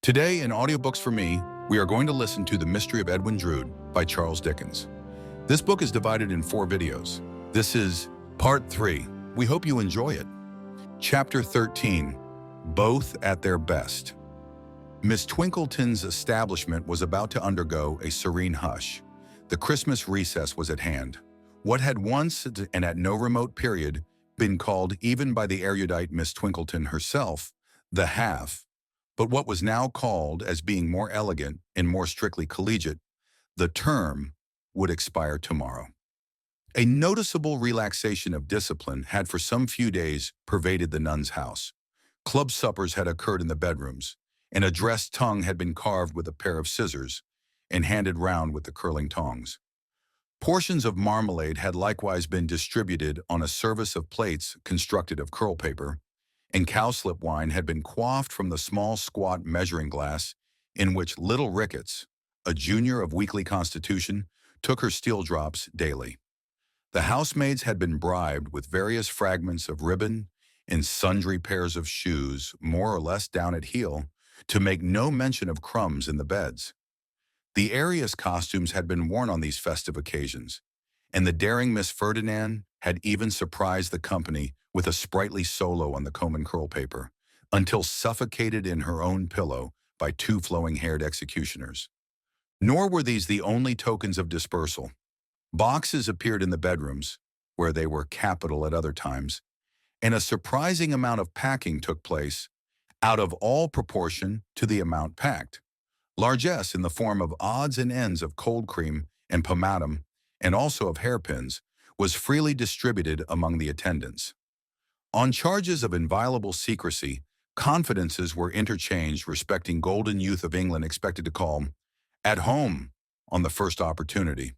Today in Audiobooks for Me, we are going to listen to The Mystery of Edwin Drood by Charles Dickens. This book is divided in 4 videos. This is Part 3. We hope you enjoy it. Chapter 13, Both at Their Best. Miss Twinkleton's establishment was about to undergo a serene hush. The Christmas recess was at hand. What had once, and at no remote period, been called, even by the erudite Miss Twinkleton herself, the half, but what was now called, as being more elegant and more strictly collegiate, the term, would expire tomorrow. A noticeable relaxation of discipline had for some few days pervaded the nuns' house. Club suppers had occurred in the bedrooms, and a dressed tongue had been carved with a pair of scissors and handed round with the curling tongs. Portions of marmalade had likewise been distributed on a service of plates constructed of curl paper, and cowslip wine had been quaffed from the small squat measuring glass in which little Ricketts, a junior of weakly constitution, took her steel drops daily. The housemaids had been bribed with various fragments of ribbon and sundry pairs of shoes, more or less down at heel, to make no mention of crumbs in the beds. The airiest costumes had been worn on these festive occasions, and the daring Miss Ferdinand had even surprised the company with a sprightly solo on the comb and curl paper, until suffocated in her own pillow by 2 flowing-haired executioners. Nor were these the only tokens of dispersal. Boxes appeared in the bedrooms, where they were capital at other times, and a surprising amount of packing took place, out of all proportion to the amount packed. Largesse in the form of odds and ends of cold cream and pomatum, and also of hairpins, was freely distributed among the attendants. On charges of inviolable secrecy, confidences were interchanged respecting golden youth of England expected to call at home on the first opportunity.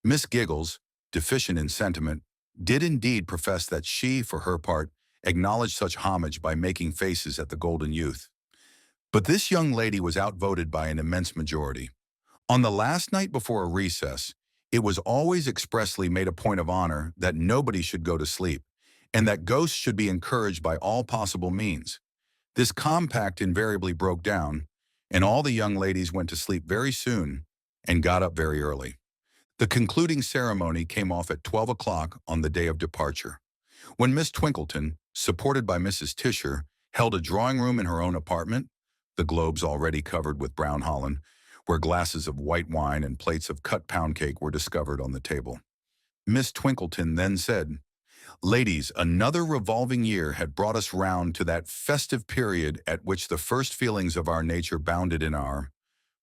Miss Giggles, deficient in sentiment, did indeed profess that she, for her part, acknowledged such homage by making faces at the golden youth. But this young lady was outvoted by an immense majority. On the last night before a recess, it was always expressly made a point of honor that nobody should go to sleep, and that ghosts should be encouraged by all possible means. This compact invariably broke down, and all the young ladies went to sleep very soon and got up very early. The concluding ceremony came off at 12 o'clock on the day of departure. When Miss Twinkleton, supported by Mrs. Tisher, held a drawing-room in her own apartment, the globes already covered with brown holland, where glasses of white wine and plates of cut pound cake were discovered on the table. Miss Twinkleton then said, "Ladies, another revolving year had brought us round to that festive period at which the first feelings of our nature bounded in our—"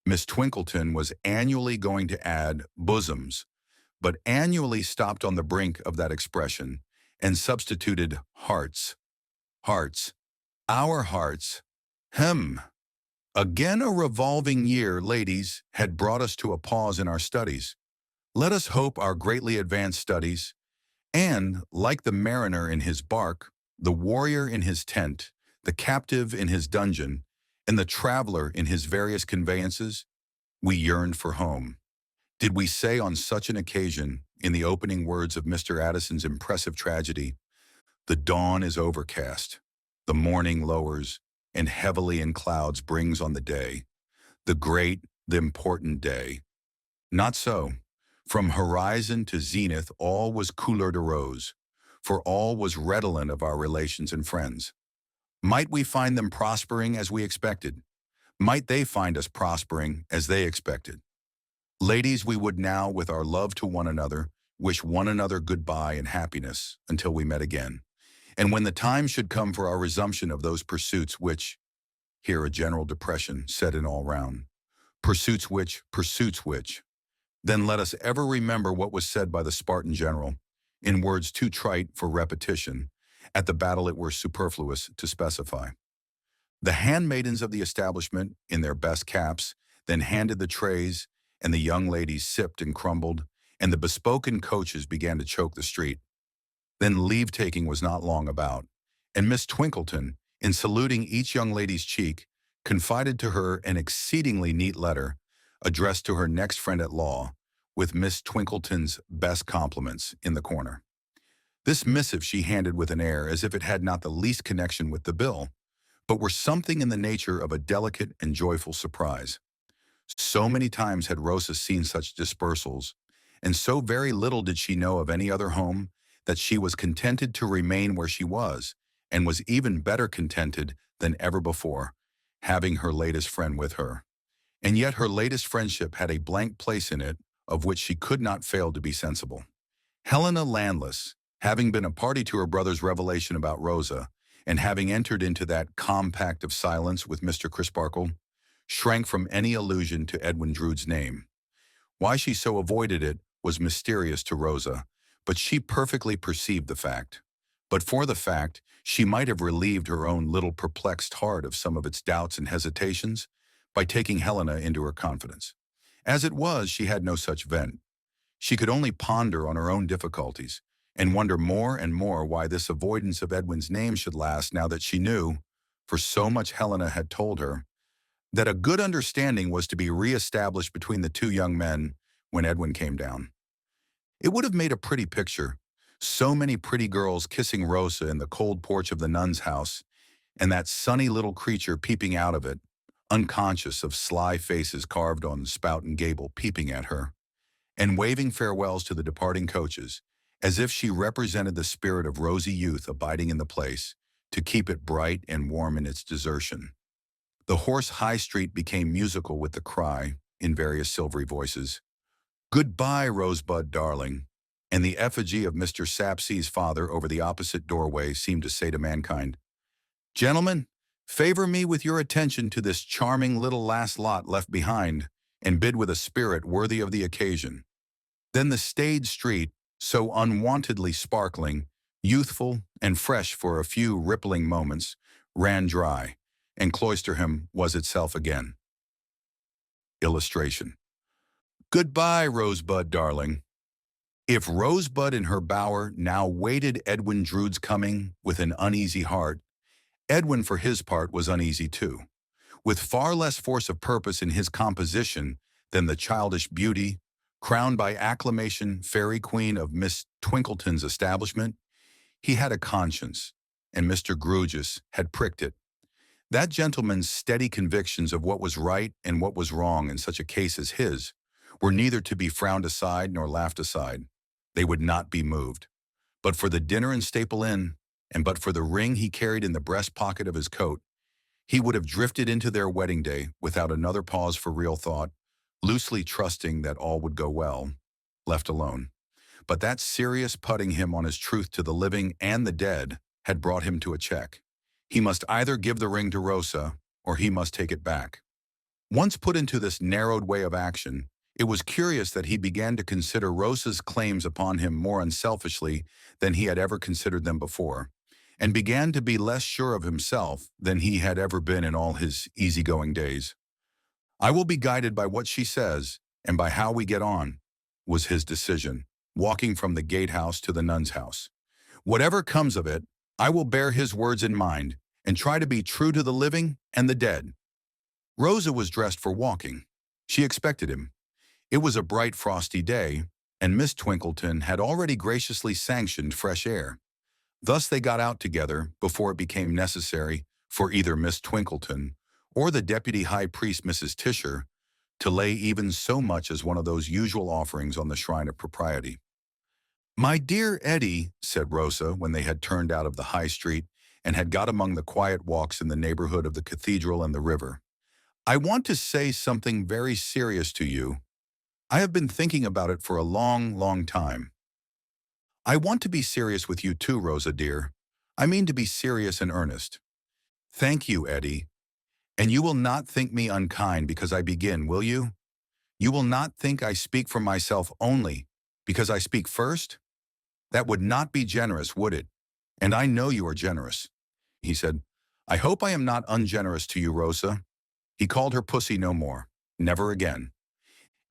Miss Twinkleton was annually going to add bosoms, but annually stopped on the brink of that expression and substituted hearts. Hearts. Our hearts. Hem. Again a revolving year, ladies, had brought us to a pause in our studies. Let us hope our greatly advanced studies, and, like the mariner in his bark, the warrior in his tent, the captive in his dungeon, and the traveler in his various conveyances, we yearned for home. Did we say on such an occasion, in the opening words of Mr. Addison's impressive tragedy, "The dawn is overcast, the morning lowers, and heavily in clouds brings on the day, the great, the important day"? Not so. From horizon to zenith all was couleur de rose, for all was redolent of our relations and friends. Might we find them prospering as we expected? Might they find us prospering as they expected? Ladies, we would now, with our love to one another, wish one another goodbye and happiness until we met again. And when the time should come for our resumption of those pursuits which— here a general depression set in all round. Pursuits which, then let us ever remember what was said by the Spartan general, in words too trite for repetition, at the battle it were superfluous to specify. The handmaidens of the establishment, in their best caps, then handed the trays, and the young ladies sipped and crumbled, and the bespoken coaches began to choke the street. Then leave-taking was not long about, and Miss Twinkleton, in saluting each young lady's cheek, confided to her an exceedingly neat letter, addressed to her next friend at law, with Miss Twinkleton's best compliments in the corner. This missive she handed with an air as if it had not the least connection with the bill, but were something in the nature of a delicate and joyful surprise. So many times had Rosa seen such dispersals, and so very little did she know of any other home, that she was contented to remain where she was, and was even better contented than ever before, having her latest friend with her. And yet her latest friendship had a blank place in it, of which she could not fail to be sensible. Helena Landless, having been a party to her brother's revelation about Rosa, and having entered into that compact of silence with Mr. Crisparkle, shrank from any allusion to Edwin Drood's name. Why she so avoided it was mysterious to Rosa, but she perfectly perceived the fact. But for the fact, she might have relieved her own little perplexed heart of some of its doubts and hesitations by taking Helena into her confidence. As it was, she had no such vent. She could only ponder on her own difficulties, and wonder more and more why this avoidance of Edwin's name should last now that she knew, for so much Helena had told her, that a good understanding was to be re-established between the two young men when Edwin came down. It would have made a pretty picture, so many pretty girls kissing Rosa in the cold porch of the nun's house, and that sunny little creature peeping out of it, unconscious of sly faces carved on spout and gable peeping at her, and waving farewells to the departing coaches, as if she represented the spirit of rosy youth abiding in the place, to keep it bright and warm in its desertion. The hoarse high street became musical with the cry, in various silvery voices, "Goodbye, Rosebud, darling," and the effigy of Mr. Sapsea's father over the opposite doorway seemed to say to mankind, "Gentlemen, favor me with your attention to this charming little last lot left behind, and bid with a spirit worthy of the occasion." Then the staid street, so unwontedly sparkling, youthful, and fresh for a few rippling moments, ran dry, and Cloisterham was itself again. Illustration. Goodbye, Rosebud, darling. If Rosebud in her bower now waited Edwin Drood's coming with an uneasy heart, Edwin for his part was uneasy too, with far less force of purpose in his composition than the childish beauty, crowned by acclamation fairy queen of Miss Twinkleton's establishment. He had a conscience, and Mr. Grewgious had pricked it. That gentleman's steady convictions of what was right and what was wrong in such a case as his were neither to be frowned aside nor laughed aside. They would not be moved. But for the dinner in Staple Inn, and but for the ring he carried in the breast pocket of his coat, he would have drifted into their wedding day without another pause for real thought, loosely trusting that all would go well, left alone. But that serious putting him on his truth to the living and the dead had brought him to a check. He must either give the ring to Rosa, or he must take it back. Once put into this narrowed way of action, it was curious that he began to consider Rosa's claims upon him more unselfishly than he had ever considered them before, and began to be less sure of himself than he had ever been in all his easygoing days. "I will be guided by what she says, and by how we get on," was his decision, walking from the gatehouse to the nun's house. "Whatever comes of it, I will bear his words in mind, and try to be true to the living and the dead." Rosa was dressed for walking. She expected him. It was a bright frosty day, and Miss Twinkleton had already graciously sanctioned fresh air. Thus they got out together before it became necessary for either Miss Twinkleton or the deputy high priest, Mrs. Tisher, to lay even so much as one of those usual offerings on the shrine of propriety. "My dear Eddie," said Rosa when they had turned out of the high street and had got among the quiet walks in the neighborhood of the cathedral and the river, "I want to say something very serious to you. I have been thinking about it for a long, long time. I want to be serious with you too, Rosa dear. I mean to be serious and earnest. Thank you, Eddie. And you will not think me unkind because I begin, will you? You will not think I speak for myself only because I speak first? That would not be generous, would it? And I know you are generous." He said, "I hope I am not ungenerous to you, Rosa." He called her pussy no more, never again.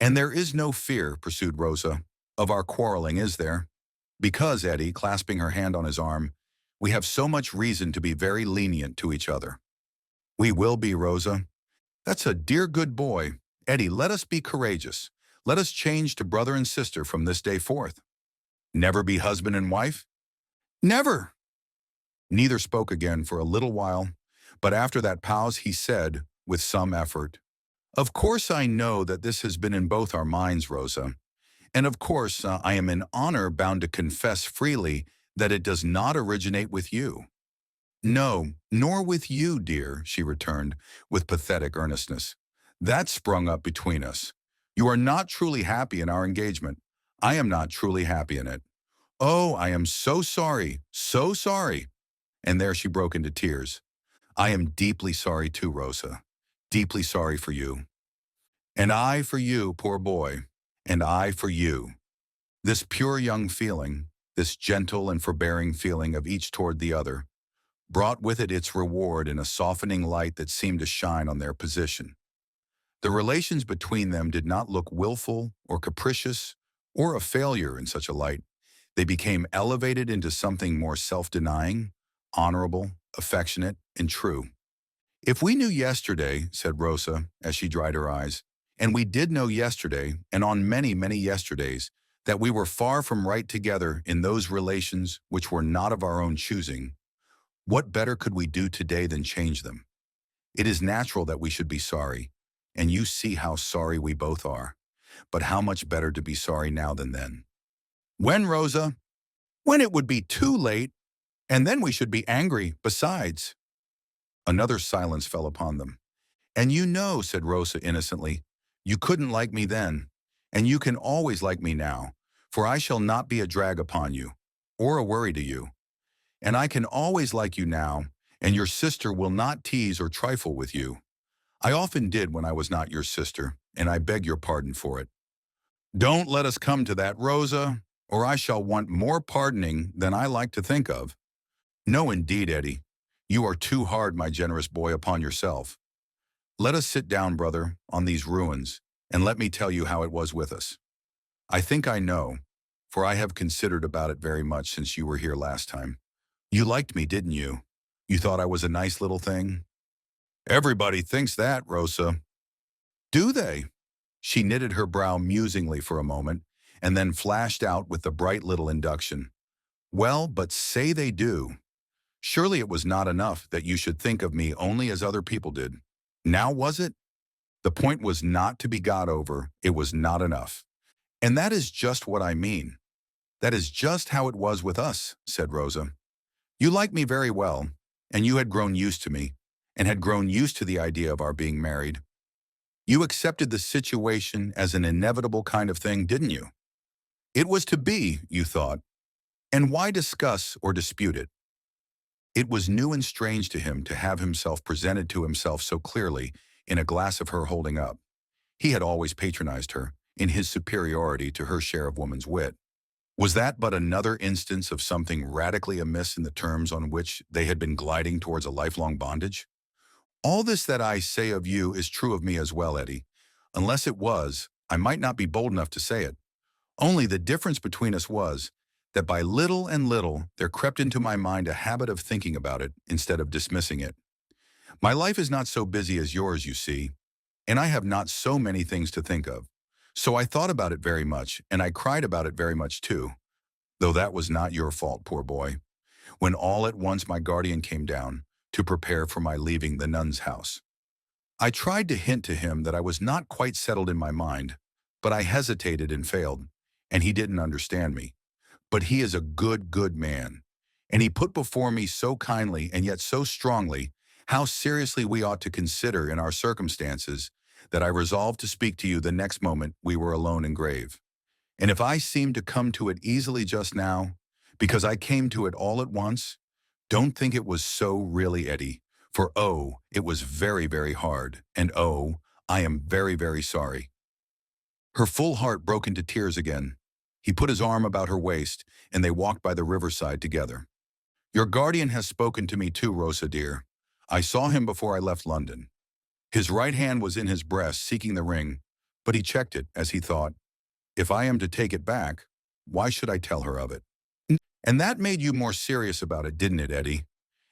"And there is no fear," pursued Rosa, "of our quarreling, is there? Because, Eddie, clasping her hand on his arm, we have so much reason to be very lenient to each other." "We will be, Rosa. That's a dear good boy. Eddie, let us be courageous. Let us change to brother and sister from this day forth." "Never be husband and wife?" "Never." Neither spoke again for a little while, But after that pause, he said, with some effort, "Of course I know that this has been in both our minds, Rosa. And of course, I am in honor bound to confess freely that it does not originate with you." "No, nor with you, dear," she returned, with pathetic earnestness. "That sprung up between us. You are not truly happy in our engagement. I am not truly happy in it. Oh, I am so sorry, so sorry." And there she broke into tears. "I am deeply sorry too, Rosa. Deeply sorry for you. And I for you, poor boy. And I for you." This pure young feeling, this gentle and forbearing feeling of each toward the other, brought with it its reward in a softening light that seemed to shine on their position. The relations between them did not look willful or capricious or a failure in such a light. They became elevated into something more self-denying, honorable, affectionate, and true. "If we knew yesterday," said Rosa as she dried her eyes, "and we did know yesterday, and on many, many yesterdays, that we were far from right together in those relations which were not of our own choosing, what better could we do today than change them? It is natural that we should be sorry, and you see how sorry we both are. But how much better to be sorry now than then." "When, Rosa?" "When it would be too late, and then we should be angry, besides." Another silence fell upon them. "And you know," said Rosa innocently, "you couldn't like me then, and you can always like me now, for I shall not be a drag upon you, or a worry to you. And I can always like you now, and your sister will not tease or trifle with you. I often did when I was not your sister, and I beg your pardon for it." "Don't let us come to that, Rosa, or I shall want more pardoning than I like to think of." "No, indeed, Eddie. You are too hard, my generous boy, upon yourself. Let us sit down, brother, on these ruins, and let me tell you how it was with us. I think I know, for I have considered about it very much since you were here last time. You liked me, didn't you? You thought I was a nice little thing?" "Everybody thinks that, Rosa." "Do they?" She knitted her brow musingly for a moment, and then flashed out with the bright little induction. "Well, but say they do. Surely it was not enough that you should think of me only as other people did. Now was it? The point was not to be got over. It was not enough. And that is just what I mean. That is just how it was with us," said Rosa. "You liked me very well, and you had grown used to me, and had grown used to the idea of our being married. You accepted the situation as an inevitable kind of thing, didn't you? It was to be, you thought, and why discuss or dispute it?" It was new and strange to him to have himself presented to himself so clearly in a glass of her holding up. He had always patronized her, in his superiority to her share of woman's wit. Was that but another instance of something radically amiss in the terms on which they had been gliding towards a lifelong bondage? "All this that I say of you is true of me as well, Eddie. Unless it was, I might not be bold enough to say it. Only the difference between us was that by little and little there crept into my mind a habit of thinking about it instead of dismissing it. My life is not so busy as yours, you see, and I have not so many things to think of. So I thought about it very much, and I cried about it very much too, though that was not your fault, poor boy, when all at once my guardian came down to prepare for my leaving the nun's house. I tried to hint to him that I was not quite settled in my mind, but I hesitated and failed, and he didn't understand me. But he is a good, good man, and he put before me so kindly and yet so strongly how seriously we ought to consider in our circumstances that I resolved to speak to you the next moment we were alone and grave. And if I seemed to come to it easily just now, because I came to it all at once, don't think it was so really, Eddie, for oh, it was very, very hard, and oh, I am very, very sorry." Her full heart broke into tears again. He put his arm about her waist, and they walked by the riverside together. "Your guardian has spoken to me too, Rosa dear. I saw him before I left London. His right hand was in his breast seeking the ring, but he checked it as he thought, 'If I am to take it back, why should I tell her of it?' And that made you more serious about it, didn't it, Eddie?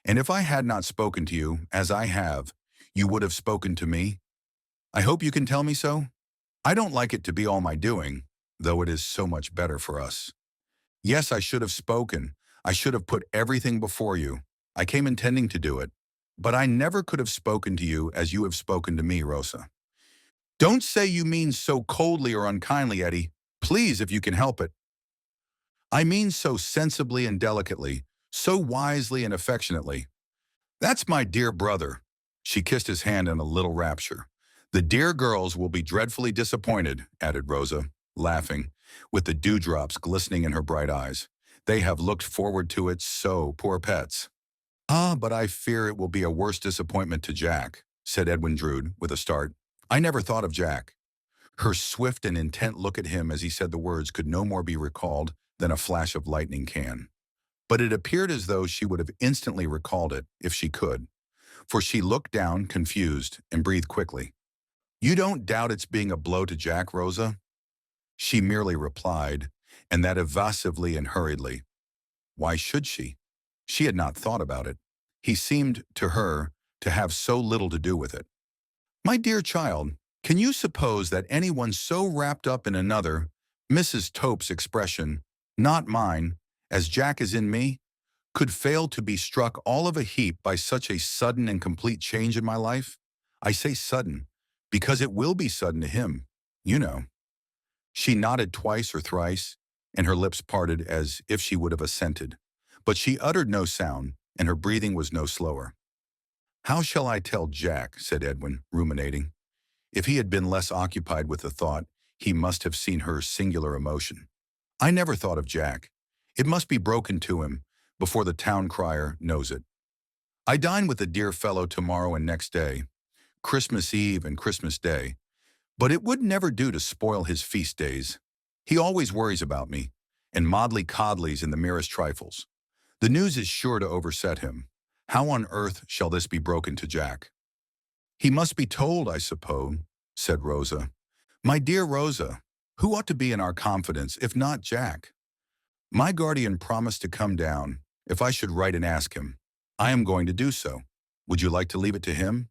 And if I had not spoken to you, as I have, you would have spoken to me? I hope you can tell me so? I don't like it to be all my doing, though it is so much better for us. Yes, I should have spoken. I should have put everything before you. I came intending to do it. But I never could have spoken to you as you have spoken to me, Rosa. Don't say you mean so coldly or unkindly, Eddie. Please, if you can help it. I mean so sensibly and delicately, so wisely and affectionately. That's my dear brother. She kissed his hand in a little rapture. The dear girls will be dreadfully disappointed, added Rosa, laughing, with the dewdrops glistening in her bright eyes. They have looked forward to it so, poor pets. Ah, but I fear it will be a worse disappointment to Jack, said Edwin Drood, with a start. I never thought of Jack. Her swift and intent look at him as he said the words could no more be recalled than a flash of lightning can. But it appeared as though she would have instantly recalled it if she could, for she looked down, confused, and breathed quickly. You don't doubt it's being a blow to Jack, Rosa? She merely replied, and that evasively and hurriedly. Why should she? She had not thought about it. He seemed, to her, to have so little to do with it. My dear child, can you suppose that anyone so wrapped up in another, Mrs. Tope's expression, not mine, as Jack is in me, could fail to be struck all of a heap by such a sudden and complete change in my life? I say sudden, because it will be sudden to him, you know. She nodded twice or thrice, and her lips parted as if she would have assented. But she uttered no sound, and her breathing was no slower. How shall I tell Jack, said Edwin, ruminating. If he had been less occupied with the thought, he must have seen her singular emotion. I never thought of Jack. It must be broken to him before the town crier knows it. I dine with the dear fellow tomorrow and next day, Christmas Eve and Christmas Day, but it would never do to spoil his feast days. He always worries about me, and Maudley coddleys in the merest trifles. The news is sure to overset him. How on earth shall this be broken to Jack? He must be told, I suppose, said Rosa. My dear Rosa, who ought to be in our confidence, if not Jack? My guardian promised to come down, if I should write and ask him. I am going to do so. Would you like to leave it to him?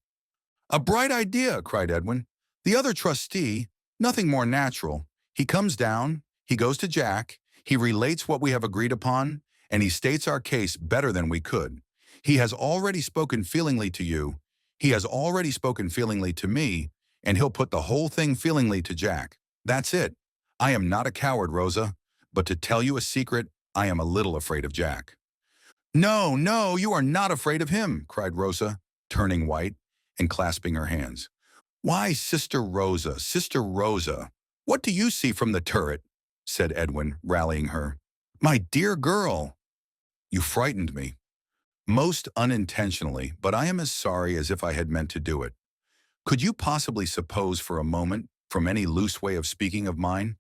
A bright idea, cried Edwin. The other trustee, nothing more natural. He comes down, he goes to Jack, he relates what we have agreed upon, and he states our case better than we could. He has already spoken feelingly to you, he has already spoken feelingly to me, and he'll put the whole thing feelingly to Jack. That's it. I am not a coward, Rosa, but to tell you a secret, I am a little afraid of Jack. No, no, you are not afraid of him, cried Rosa, turning white and clasping her hands. Why, Sister Rosa, what do you see from the turret? Said Edwin, rallying her. My dear girl, you frightened me. Most unintentionally, but I am as sorry as if I had meant to do it. Could you possibly suppose for a moment, from any loose way of speaking of mine,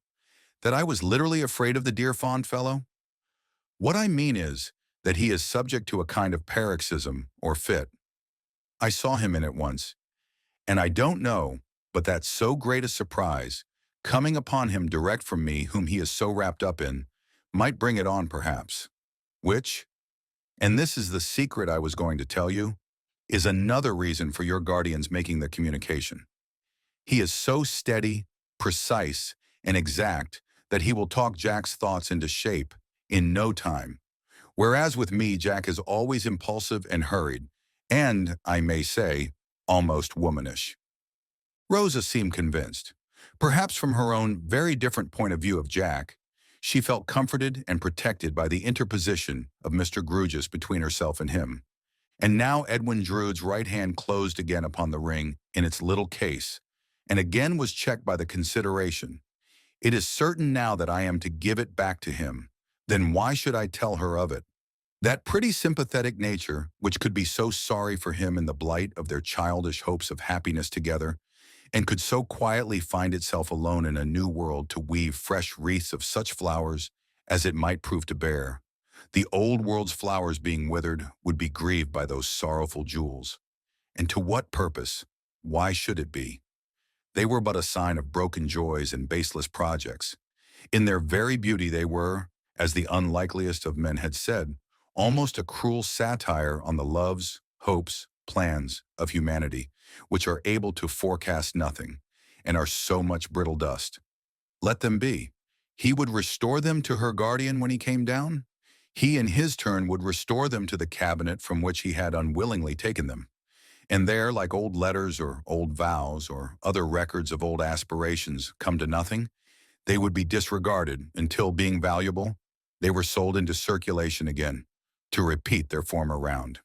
that I was literally afraid of the dear fond fellow? What I mean is that he is subject to a kind of paroxysm or fit. I saw him in it once, and I don't know, but that's so great a surprise, coming upon him direct from me whom he is so wrapped up in, might bring it on perhaps. Which, and this is the secret I was going to tell you, is another reason for your guardian's making the communication. He is so steady, precise, and exact that he will talk Jack's thoughts into shape in no time. Whereas with me, Jack is always impulsive and hurried, and, I may say, almost womanish. Rosa seemed convinced. Perhaps from her own very different point of view of Jack, she felt comforted and protected by the interposition of Mr. Grewgious between herself and him. And now Edwin Drood's right hand closed again upon the ring in its little case, and again was checked by the consideration. It is certain now that I am to give it back to him. Then why should I tell her of it? That pretty sympathetic nature, which could be so sorry for him in the blight of their childish hopes of happiness together, and could so quietly find itself alone in a new world to weave fresh wreaths of such flowers as it might prove to bear. The old world's flowers being withered would be grieved by those sorrowful jewels. And to what purpose? Why should it be? They were but a sign of broken joys and baseless projects. In their very beauty they were, as the unlikeliest of men had said, almost a cruel satire on the loves, hopes, plans of humanity, which are able to forecast nothing, and are so much brittle dust. Let them be. He would restore them to her guardian when he came down. He in his turn would restore them to the cabinet from which he had unwillingly taken them. And there, like old letters or old vows or other records of old aspirations come to nothing, they would be disregarded until, being valuable, they were sold into circulation again to repeat their former round.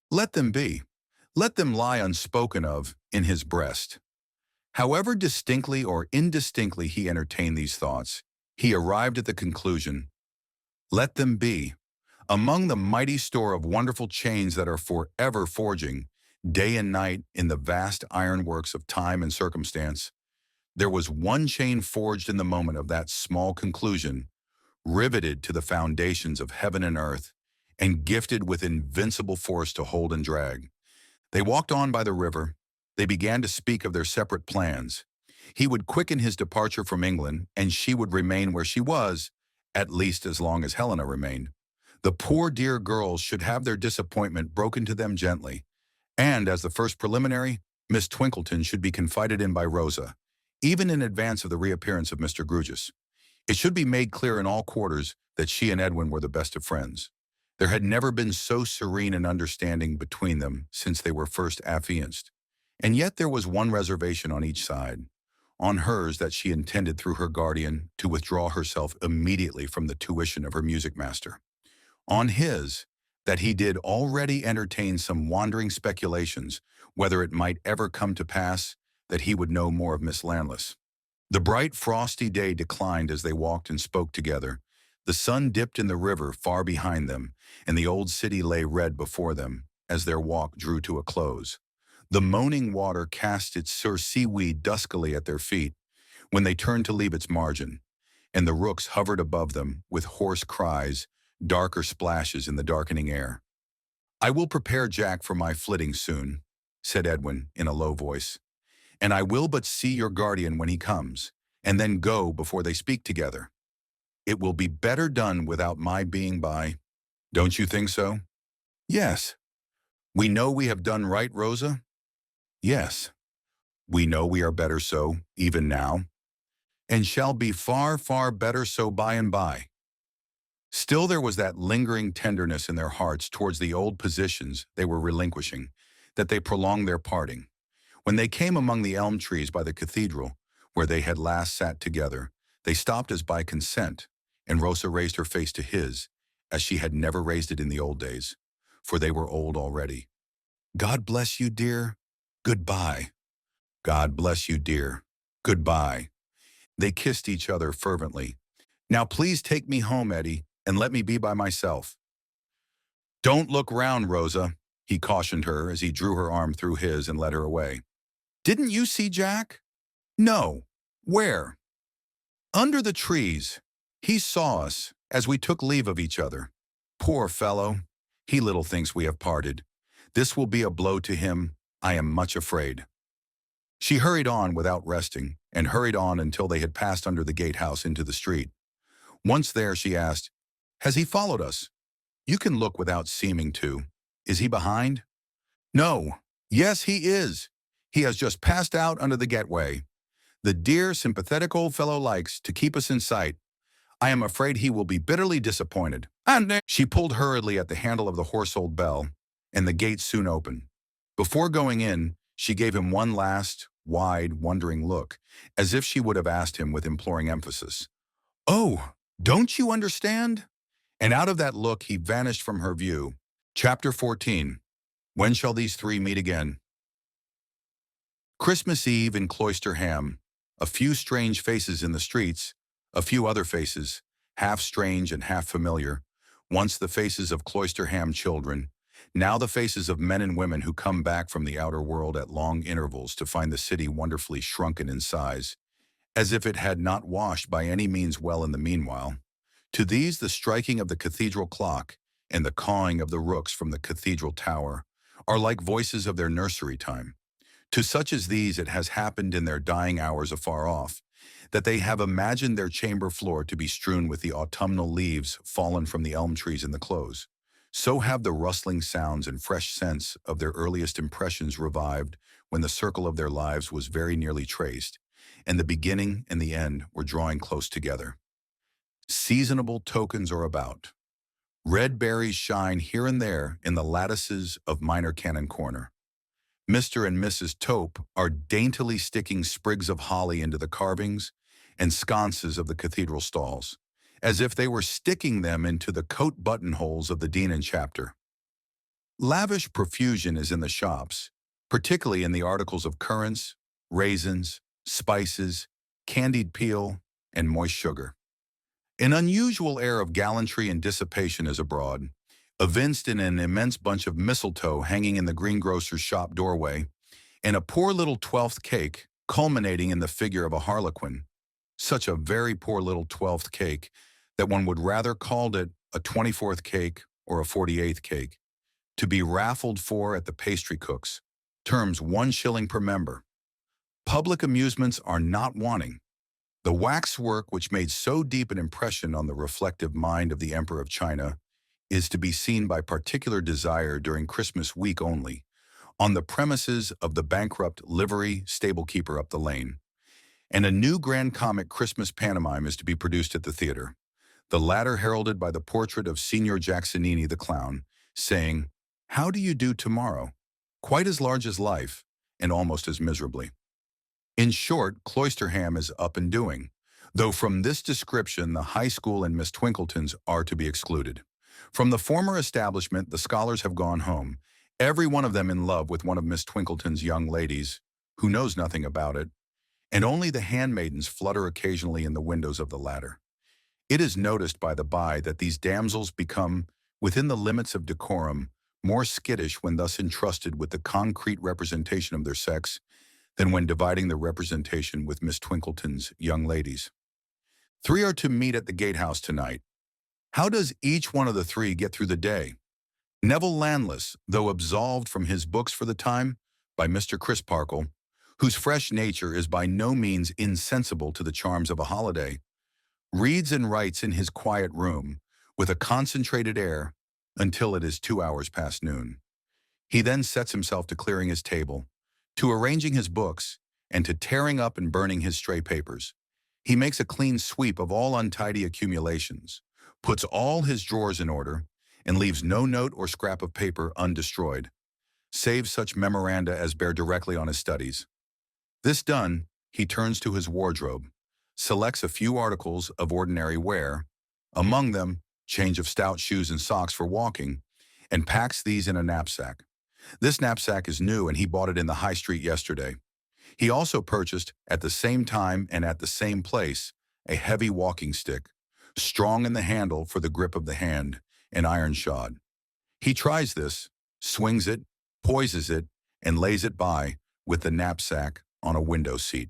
Let them be. Let them lie unspoken of in his breast. However distinctly or indistinctly he entertained these thoughts, he arrived at the conclusion, let them be. Among the mighty store of wonderful chains that are forever forging, day and night in the vast ironworks of time and circumstance, there was one chain forged in the moment of that small conclusion, riveted to the foundations of heaven and earth, and gifted with invincible force to hold and drag. They walked on by the river. They began to speak of their separate plans. He would quicken his departure from England, and she would remain where she was, at least as long as Helena remained. The poor dear girls should have their disappointment broken to them gently, and as the first preliminary, Miss Twinkleton should be confided in by Rosa, even in advance of the reappearance of Mr. Grewgious. It should be made clear in all quarters that she and Edwin were the best of friends. There had never been so serene an understanding between them since they were first affianced. And yet there was one reservation on each side. On hers, that she intended through her guardian to withdraw herself immediately from the tuition of her music master. On his, that he did already entertain some wandering speculations whether it might ever come to pass that he would know more of Miss Landless. The bright frosty day declined as they walked and spoke together. The sun dipped in the river far behind them, and the old city lay red before them as their walk drew to a close. The moaning water cast its seaweed duskily at their feet when they turned to leave its margin, and the rooks hovered above them with hoarse cries, darker splashes in the darkening air. "I will prepare Jack for my flitting soon," said Edwin in a low voice, "and I will but see your guardian when he comes, and then go before they speak together. It will be better done without my being by. Don't you think so?" "Yes." "We know we have done right, Rosa?" "Yes." "We know we are better so, even now, and shall be far, far better so by and by." Still there was that lingering tenderness in their hearts towards the old positions they were relinquishing, that they prolonged their parting. When they came among the elm trees by the cathedral, where they had last sat together, they stopped as by consent, and Rosa raised her face to his, as she had never raised it in the old days, for they were old already. "God bless you, dear. Goodbye." "God bless you, dear. Goodbye." They kissed each other fervently. "Now please take me home, Eddie, and let me be by myself." "Don't look round, Rosa," he cautioned her as he drew her arm through his and led her away. "Didn't you see Jack?" "No. Where?" "Under the trees. He saw us as we took leave of each other. Poor fellow, he little thinks we have parted. This will be a blow to him, I am much afraid." She hurried on without resting, and hurried on until they had passed under the gatehouse into the street. Once there, she asked, "Has he followed us? You can look without seeming to. Is he behind?" "No. Yes, he is. He has just passed out under the gateway. The dear, sympathetic old fellow likes to keep us in sight. I am afraid he will be bitterly disappointed." And she pulled hurriedly at the handle of the hoarse-old bell, and the gate soon opened. Before going in, she gave him one last, wide, wondering look, as if she would have asked him with imploring emphasis, "Oh, don't you understand?" And out of that look he vanished from her view. Chapter 14. When shall these three meet again? Christmas Eve in Cloisterham. A few strange faces in the streets, a few other faces, half strange and half familiar, once the faces of Cloisterham children, now the faces of men and women who come back from the outer world at long intervals to find the city wonderfully shrunken in size, as if it had not washed by any means well in the meanwhile. To these the striking of the cathedral clock and the cawing of the rooks from the cathedral tower are like voices of their nursery time. To such as these it has happened in their dying hours afar off, that they have imagined their chamber floor to be strewn with the autumnal leaves fallen from the elm trees in the close. So have the rustling sounds and fresh scents of their earliest impressions revived when the circle of their lives was very nearly traced, and the beginning and the end were drawing close together. Seasonable tokens are about. Red berries shine here and there in the lattices of Minor Cannon Corner. Mr. and Mrs. Taupe are daintily sticking sprigs of holly into the carvings and sconces of the cathedral stalls, as if they were sticking them into the coat buttonholes of the dean and chapter. Lavish profusion is in the shops, particularly in the articles of currants, raisins, spices, candied peel, and moist sugar. An unusual air of gallantry and dissipation is abroad, evinced in an immense bunch of mistletoe hanging in the greengrocer's shop doorway, and a poor little 12th cake culminating in the figure of a harlequin. Such a very poor little 12th cake that one would rather called it a 24th cake or a 48th cake, to be raffled for at the pastry cook's, terms 1 shilling per member. Public amusements are not wanting. The waxwork which made so deep an impression on the reflective mind of the Emperor of China is to be seen by particular desire during Christmas week only, on the premises of the bankrupt livery stable-keeper up the lane. And a new grand comic Christmas pantomime is to be produced at the theater, the latter heralded by the portrait of Signor Jacksonini the clown, saying, "How do you do tomorrow?" Quite as large as life, and almost as miserably. In short, Cloisterham is up and doing, though from this description the high school and Miss Twinkleton's are to be excluded. From the former establishment the scholars have gone home, every one of them in love with one of Miss Twinkleton's young ladies, who knows nothing about it, and only the handmaidens flutter occasionally in the windows of the latter. It is noticed by the by that these damsels become, within the limits of decorum, more skittish when thus entrusted with the concrete representation of their sex than when dividing the representation with Miss Twinkleton's young ladies. 3 are to meet at the gatehouse tonight. How does each one of the 3 get through the day? Neville Landless, though absolved from his books for the time by Mr. Crisparkle, whose fresh nature is by no means insensible to the charms of a holiday, reads and writes in his quiet room with a concentrated air until it is 2 hours past noon. He then sets himself to clearing his table, to arranging his books, and to tearing up and burning his stray papers. He makes a clean sweep of all untidy accumulations, puts all his drawers in order, and leaves no note or scrap of paper undestroyed, save such memoranda as bear directly on his studies. This done, he turns to his wardrobe, selects a few articles of ordinary wear, among them change of stout shoes and socks for walking, and packs these in a knapsack. This knapsack is new and he bought it in the high street yesterday. He also purchased, at the same time and at the same place, a heavy walking stick, strong in the handle for the grip of the hand, and iron-shod. He tries this, swings it, poises it, and lays it by, with the knapsack, on a window seat.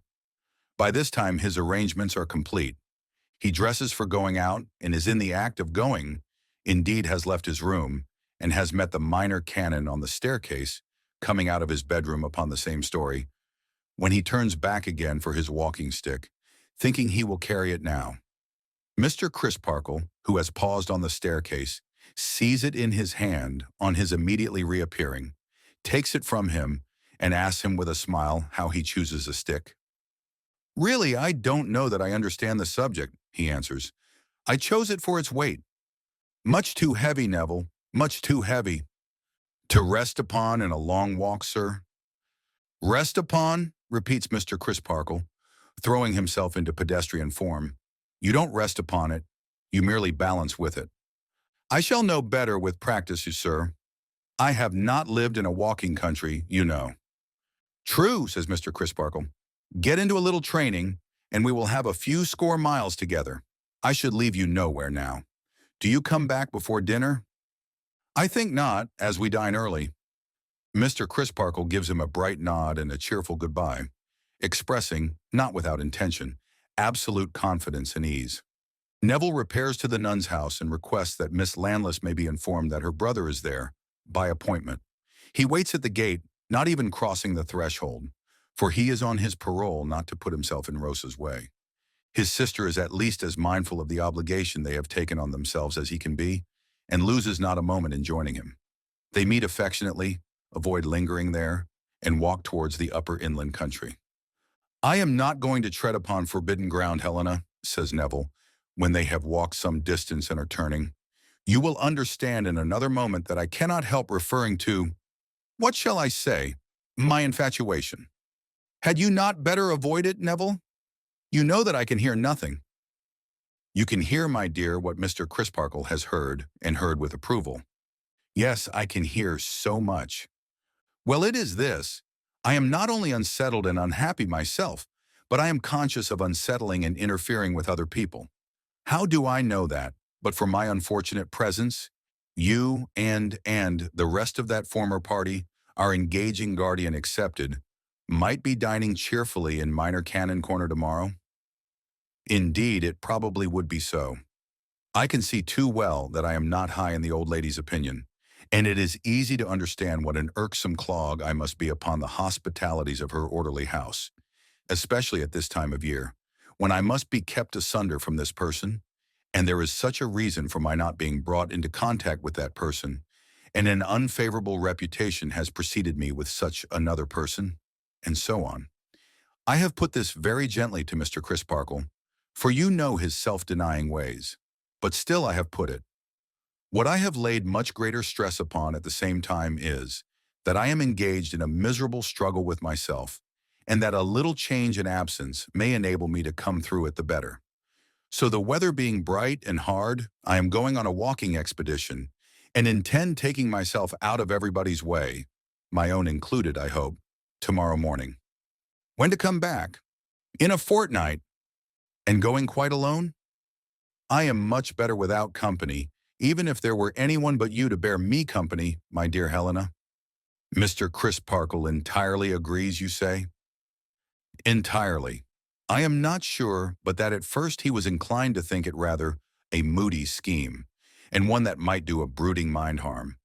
By this time his arrangements are complete. He dresses for going out and is in the act of going, indeed has left his room, and has met the minor canon on the staircase, coming out of his bedroom upon the same story, when he turns back again for his walking stick, thinking he will carry it now. Mr. Crisparkle, who has paused on the staircase, sees it in his hand on his immediately reappearing, takes it from him, and asks him with a smile how he chooses a stick. "Really, I don't know that I understand the subject," he answers. "I chose it for its weight. Much too heavy, Neville, much too heavy." "To rest upon in a long walk, sir?" "Rest upon," repeats Mr. Crisparkle, throwing himself into pedestrian form. "You don't rest upon it, you merely balance with it." "I shall know better with practice, sir. I have not lived in a walking country, you know." "True," says Mr. Crisparkle. "Get into a little training, and we will have a few score miles together. I should leave you nowhere now. Do you come back before dinner?" "I think not, as we dine early." Mr. Crisparkle gives him a bright nod and a cheerful goodbye, expressing, not without intention, absolute confidence and ease. Neville repairs to the nun's house and requests that Miss Landless may be informed that her brother is there, by appointment. He waits at the gate, not even crossing the threshold, for he is on his parole not to put himself in Rosa's way. His sister is at least as mindful of the obligation they have taken on themselves as he can be, and loses not a moment in joining him. They meet affectionately, avoid lingering there, and walk towards the upper inland country. "I am not going to tread upon forbidden ground, Helena," says Neville, when they have walked some distance and are turning. "You will understand in another moment that I cannot help referring to, what shall I say, My infatuation. Had you not better avoid it, Neville? You know that I can hear nothing. You can hear, my dear, what Mr. Crisparkle has heard, and heard with approval. Yes, I can hear so much. Well, it is this. I am not only unsettled and unhappy myself, but I am conscious of unsettling and interfering with other people. How do I know that, but for my unfortunate presence? You and the rest of that former party, our engaging guardian excepted, might be dining cheerfully in Minor Cannon Corner tomorrow? Indeed, it probably would be so. I can see too well that I am not high in the old lady's opinion, and it is easy to understand what an irksome clog I must be upon the hospitalities of her orderly house, especially at this time of year, when I must be kept asunder from this person, and there is such a reason for my not being brought into contact with that person, and an unfavorable reputation has preceded me with such another person, and so on. I have put this very gently to Mr. Crisparkle, for you know his self-denying ways, but still I have put it. What I have laid much greater stress upon at the same time is that I am engaged in a miserable struggle with myself, and that a little change and absence may enable me to come through it the better. So the weather being bright and hard, I am going on a walking expedition, and intend taking myself out of everybody's way, my own included, I hope, tomorrow morning. When to come back? In a fortnight. And going quite alone? I am much better without company, even if there were anyone but you to bear me company, my dear Helena. Mr. Crisparkle entirely agrees, you say? Entirely. I am not sure but that at first he was inclined to think it rather a moody scheme, and one that might do a brooding mind harm.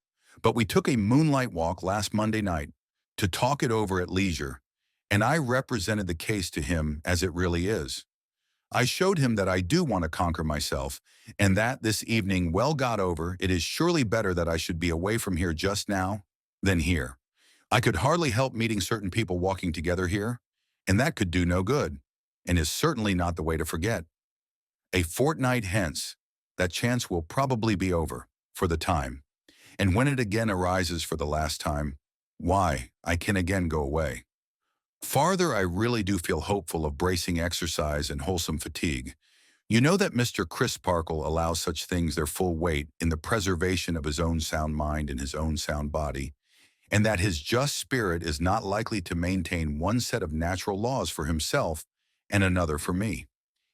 But we took a moonlight walk last Monday night to talk it over at leisure, and I represented the case to him as it really is. I showed him that I do want to conquer myself, and that, this evening well got over, it is surely better that I should be away from here just now than here. I could hardly help meeting certain people walking together here, and that could do no good, and is certainly not the way to forget. A fortnight hence, that chance will probably be over, for the time, and when it again arises for the last time, why, I can again go away. Farther, I really do feel hopeful of bracing exercise and wholesome fatigue. You know that Mr. Crisparkle allows such things their full weight in the preservation of his own sound mind and his own sound body, and that his just spirit is not likely to maintain one set of natural laws for himself and another for me.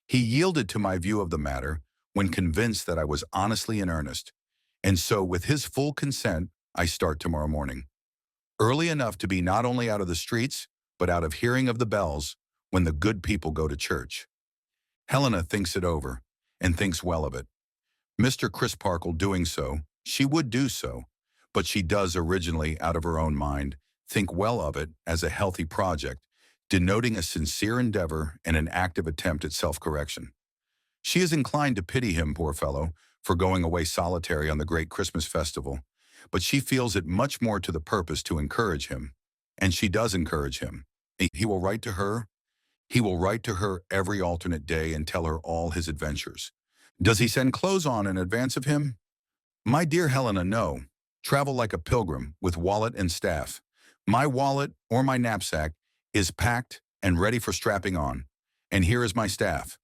He yielded to my view of the matter when convinced that I was honestly in earnest, and so with his full consent, I start tomorrow morning, early enough to be not only out of the streets, but out of hearing of the bells when the good people go to church. Helena thinks it over, and thinks well of it. Mr. Crisparkle doing so, she would do so, but she does originally, out of her own mind, think well of it as a healthy project, denoting a sincere endeavor and an active attempt at self-correction. She is inclined to pity him, poor fellow, for going away solitary on the great Christmas festival, but she feels it much more to the purpose to encourage him, and she does encourage him. He will write to her. He will write to her every alternate day and tell her all his adventures. Does he send clothes on in advance of him? My dear Helena, no. Travel like a pilgrim, with wallet and staff. My wallet, or my knapsack, is packed and ready for strapping on, and here is my staff.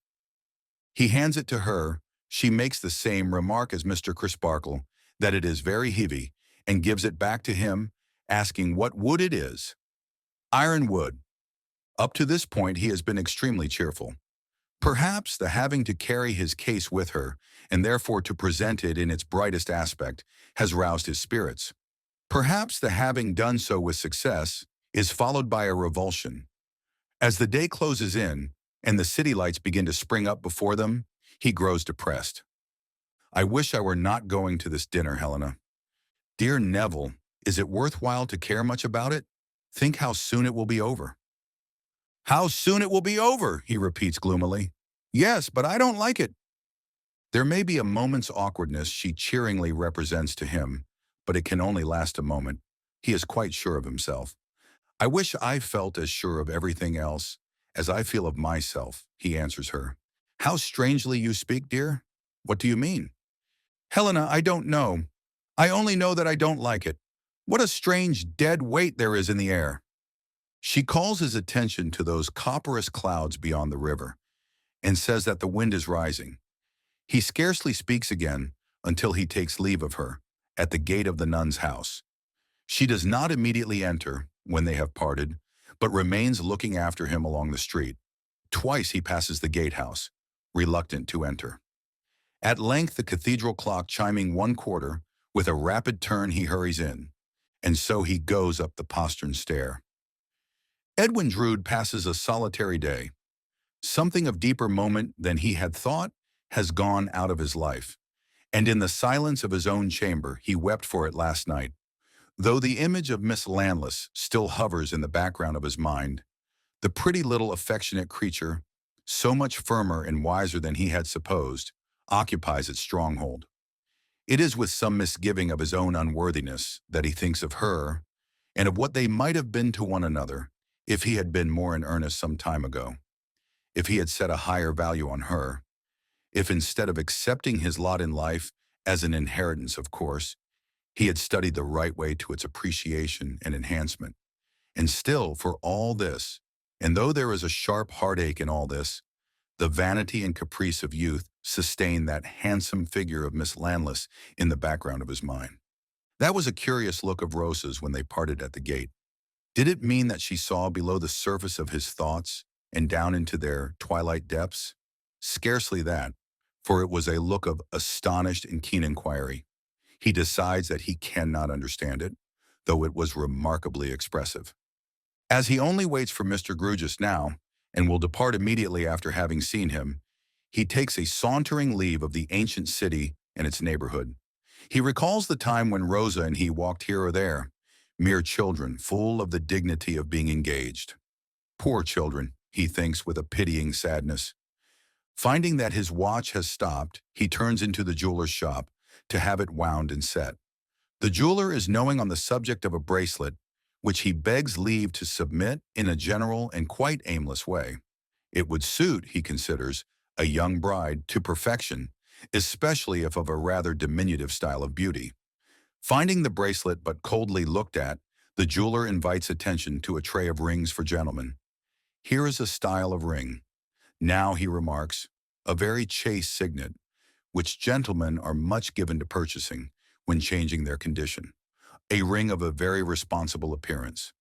He hands it to her. She makes the same remark as Mr. Crisparkle, that it is very heavy, and gives it back to him, asking what wood it is. Iron wood. Up to this point he has been extremely cheerful. Perhaps the having to carry his case with her, and therefore to present it in its brightest aspect, has roused his spirits. Perhaps the having done so with success is followed by a revulsion. As the day closes in, and the city lights begin to spring up before them, he grows depressed. I wish I were not going to this dinner, Helena. Dear Neville, is it worthwhile to care much about it? Think how soon it will be over. How soon it will be over, he repeats gloomily. Yes, but I don't like it. There may be a moment's awkwardness she cheeringly represents to him, but it can only last a moment. He is quite sure of himself. I wish I felt as sure of everything else as I feel of myself, he answers her. How strangely you speak, dear. What do you mean? Helena, I don't know. I only know that I don't like it. What a strange dead weight there is in the air. She calls his attention to those copperous clouds beyond the river and says that the wind is rising. He scarcely speaks again until he takes leave of her at the gate of the nun's house. She does not immediately enter when they have parted, but remains looking after him along the street. Twice he passes the gatehouse, reluctant to enter. At length, the cathedral clock chiming 1/4, with a rapid turn he hurries in, and so he goes up the postern stair. Edwin Drood passes a solitary day. Something of deeper moment than he had thought has gone out of his life, and in the silence of his own chamber he wept for it last night. Though the image of Miss Landless still hovers in the background of his mind, the pretty little affectionate creature, so much firmer and wiser than he had supposed, occupies its stronghold. It is with some misgiving of his own unworthiness that he thinks of her, and of what they might have been to one another if he had been more in earnest some time ago, if he had set a higher value on her, if instead of accepting his lot in life as an inheritance, of course, he had studied the right way to its appreciation and enhancement. And still, for all this, and though there is a sharp heartache in all this, the vanity and caprice of youth sustain that handsome figure of Miss Landless in the background of his mind. That was a curious look of Rosa's when they parted at the gate. Did it mean that she saw below the surface of his thoughts and down into their twilight depths? Scarcely that, for it was a look of astonished and keen inquiry. He decides that he cannot understand it, though it was remarkably expressive. As he only waits for Mr. Grewgious now, and will depart immediately after having seen him, he takes a sauntering leave of the ancient city and its neighborhood. He recalls the time when Rosa and he walked here or there, mere children, full of the dignity of being engaged. Poor children, he thinks with a pitying sadness. Finding that his watch has stopped, he turns into the jeweler's shop to have it wound and set. The jeweler is knowing on the subject of a bracelet, which he begs leave to submit in a general and quite aimless way. It would suit, he considers, a young bride to perfection, especially if of a rather diminutive style of beauty. Finding the bracelet but coldly looked at, the jeweler invites attention to a tray of rings for gentlemen. Here is a style of ring. Now, he remarks, a very chaste signet, which gentlemen are much given to purchasing when changing their condition. A ring of a very responsible appearance.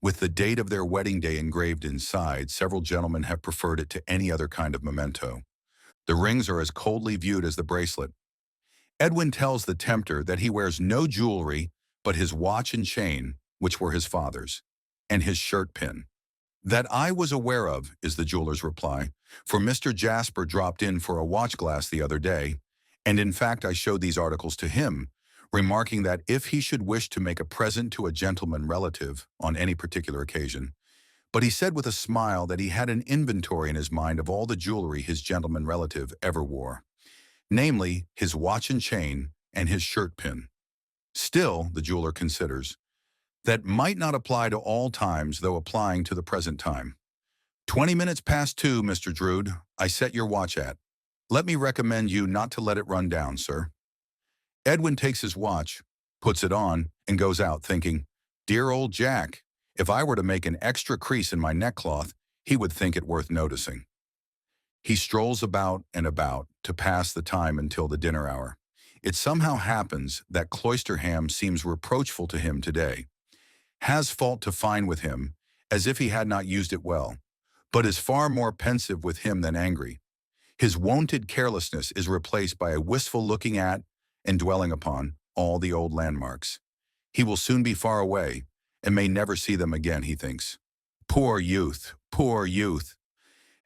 With the date of their wedding day engraved inside, several gentlemen have preferred it to any other kind of memento. The rings are as coldly viewed as the bracelet. Edwin tells the tempter that he wears no jewelry but his watch and chain, which were his father's, and his shirt pin. That I was aware of, is the jeweler's reply, for Mr. Jasper dropped in for a watch glass the other day, and in fact I showed these articles to him, remarking that if he should wish to make a present to a gentleman relative on any particular occasion, but he said with a smile that he had an inventory in his mind of all the jewelry his gentleman relative ever wore, namely his watch and chain and his shirt pin. Still, the jeweler considers, that might not apply to all times, though applying to the present time. 20 minutes past 2, Mr. Drood, I set your watch at. Let me recommend you not to let it run down, sir. Edwin takes his watch, puts it on, and goes out, thinking, dear old Jack, if I were to make an extra crease in my neckcloth, he would think it worth noticing. He strolls about and about to pass the time until the dinner hour. It somehow happens that Cloisterham seems reproachful to him today, has fault to find with him, as if he had not used it well, but is far more pensive with him than angry. His wonted carelessness is replaced by a wistful looking at and dwelling upon all the old landmarks. He will soon be far away, and may never see them again, he thinks. Poor youth, poor youth.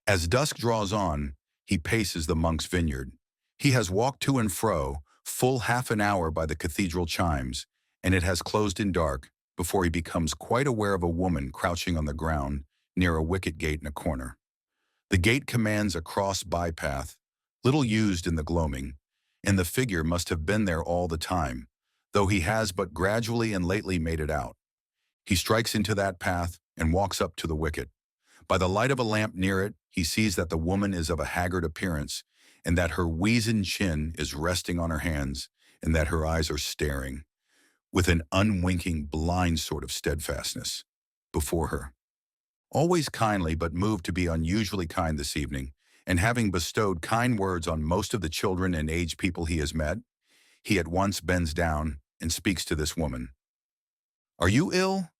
As dusk draws on, he paces the monk's vineyard. He has walked to and fro, full half an hour by the cathedral chimes, and it has closed in dark before he becomes quite aware of a woman crouching on the ground near a wicket gate in a corner. The gate commands a cross bypath, little used in the gloaming, and the figure must have been there all the time, though he has but gradually and lately made it out. He strikes into that path and walks up to the wicket. By the light of a lamp near it, he sees that the woman is of a haggard appearance, and that her weazened chin is resting on her hands, and that her eyes are staring, with an unwinking, blind sort of steadfastness, before her. always kindly but moved to be unusually kind this evening, and having bestowed kind words on most of the children and aged people he has met, he at once bends down and speaks to this woman. "Are you ill?"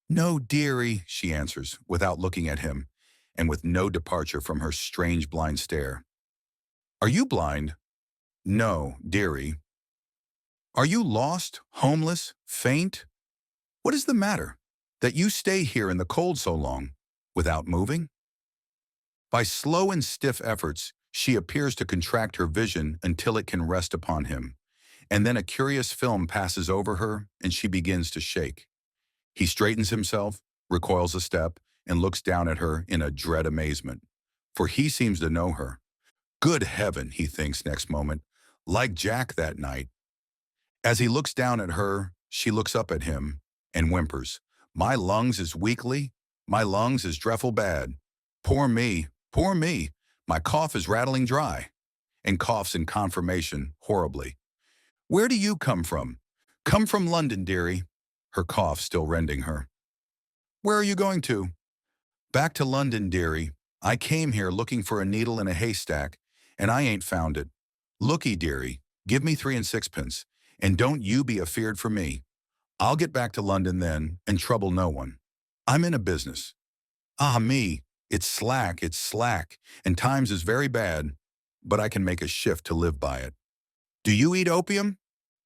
"No, dearie," she answers, without looking at him, and with no departure from her strange blind stare. "Are you blind?" "No, dearie." "Are you lost, homeless, faint? What is the matter, that you stay here in the cold so long, without moving?" By slow and stiff efforts, she appears to contract her vision until it can rest upon him, and then a curious film passes over her and she begins to shake. He straightens himself, recoils a step, and looks down at her in a dread amazement, for he seems to know her. Good heaven, he thinks next moment, like Jack that night. As he looks down at her, she looks up at him and whimpers, "My lungs is weakly, my lungs is dreffle bad. Poor me, my cough is rattling dry," and coughs in confirmation horribly. "Where do you come from?" "Come from London, dearie," her cough still rending her. "Where are you going to?" "Back to London, dearie. I came here looking for a needle in a haystack, and I ain't found it. Looky, dearie, give me 3 and 6pence, and don't you be afeard for me. I'll get back to London then, and trouble no one. I'm in a business. Ah me, it's slack, and times is very bad, but I can make a shift to live by it." "Do you eat opium?"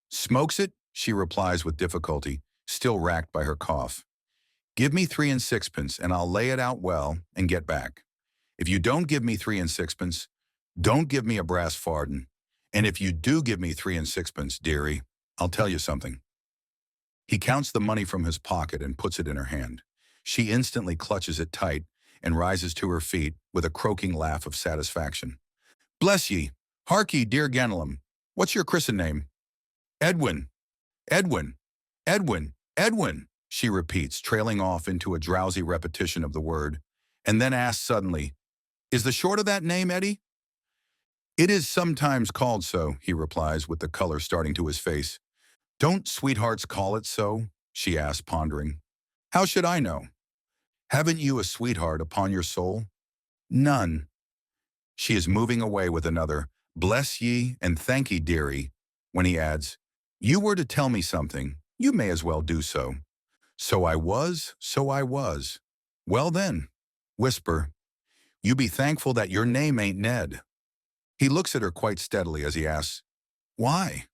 "Smokes it," she replies with difficulty, still racked by her cough. "Give me 3 and 6pence, and I'll lay it out well and get back. If you don't give me 3 and 6pence, don't give me a brass farden. And if you do give me 3 and 6pence, dearie, I'll tell you something." He counts the money from his pocket and puts it in her hand. She instantly clutches it tight and rises to her feet with a croaking laugh of satisfaction. "Bless ye! Hark ye, dear Ganelum, what's your christen name?" "Edwin, Edwin, Edwin, Edwin," she repeats, trailing off into a drowsy repetition of the word, and then asks suddenly, "Is the short of that name Eddie?" "It is sometimes called so," he replies with the color starting to his face. "Don't sweethearts call it so?" she asks, pondering. "How should I know? Haven't you a sweetheart upon your soul?" "None." She is moving away with another, "Bless ye and thank ye, dearie," when he adds, "You were to tell me something. You may as well do so." "So I was, so I was." "Well then, whisper, you be thankful that your name ain't Ned." He looks at her quite steadily as he asks, "Why?"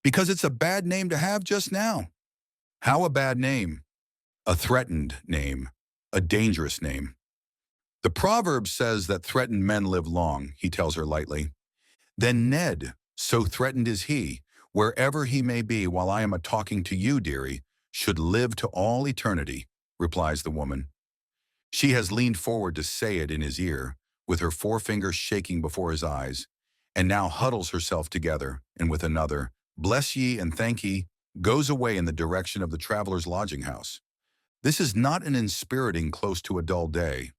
"Because it's a bad name to have just now." "How a bad name?" "A threatened name. A dangerous name." "The proverb says that threatened men live long," he tells her lightly. "Then Ned, so threatened is he, wherever he may be while I am a-talking to you, dearie, should live to all eternity," replies the woman. She has leaned forward to say it in his ear, with her forefinger shaking before his eyes, and now huddles herself together, and with another, "Bless ye and thank ye," goes away in the direction of the traveler's lodging house. This is not an inspiriting close to a dull day.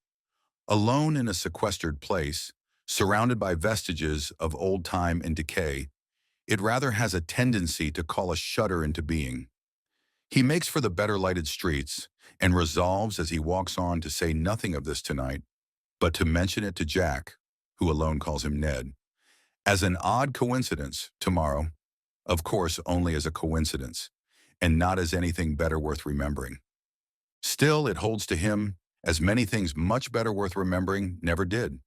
Alone in a sequestered place, surrounded by vestiges of old time and decay, it rather has a tendency to call a shudder into being. He makes for the better lighted streets, and resolves as he walks on to say nothing of this tonight, but to mention it to Jack, who alone calls him Ned, as an odd coincidence tomorrow, of course only as a coincidence, and not as anything better worth remembering. Still, it holds to him, as many things much better worth remembering never did.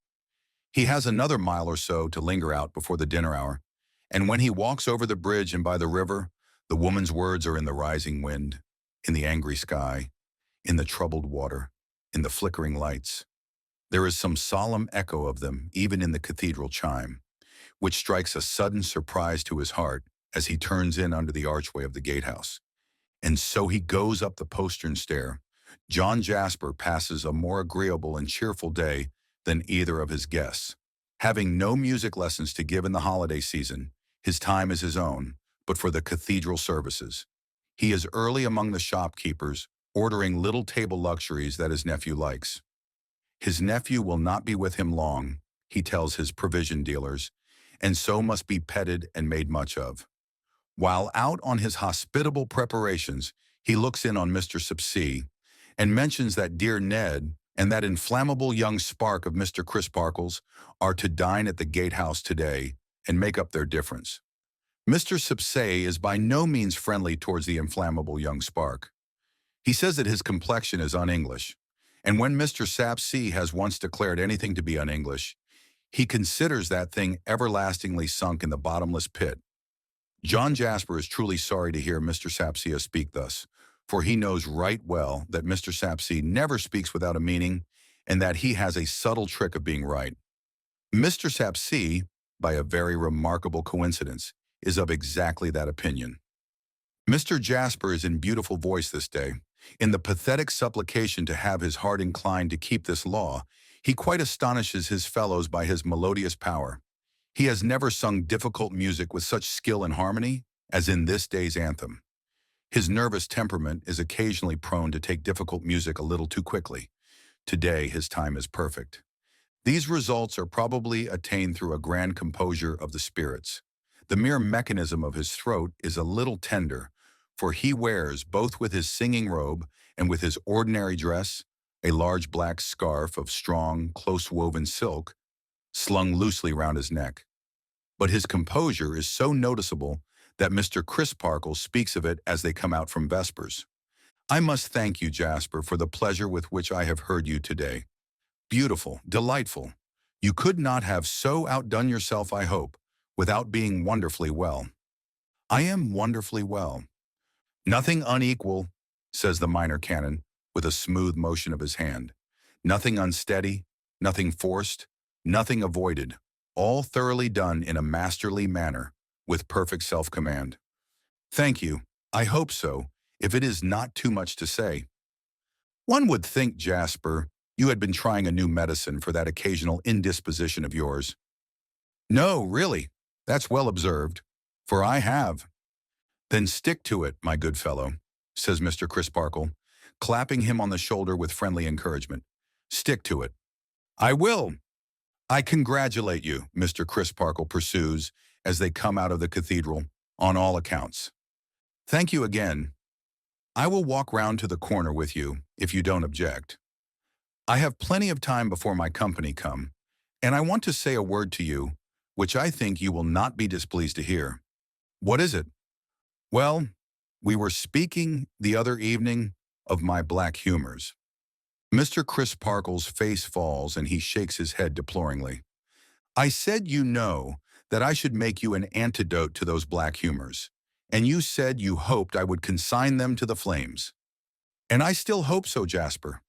He has another mile or so to linger out before the dinner hour, and when he walks over the bridge and by the river, the woman's words are in the rising wind, in the angry sky, in the troubled water, in the flickering lights. There is some solemn echo of them even in the cathedral chime, which strikes a sudden surprise to his heart as he turns in under the archway of the gatehouse. And so he goes up the postern stair. John Jasper passes a more agreeable and cheerful day than either of his guests. Having no music lessons to give in the holiday season, his time is his own, but for the cathedral services. He is early among the shopkeepers, ordering little table luxuries that his nephew likes. His nephew will not be with him long, he tells his provision dealers, and so must be petted and made much of. While out on his hospitable preparations, he looks in on Mr. Sapsea, and mentions that dear Ned and that inflammable young spark of Mr. Crisparkle's are to dine at the gatehouse today and make up their difference. Mr. Sapsay is by no means friendly towards the inflammable young spark. He says that his complexion is un-English, and when Mr. Sapsay has once declared anything to be un-English, he considers that thing everlastingly sunk in the bottomless pit. John Jasper is truly sorry to hear Mr. Sapsay speak thus, for he knows right well that Mr. Sapsay never speaks without a meaning, and that he has a subtle trick of being right. Mr. Sapsay, by a very remarkable coincidence, is of exactly that opinion. Mr. Jasper is in beautiful voice this day. In the pathetic supplication to have his heart inclined to keep this law, he quite astonishes his fellows by his melodious power. He has never sung difficult music with such skill and harmony as in this day's anthem. His nervous temperament is occasionally prone to take difficult music a little too quickly. Today, his time is perfect. These results are probably attained through a grand composure of the spirits. The mere mechanism of his throat is a little tender, for he wears, both with his singing robe and with his ordinary dress, a large black scarf of strong, close-woven silk, slung loosely round his neck. But his composure is so noticeable that Mr. Crisparkle speaks of it as they come out from vespers. I must thank you, Jasper, for the pleasure with which I have heard you today. Beautiful, delightful. You could not have so outdone yourself, I hope, without being wonderfully well. I am wonderfully well. Nothing unequal, says the minor canon, with a smooth motion of his hand. Nothing unsteady, nothing forced, nothing avoided, all thoroughly done in a masterly manner, with perfect self-command. Thank you. I hope so, if it is not too much to say. One would think, Jasper, you had been trying a new medicine for that occasional indisposition of yours. No, really, that's well observed, for I have. Then stick to it, my good fellow, says Mr. Crisparkle, clapping him on the shoulder with friendly encouragement. Stick to it. I will. I congratulate you, Mr. Crisparkle pursues, as they come out of the cathedral, on all accounts. Thank you again. I will walk round to the corner with you, if you don't object. I have plenty of time before my company come, and I want to say a word to you, which I think you will not be displeased to hear. What is it? Well, we were speaking the other evening of my black humors. Mr. Crisparkle's face falls and he shakes his head deploringly. I said, you know, that I should make you an antidote to those black humors, and you said you hoped I would consign them to the flames. And I still hope so, Jasper.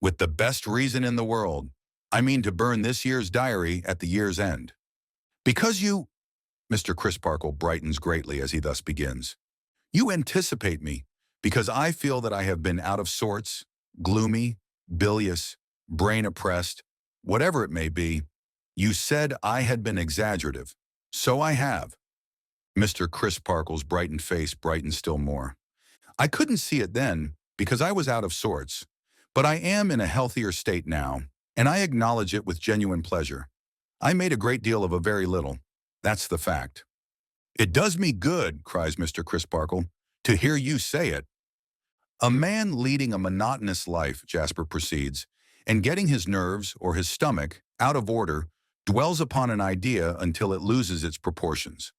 With the best reason in the world, I mean to burn this year's diary at the year's end. Because you, Mr. Crisparkle brightens greatly as he thus begins, you anticipate me, because I feel that I have been out of sorts, gloomy, bilious, brain-oppressed, whatever it may be. You said I had been exaggerative. So I have. Mr. Crisparkle's brightened face brightened still more. I couldn't see it then, because I was out of sorts, but I am in a healthier state now, and I acknowledge it with genuine pleasure. I made a great deal of a very little. That's the fact. It does me good, cries Mr. Crisparkle, to hear you say it. A man leading a monotonous life, Jasper proceeds, and getting his nerves or his stomach out of order, dwells upon an idea until it loses its proportions.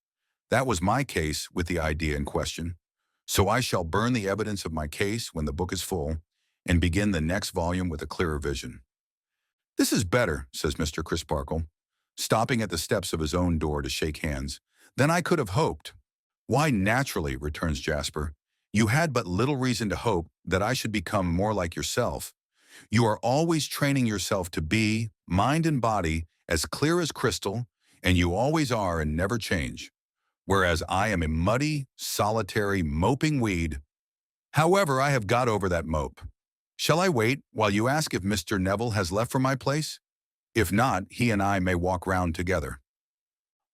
That was my case with the idea in question. So I shall burn the evidence of my case when the book is full, and begin the next volume with a clearer vision. This is better, says Mr. Crisparkle, stopping at the steps of his own door to shake hands, than I could have hoped. Why, naturally, returns Jasper. You had but little reason to hope that I should become more like yourself. You are always training yourself to be, mind and body, as clear as crystal, and you always are and never change. Whereas I am a muddy, solitary, moping weed. However, I have got over that mope. Shall I wait while you ask if Mr. Neville has left for my place? If not, he and I may walk round together.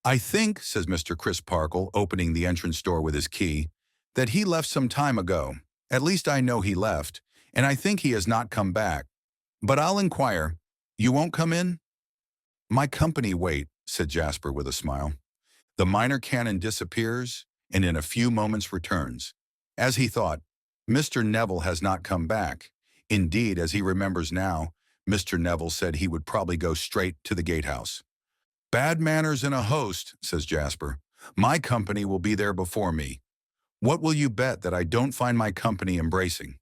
I think, says Mr. Crisparkle, opening the entrance door with his key, that he left some time ago. At least I know he left, and I think he has not come back. But I'll inquire. You won't come in? My company wait, said Jasper with a smile. The minor canon disappears, and in a few moments returns. As he thought, Mr. Neville has not come back. Indeed, as he remembers now, Mr. Neville said he would probably go straight to the gatehouse. "Bad manners in a host," says Jasper. "My company will be there before me. What will you bet that I don't find my company embracing?"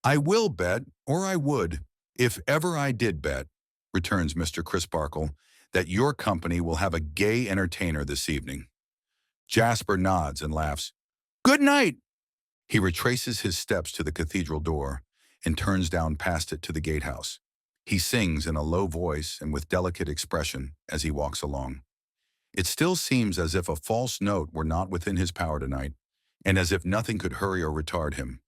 "I will bet, or I would, if ever I did bet," returns Mr. Crisparkle, "that your company will have a gay entertainer this evening." Jasper nods and laughs. "Good night." He retraces his steps to the cathedral door and turns down past it to the gatehouse. He sings in a low voice and with delicate expression as he walks along. It still seems as if a false note were not within his power tonight, and as if nothing could hurry or retard him.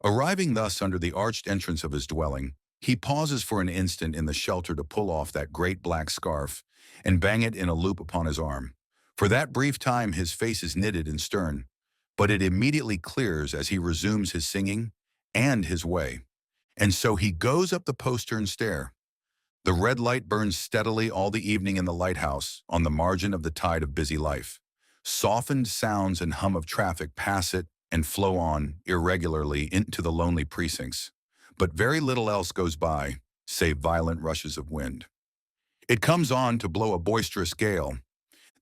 Arriving thus under the arched entrance of his dwelling, he pauses for an instant in the shelter to pull off that great black scarf and bang it in a loop upon his arm. For that brief time his face is knitted and stern, but it immediately clears as he resumes his singing and his way. And so he goes up the postern stair. The red light burns steadily all the evening in the lighthouse on the margin of the tide of busy life. Softened sounds and hum of traffic pass it and flow on irregularly into the lonely precincts. But very little else goes by, save violent rushes of wind. It comes on to blow a boisterous gale.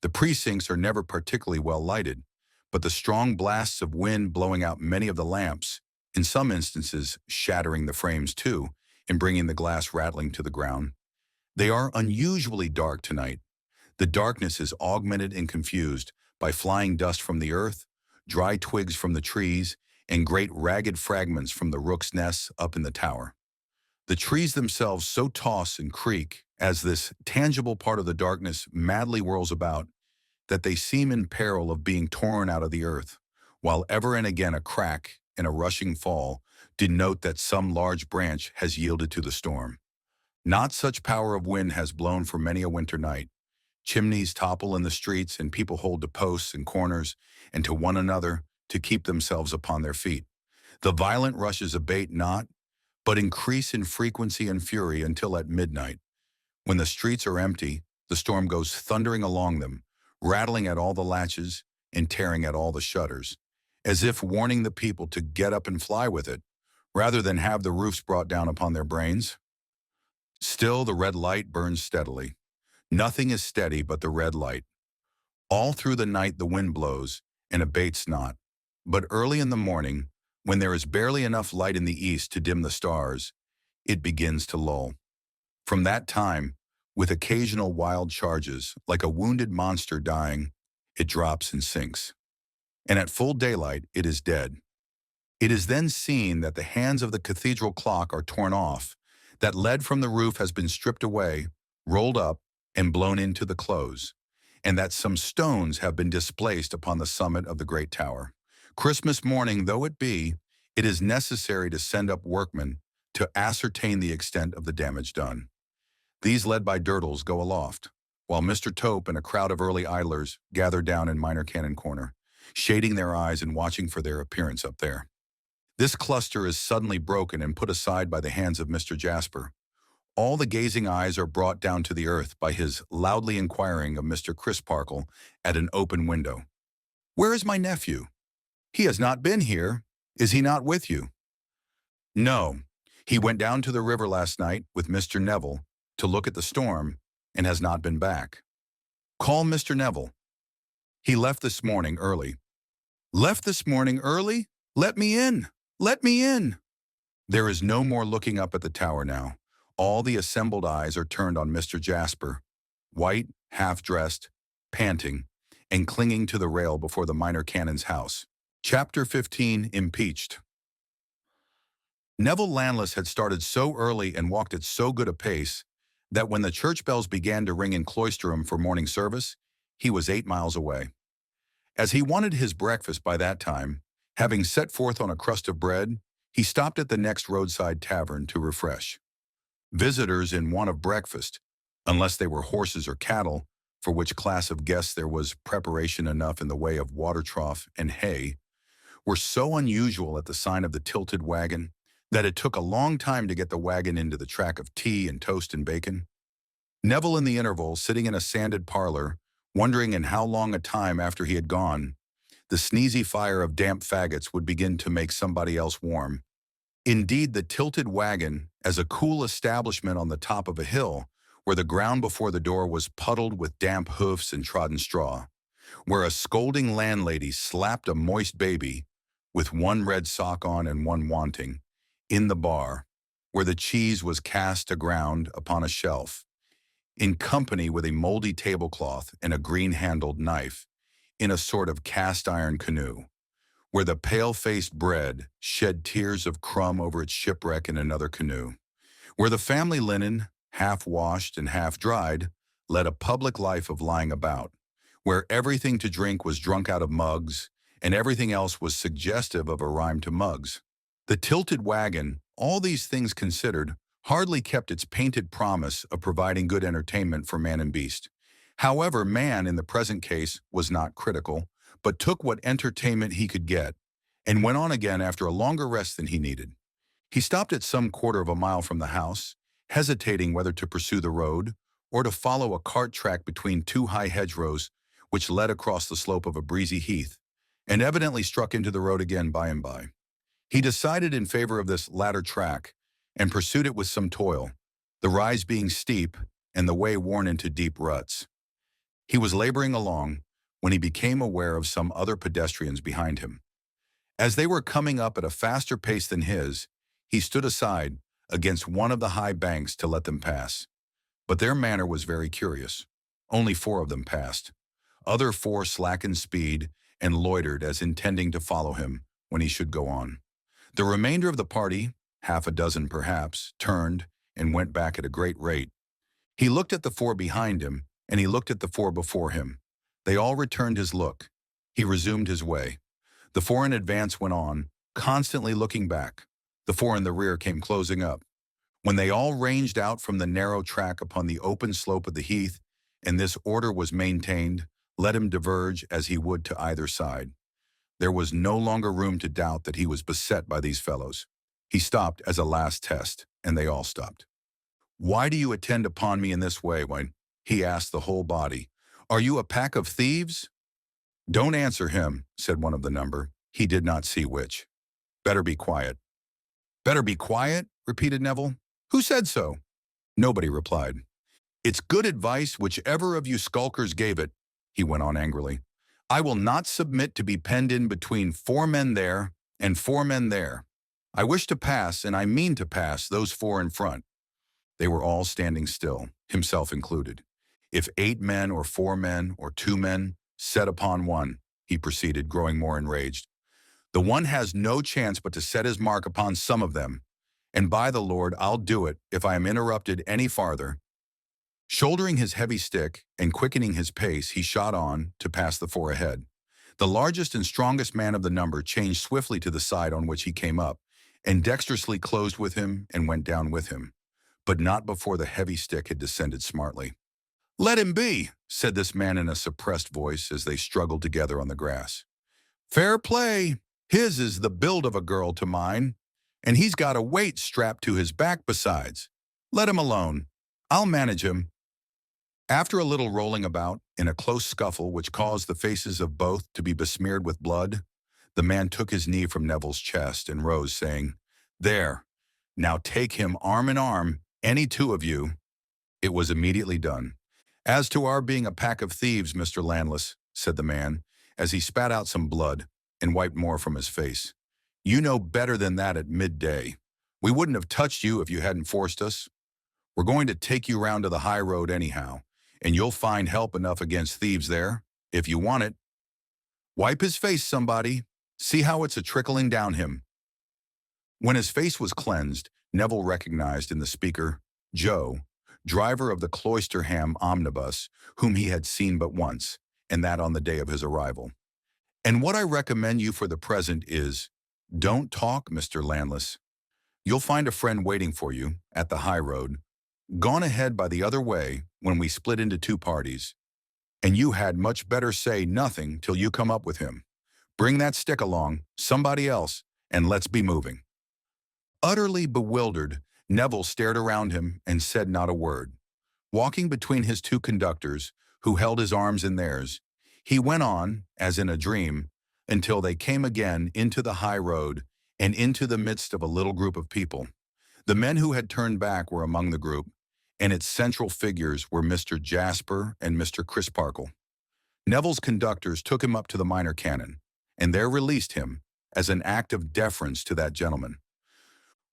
The precincts are never particularly well lighted, but the strong blasts of wind blowing out many of the lamps, in some instances shattering the frames too, and bringing the glass rattling to the ground. They are unusually dark tonight. The darkness is augmented and confused by flying dust from the earth, dry twigs from the trees, and great ragged fragments from the rooks' nests up in the tower. The trees themselves so toss and creak as this tangible part of the darkness madly whirls about that they seem in peril of being torn out of the earth, while ever and again a crack and a rushing fall denote that some large branch has yielded to the storm. Not such power of wind has blown for many a winter night. Chimneys topple in the streets, and people hold to posts and corners and to one another to keep themselves upon their feet. The violent rushes abate not, but increase in frequency and fury until at midnight. When the streets are empty, the storm goes thundering along them, rattling at all the latches and tearing at all the shutters, as if warning the people to get up and fly with it, rather than have the roofs brought down upon their brains. Still the red light burns steadily. Nothing is steady but the red light. All through the night the wind blows and abates not, but early in the morning, when there is barely enough light in the east to dim the stars, it begins to lull. From that time, with occasional wild charges, like a wounded monster dying, it drops and sinks. And at full daylight it is dead. It is then seen that the hands of the cathedral clock are torn off, that lead from the roof has been stripped away, rolled up, and blown into the close, and that some stones have been displaced upon the summit of the great tower. Christmas morning though it be, it is necessary to send up workmen to ascertain the extent of the damage done. These, led by Durdles, go aloft, while Mr. Tope and a crowd of early idlers gather down in Minor Canon Corner, shading their eyes and watching for their appearance up there. This cluster is suddenly broken and put aside by the hands of Mr. Jasper. All the gazing eyes are brought down to the earth by his loudly inquiring of Mr. Crisparkle at an open window. "Where is my nephew? He has not been here. Is he not with you?" "No. He went down to the river last night with Mr. Neville to look at the storm and has not been back." "Call Mr. Neville." "He left this morning early." "Left this morning early? Let me in! Let me in!" There is no more looking up at the tower now. All the assembled eyes are turned on Mr. Jasper, white, half-dressed, panting, and clinging to the rail before the minor canon's house. Chapter 15, Impeached. Neville Landless had started so early and walked at so good a pace that when the church bells began to ring in Cloisterham for morning service, he was 8 miles away. As he wanted his breakfast by that time, having set forth on a crust of bread, he stopped at the next roadside tavern to refresh. Visitors in want of breakfast, unless they were horses or cattle, for which class of guests there was preparation enough in the way of water trough and hay, were so unusual at the sign of the tilted wagon that it took a long time to get the wagon into the track of tea and toast and bacon. Neville, in the interval, sitting in a sanded parlor, wondering in how long a time after he had gone, the sneezy fire of damp faggots would begin to make somebody else warm, Indeed, the tilted wagon, as a cool establishment on the top of a hill, where the ground before the door was puddled with damp hoofs and trodden straw, where a scolding landlady slapped a moist baby, with one red sock on and one wanting, in the bar, where the cheese was cast aground upon a shelf, in company with a moldy tablecloth and a green-handled knife, in a sort of cast-iron canoe, where the pale-faced bread shed tears of crumb over its shipwreck in another canoe, where the family linen, half-washed and half-dried, led a public life of lying about, where everything to drink was drunk out of mugs, and everything else was suggestive of a rhyme to mugs. The tilted wagon, all these things considered, hardly kept its painted promise of providing good entertainment for man and beast. However, man, in the present case, was not critical, but took what entertainment he could get, and went on again after a longer rest than he needed. He stopped at some quarter of a mile from the house, hesitating whether to pursue the road, or to follow a cart track between two high hedgerows which led across the slope of a breezy heath, and evidently struck into the road again by and by. He decided in favor of this latter track, and pursued it with some toil, the rise being steep and the way worn into deep ruts. He was laboring along when he became aware of some other pedestrians behind him. As they were coming up at a faster pace than his, he stood aside against one of the high banks to let them pass. But their manner was very curious. Only 4 of them passed. Other 4 slackened speed and loitered as intending to follow him when he should go on. The remainder of the party, half a dozen perhaps, turned and went back at a great rate. He looked at the 4 behind him, and he looked at the 4 before him. They all returned his look. He resumed his way. The 4 in advance went on, constantly looking back. The 4 in the rear came closing up. When they all ranged out from the narrow track upon the open slope of the heath, and this order was maintained, let him diverge as he would to either side. There was no longer room to doubt that he was beset by these fellows. He stopped as a last test, and they all stopped. "Why do you attend upon me in this way, Wayne?" he asked the whole body. "Are you a pack of thieves?" "Don't answer him," said one of the number. He did not see which. "Better be quiet." "Better be quiet?" repeated Neville. "Who said so?" Nobody replied. "It's good advice, whichever of you skulkers gave it," he went on angrily. "I will not submit to be penned in between 4 men there and 4 men there. I wish to pass, and I mean to pass, those 4 in front." They were all standing still, himself included. "If 8 men or 4 men or 2 men set upon one," he proceeded, growing more enraged, "the one has no chance but to set his mark upon some of them. And by the Lord, I'll do it if I am interrupted any farther." Shouldering his heavy stick and quickening his pace, he shot on to pass the 4 ahead. The largest and strongest man of the number changed swiftly to the side on which he came up, and dexterously closed with him and went down with him, but not before the heavy stick had descended smartly. "Let him be," said this man in a suppressed voice as they struggled together on the grass. "Fair play. His is the build of a girl to mine, and he's got a weight strapped to his back besides. Let him alone. I'll manage him." After a little rolling about, in a close scuffle which caused the faces of both to be besmeared with blood, the man took his knee from Neville's chest and rose, saying, "There, now take him arm in arm, any 2 of you." It was immediately done. "As to our being a pack of thieves, Mr. Landless," said the man, as he spat out some blood and wiped more from his face, "you know better than that at midday. We wouldn't have touched you if you hadn't forced us. We're going to take you round to the high road anyhow, and you'll find help enough against thieves there, if you want it. Wipe his face, somebody. See how it's a-trickling down him." When his face was cleansed, Neville recognized in the speaker Joe, driver of the Cloisterham omnibus, whom he had seen but once, and that on the day of his arrival. "And what I recommend you for the present is, don't talk, Mr. Landless. You'll find a friend waiting for you at the high road, gone ahead by the other way when we split into 2 parties, and you had much better say nothing till you come up with him. Bring that stick along, somebody else, and let's be moving." Utterly bewildered, Neville stared around him and said not a word. Walking between his 2 conductors, who held his arms in theirs, he went on, as in a dream, until they came again into the high road and into the midst of a little group of people. The men who had turned back were among the group, and its central figures were Mr. Jasper and Mr. Crisparkle. Neville's conductors took him up to the minor canon, and there released him, as an act of deference to that gentleman.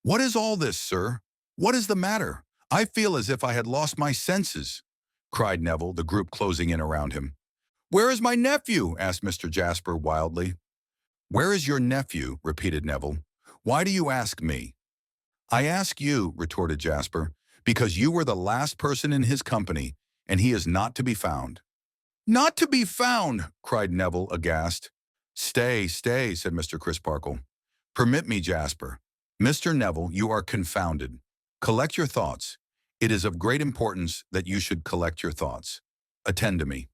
"What is all this, sir? What is the matter? I feel as if I had lost my senses," cried Neville, the group closing in around him. "Where is my nephew?" asked Mr. Jasper wildly. "Where is your nephew?" repeated Neville. "Why do you ask me?" "I ask you," retorted Jasper, "because you were the last person in his company, and he is not to be found." "Not to be found!" cried Neville, aghast. "Stay, stay," said Mr. Crisparkle. "Permit me, Jasper. Mr. Neville, you are confounded. Collect your thoughts. It is of great importance that you should collect your thoughts. Attend to me."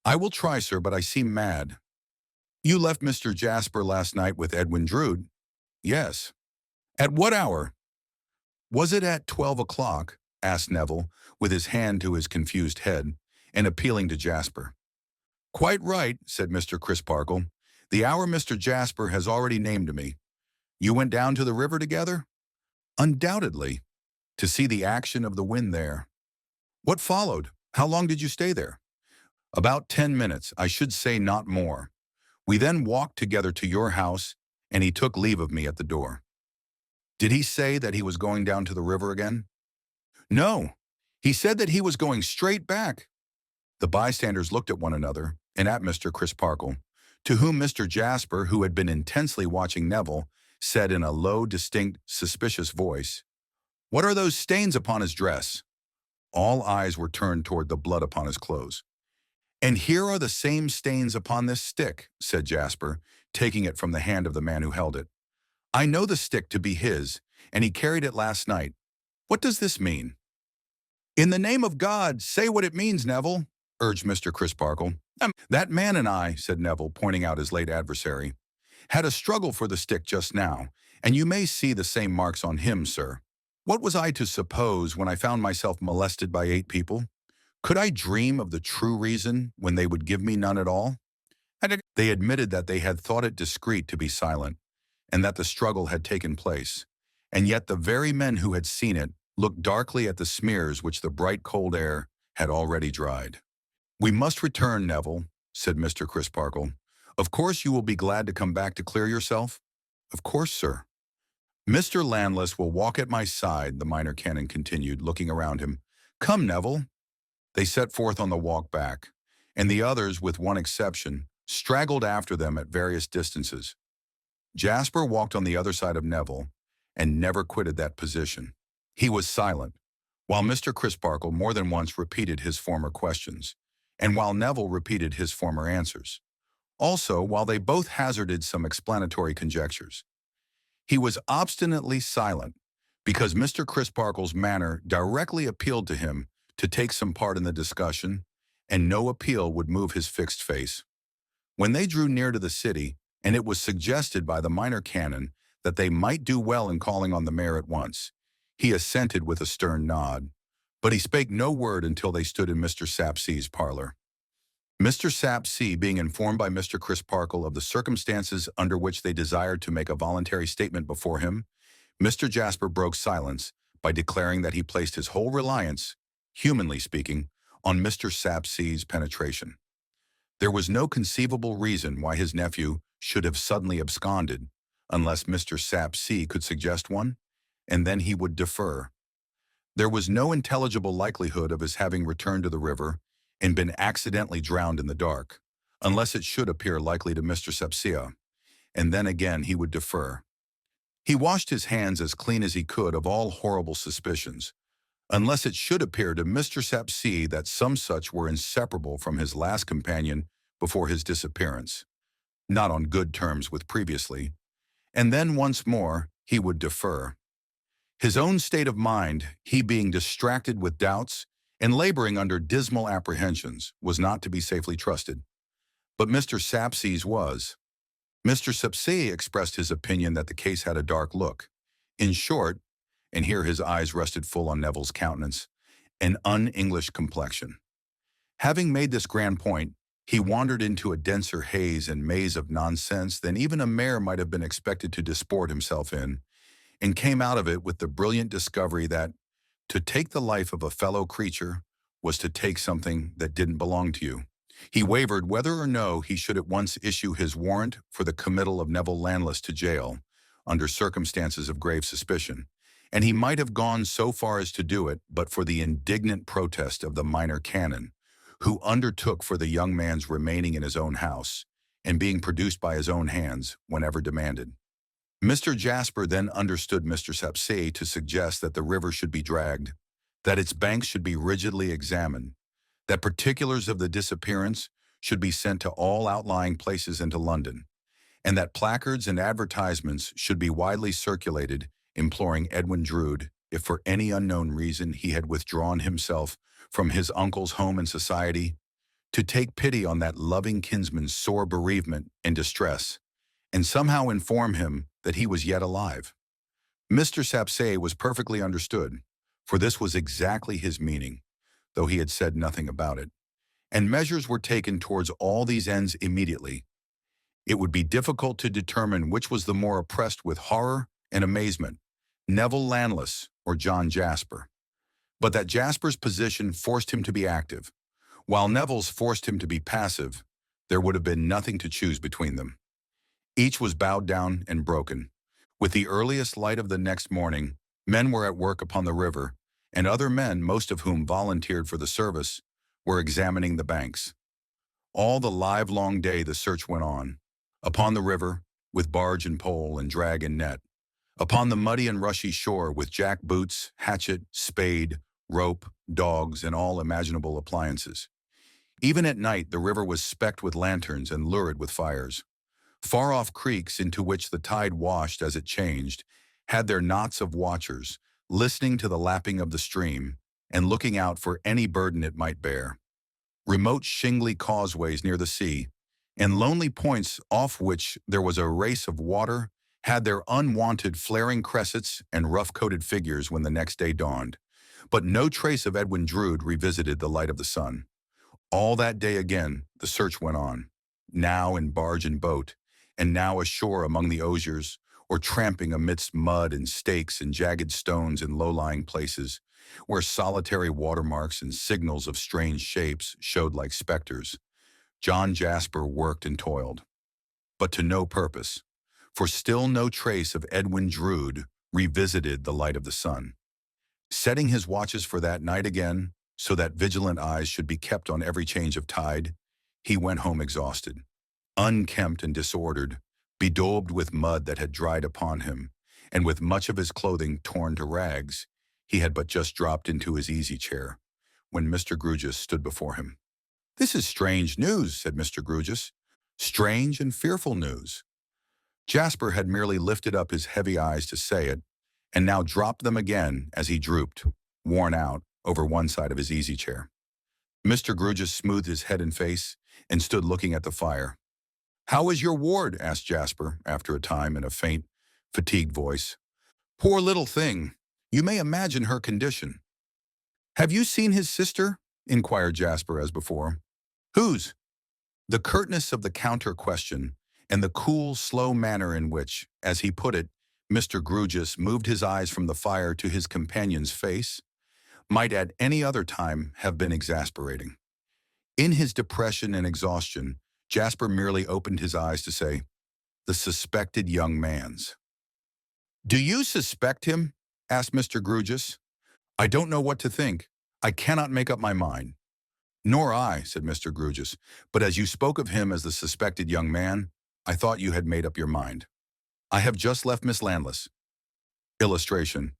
"I will try, sir, but I seem mad." "You left Mr. Jasper last night with Edwin Drood?" "Yes." "At what hour?" "Was it at 12 o'clock?" asked Neville, with his hand to his confused head, and appealing to Jasper. "Quite right," said Mr. Crisparkle. "The hour Mr. Jasper has already named to me. You went down to the river together?" "Undoubtedly. To see the action of the wind there." "What followed? How long did you stay there?" "About 10 minutes, I should say not more. We then walked together to your house, and he took leave of me at the door." "Did he say that he was going down to the river again?" "No. He said that he was going straight back." The bystanders looked at one another and at Mr. Crisparkle, to whom Mr. Jasper, who had been intensely watching Neville, said in a low, distinct, suspicious voice, "What are those stains upon his dress?" All eyes were turned toward the blood upon his clothes. "And here are the same stains upon this stick," said Jasper, taking it from the hand of the man who held it. "I know the stick to be his, and he carried it last night. What does this mean?" "In the name of God, say what it means, Neville," urged Mr. Crisparkle. "That man and I," said Neville, pointing out his late adversary, "had a struggle for the stick just now, and you may see the same marks on him, sir. What was I to suppose when I found myself molested by 8 people? Could I dream of the true reason when they would give me none at all?" They admitted that they had thought it discreet to be silent, and that the struggle had taken place, and yet the very men who had seen it looked darkly at the smears which the bright cold air had already dried. "We must return, Neville," said Mr. Crisparkle. "Of course you will be glad to come back to clear yourself?" "Of course, sir." "Mr. Landless will walk at my side," the minor canon continued, looking around him. "Come, Neville." They set forth on the walk back, and the others, with one exception, straggled after them at various distances. Jasper walked on the other side of Neville, and never quitted that position. He was silent, while Mr. Crisparkle more than once repeated his former questions, and while Neville repeated his former answers. Also, while they both hazarded some explanatory conjectures. He was obstinately silent, because Mr. Crisparkle's manner directly appealed to him to take some part in the discussion, and no appeal would move his fixed face. When they drew near to the city, and it was suggested by the minor canon that they might do well in calling on the mayor at once, he assented with a stern nod, but he spake no word until they stood in Mr. Sapsea's parlor. Mr. Sapsea, being informed by Mr. Crisparkle of the circumstances under which they desired to make a voluntary statement before him, Mr. Jasper broke silence by declaring that he placed his whole reliance, humanly speaking, on Mr. Sapsea's penetration. There was no conceivable reason why his nephew should have suddenly absconded, unless Mr. Sapsea could suggest one, and then he would defer. There was no intelligible likelihood of his having returned to the river and been accidentally drowned in the dark, unless it should appear likely to Mr. Sapsea, and then again he would defer. He washed his hands as clean as he could of all horrible suspicions, unless it should appear to Mr. Sapsea that some such were inseparable from his last companion before his disappearance, not on good terms with previously, and then once more he would defer. His own state of mind, he being distracted with doubts and laboring under dismal apprehensions, was not to be safely trusted. But Mr. Sapsea's was. Mr. Sapsea expressed his opinion that the case had a dark look. In short, and here his eyes rested full on Neville's countenance, an un-English complexion. Having made this grand point, He wandered into a denser haze and maze of nonsense than even a mayor might have been expected to disport himself in, and came out of it with the brilliant discovery that to take the life of a fellow creature was to take something that didn't belong to you. He wavered whether or no he should at once issue his warrant for the committal of Neville Landless to jail, under circumstances of grave suspicion, and he might have gone so far as to do it but for the indignant protest of the minor canon, who undertook for the young man's remaining in his own house and being produced by his own hands whenever demanded. Mr. Jasper then understood Mr. Sapsay to suggest that the river should be dragged, that its banks should be rigidly examined, that particulars of the disappearance should be sent to all outlying places into London, and that placards and advertisements should be widely circulated imploring Edwin Drood, if for any unknown reason he had withdrawn himself from his uncle's home and society, to take pity on that loving kinsman's sore bereavement and distress, and somehow inform him that he was yet alive. Mr. Sapsay was perfectly understood, for this was exactly his meaning, though he had said nothing about it, and measures were taken towards all these ends immediately. It would be difficult to determine which was the more oppressed with horror and amazement, Neville Landless or John Jasper, but that Jasper's position forced him to be active, while Neville's forced him to be passive. There would have been nothing to choose between them. Each was bowed down and broken. With the earliest light of the next morning, men were at work upon the river, and other men, most of whom volunteered for the service, were examining the banks. All the livelong day the search went on, upon the river, with barge and pole and drag and net, upon the muddy and rushy shore with jack boots, hatchet, spade, rope, dogs, and all imaginable appliances. Even at night the river was specked with lanterns and lurid with fires. Far-off creeks into which the tide washed as it changed had their knots of watchers, listening to the lapping of the stream and looking out for any burden it might bear. Remote shingly causeways near the sea, and lonely points off which there was a race of water, had their unwonted flaring cressets and rough-coated figures when the next day dawned. But no trace of Edwin Drood revisited the light of the sun. All that day again the search went on, now in barge and boat, and now ashore among the osiers, or tramping amidst mud and stakes and jagged stones in low-lying places, where solitary watermarks and signals of strange shapes showed like specters. John Jasper worked and toiled, but to no purpose, for still no trace of Edwin Drood revisited the light of the sun. Setting his watches for that night again, so that vigilant eyes should be kept on every change of tide, he went home exhausted, unkempt and disordered, bedaubed with mud that had dried upon him, and with much of his clothing torn to rags. He had but just dropped into his easy-chair when Mr. Grewgious stood before him. "This is strange news," said Mr. Grewgious. "Strange and fearful news." Jasper had merely lifted up his heavy eyes to say it, and now dropped them again as he drooped, worn out, over one side of his easy-chair. Mr. Grewgious smoothed his head and face and stood looking at the fire. "How is your ward?" asked Jasper, after a time, in a faint, fatigued voice. "Poor little thing! You may imagine her condition." "Have you seen his sister?" inquired Jasper as before. "Whose?" The curtness of the counter-question, and the cool, slow manner in which, as he put it, Mr. Grewgious moved his eyes from the fire to his companion's face, might at any other time have been exasperating. In his depression and exhaustion, Jasper merely opened his eyes to say, "The suspected young man's." "Do you suspect him?" asked Mr. Grewgious. "I don't know what to think. I cannot make up my mind." "Nor I," said Mr. Grewgious, "but as you spoke of him as the suspected young man, I thought you had made up your mind. I have just left Miss Landless." Illustration.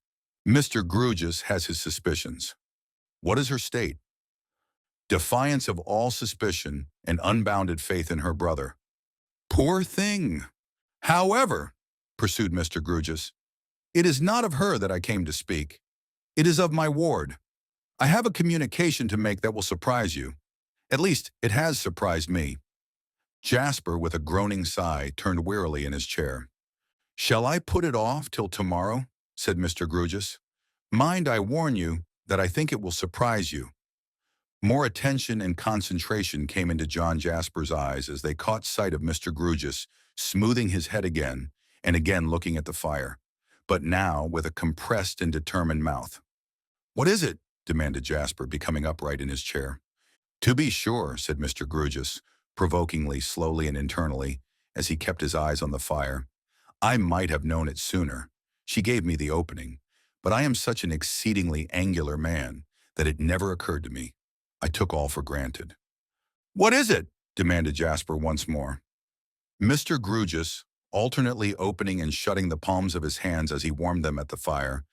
Mr. Grewgious has his suspicions. What is her state? Defiance of all suspicion and unbounded faith in her brother. "Poor thing! However," pursued Mr. Grewgious, "it is not of her that I came to speak. It is of my ward. I have a communication to make that will surprise you. At least, it has surprised me." Jasper, with a groaning sigh, turned wearily in his chair. "Shall I put it off till tomorrow?" said Mr. Grewgious. "Mind, I warn you that I think it will surprise you." More attention and concentration came into John Jasper's eyes as they caught sight of Mr. Grugis smoothing his head again and again looking at the fire, but now with a compressed and determined mouth. "What is it?" demanded Jasper, becoming upright in his chair. "To be sure," said Mr. Grugis, provokingly, slowly and internally, as he kept his eyes on the fire. "I might have known it sooner. She gave me the opening, but I am such an exceedingly angular man that it never occurred to me. I took all for granted." "What is it?" demanded Jasper once more. Mr. Grugis, alternately opening and shutting the palms of his hands as he warmed them at the fire,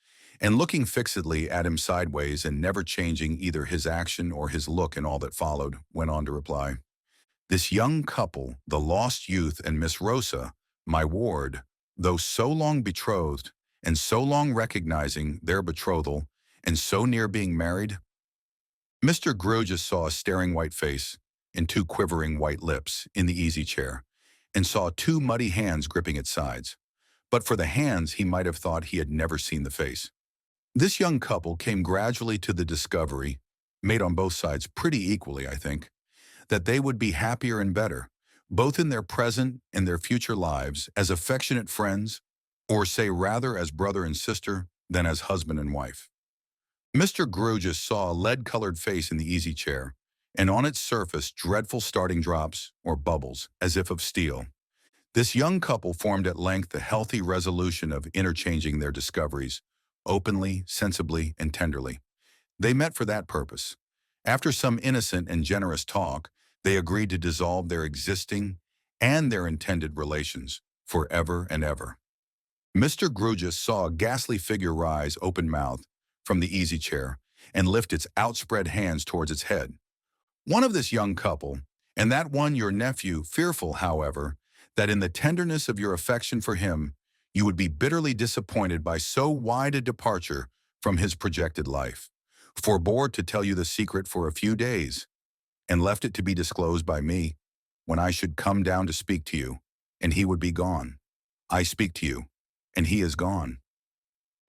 and looking fixedly at him sideways and never changing either his action or his look in all that followed, went on to reply, "This young couple, the lost youth and Miss Rosa, my ward, though so long betrothed, and so long recognizing their betrothal, and so near being married." Mr. Grugis saw a staring white face and two quivering white lips in the easy chair, and saw two muddy hands gripping its sides. But for the hands, he might have thought he had never seen the face. This young couple came gradually to the discovery, made on both sides pretty equally, I think, that they would be happier and better, both in their present and their future lives, as affectionate friends, or say rather as brother and sister, than as husband and wife. Mr. Grugis saw a lead-colored face in the easy chair, and on its surface dreadful starting drops, or bubbles, as if of steel. This young couple formed at length the healthy resolution of interchanging their discoveries, openly, sensibly, and tenderly. They met for that purpose. After some innocent and generous talk, they agreed to dissolve their existing and their intended relations forever and ever. Mr. Grugis saw a ghastly figure rise, open-mouthed, from the easy chair and lift its outspread hands towards its head. One of this young couple, and that one your nephew, fearful, however, that in the tenderness of your affection for him, you would be bitterly disappointed by so wide a departure from his projected life, forbore to tell you the secret for a few days, and left it to be disclosed by me, when I should come down to speak to you, and he would be gone. I speak to you, and he is gone."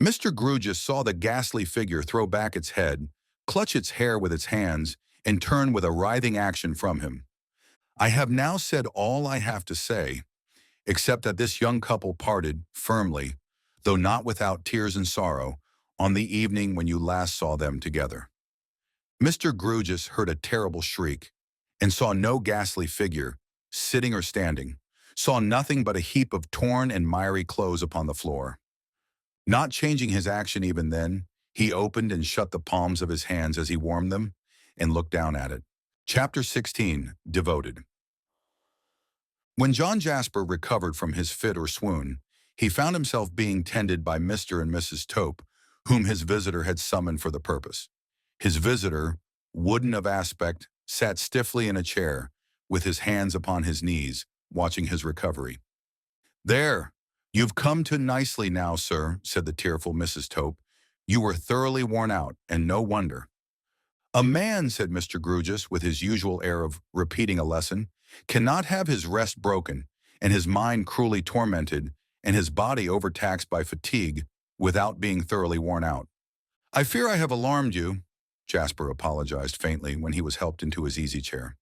Mr. Grugis saw the ghastly figure throw back its head, clutch its hair with its hands, and turn with a writhing action from him. "I have now said all I have to say, except that this young couple parted firmly, though not without tears and sorrow, on the evening when you last saw them together." Mr. Grugis heard a terrible shriek, and saw no ghastly figure, sitting or standing, saw nothing but a heap of torn and miry clothes upon the floor. Not changing his action even then, he opened and shut the palms of his hands as he warmed them, and looked down at it. Chapter 16, Devoted. When John Jasper recovered from his fit or swoon, he found himself being tended by Mr. and Mrs. Tope, whom his visitor had summoned for the purpose. His visitor, wooden of aspect, sat stiffly in a chair, with his hands upon his knees, watching his recovery. "There, you've come to nicely now, sir," said the tearful Mrs. Tope. "You were thoroughly worn out, and no wonder." "A man," said Mr. Grugis, with his usual air of repeating a lesson, "cannot have his rest broken, and his mind cruelly tormented, and his body overtaxed by fatigue, without being thoroughly worn out." "I fear I have alarmed you," Jasper apologized faintly when he was helped into his easy chair.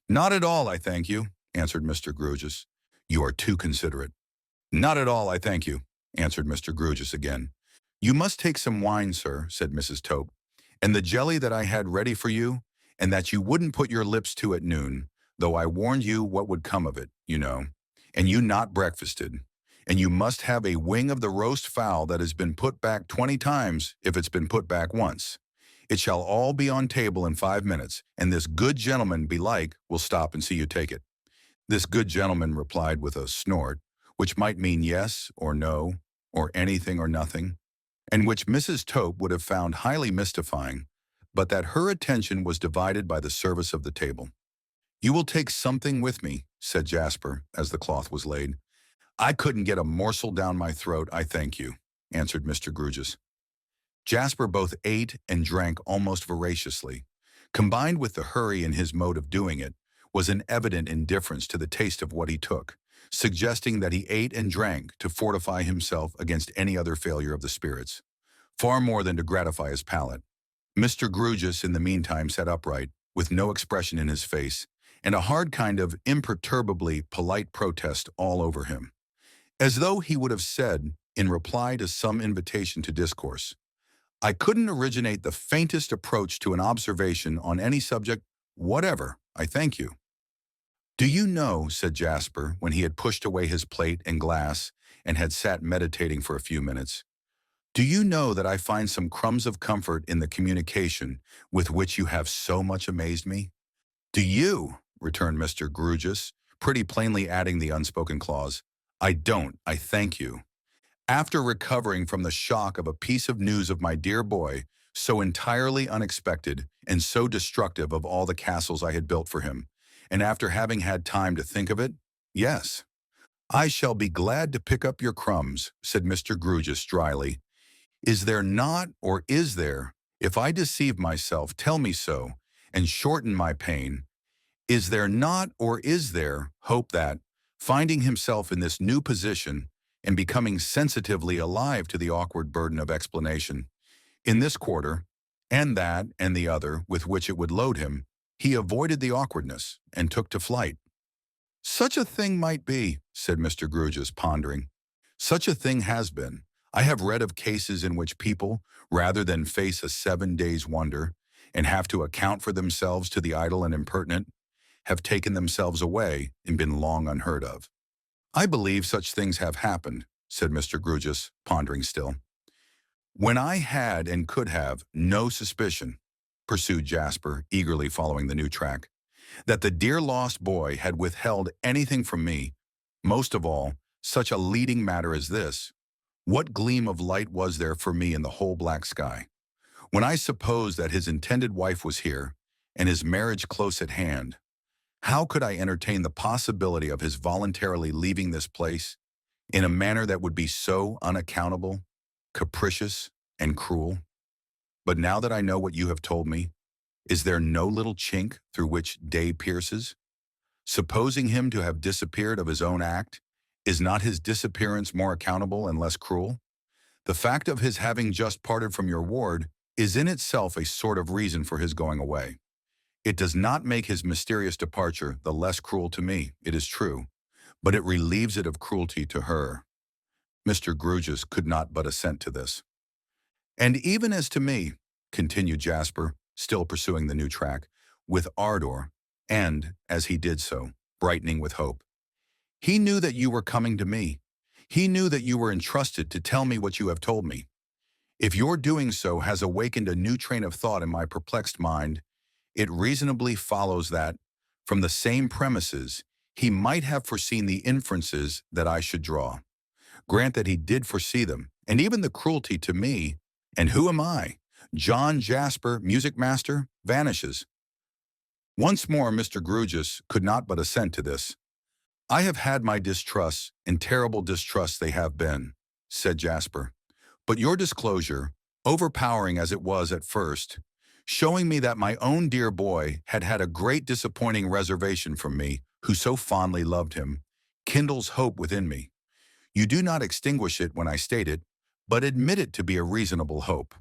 "Not at all, I thank you," answered Mr. Grugis. "You are too considerate." "Not at all, I thank you," answered Mr. Grugis again. "You must take some wine, sir," said Mrs. Tope, "and the jelly that I had ready for you, and that you wouldn't put your lips to at noon, though I warned you what would come of it, you know, and you not breakfasted. And you must have a wing of the roast fowl that has been put back 20 times if it's been put back once. It shall all be on table in 5 minutes, and this good gentleman, belike, will stop and see you take it." This good gentleman replied with a snort, which might mean yes or no, or anything or nothing, and which Mrs. Tope would have found highly mystifying, but that her attention was divided by the service of the table. "You will take something with me," said Jasper, as the cloth was laid. "I couldn't get a morsel down my throat, I thank you," answered Mr. Grugis. Jasper both ate and drank almost voraciously. Combined with the hurry in his mode of doing it, was an evident indifference to the taste of what he took, suggesting that he ate and drank to fortify himself against any other failure of the spirits, far more than to gratify his palate. Mr. Grugis, in the meantime, sat upright, with no expression in his face, and a hard kind of imperturbably polite protest all over him, as though he would have said, in reply to some invitation to discourse, "I couldn't originate the faintest approach to an observation on any subject whatever, I thank you." "Do you know," said Jasper, when he had pushed away his plate and glass and had sat meditating for a few minutes, "do you know that I find some crumbs of comfort in the communication with which you have so much amazed me?" "Do you?" returned Mr. Grewgious, pretty plainly adding the unspoken clause, "I don't, I thank you." After recovering from the shock of a piece of news of my dear boy, so entirely unexpected and so destructive of all the castles I had built for him, and after having had time to think of it, yes. "I shall be glad to pick up your crumbs," said Mr. Grewgious dryly. "Is there not, or is there, if I deceive myself, tell me so, and shorten my pain, is there not, or is there, hope that, finding himself in this new position and becoming sensitively alive to the awkward burden of explanation, in this quarter, and that and the other with which it would load him, he avoided the awkwardness and took to flight?" "Such a thing might be," said Mr. Grewgious, pondering. "Such a thing has been. I have read of cases in which people, rather than face a 7 days' wonder and have to account for themselves to the idle and impertinent, have taken themselves away and been long unheard of." "I believe such things have happened," said Mr. Grewgious, pondering still. "When I had and could have no suspicion," pursued Jasper, eagerly following the new track, "that the dear lost boy had withheld anything from me, most of all, such a leading matter as this, what gleam of light was there for me in the whole black sky? When I supposed that his intended wife was here, and his marriage close at hand, how could I entertain the possibility of his voluntarily leaving this place in a manner that would be so unaccountable, capricious, and cruel? But now that I know what you have told me, is there no little chink through which day pierces? Supposing him to have disappeared of his own act, is not his disappearance more accountable and less cruel? The fact of his having just parted from your ward is in itself a sort of reason for his going away. It does not make his mysterious departure the less cruel to me, it is true, but it relieves it of cruelty to her." Mr. Grewgious could not but assent to this. "And even as to me," continued Jasper, still pursuing the new track, with ardor, and, as he did so, brightening with hope, "he knew that you were coming to me. He knew that you were entrusted to tell me what you have told me. If your doing so has awakened a new train of thought in my perplexed mind, it reasonably follows that, from the same premises, he might have foreseen the inferences that I should draw. Grant that he did foresee them, and even the cruelty to me, and who am I? John Jasper, music master, vanishes." Once more Mr. Grewgious could not but assent to this. "I have had my distrusts, and terrible distrusts they have been," said Jasper. "But your disclosure, overpowering as it was at first, showing me that my own dear boy had had a great disappointing reservation from me, who so fondly loved him, kindles hope within me. You do not extinguish it when I state it, but admit it to be a reasonable hope.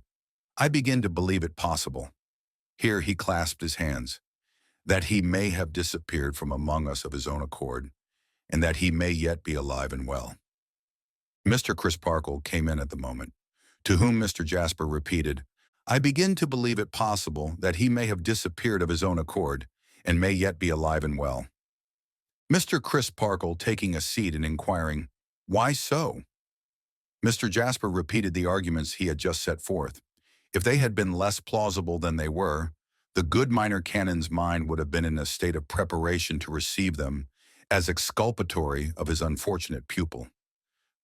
I begin to believe it possible," here he clasped his hands, "that he may have disappeared from among us of his own accord, and that he may yet be alive and well." Mr. Crisparkle came in at the moment, to whom Mr. Jasper repeated, "I begin to believe it possible that he may have disappeared of his own accord, and may yet be alive and well." Mr. Crisparkle taking a seat and inquiring, "Why so?" Mr. Jasper repeated the arguments he had just set forth. If they had been less plausible than they were, the good minor canon's mind would have been in a state of preparation to receive them as exculpatory of his unfortunate pupil.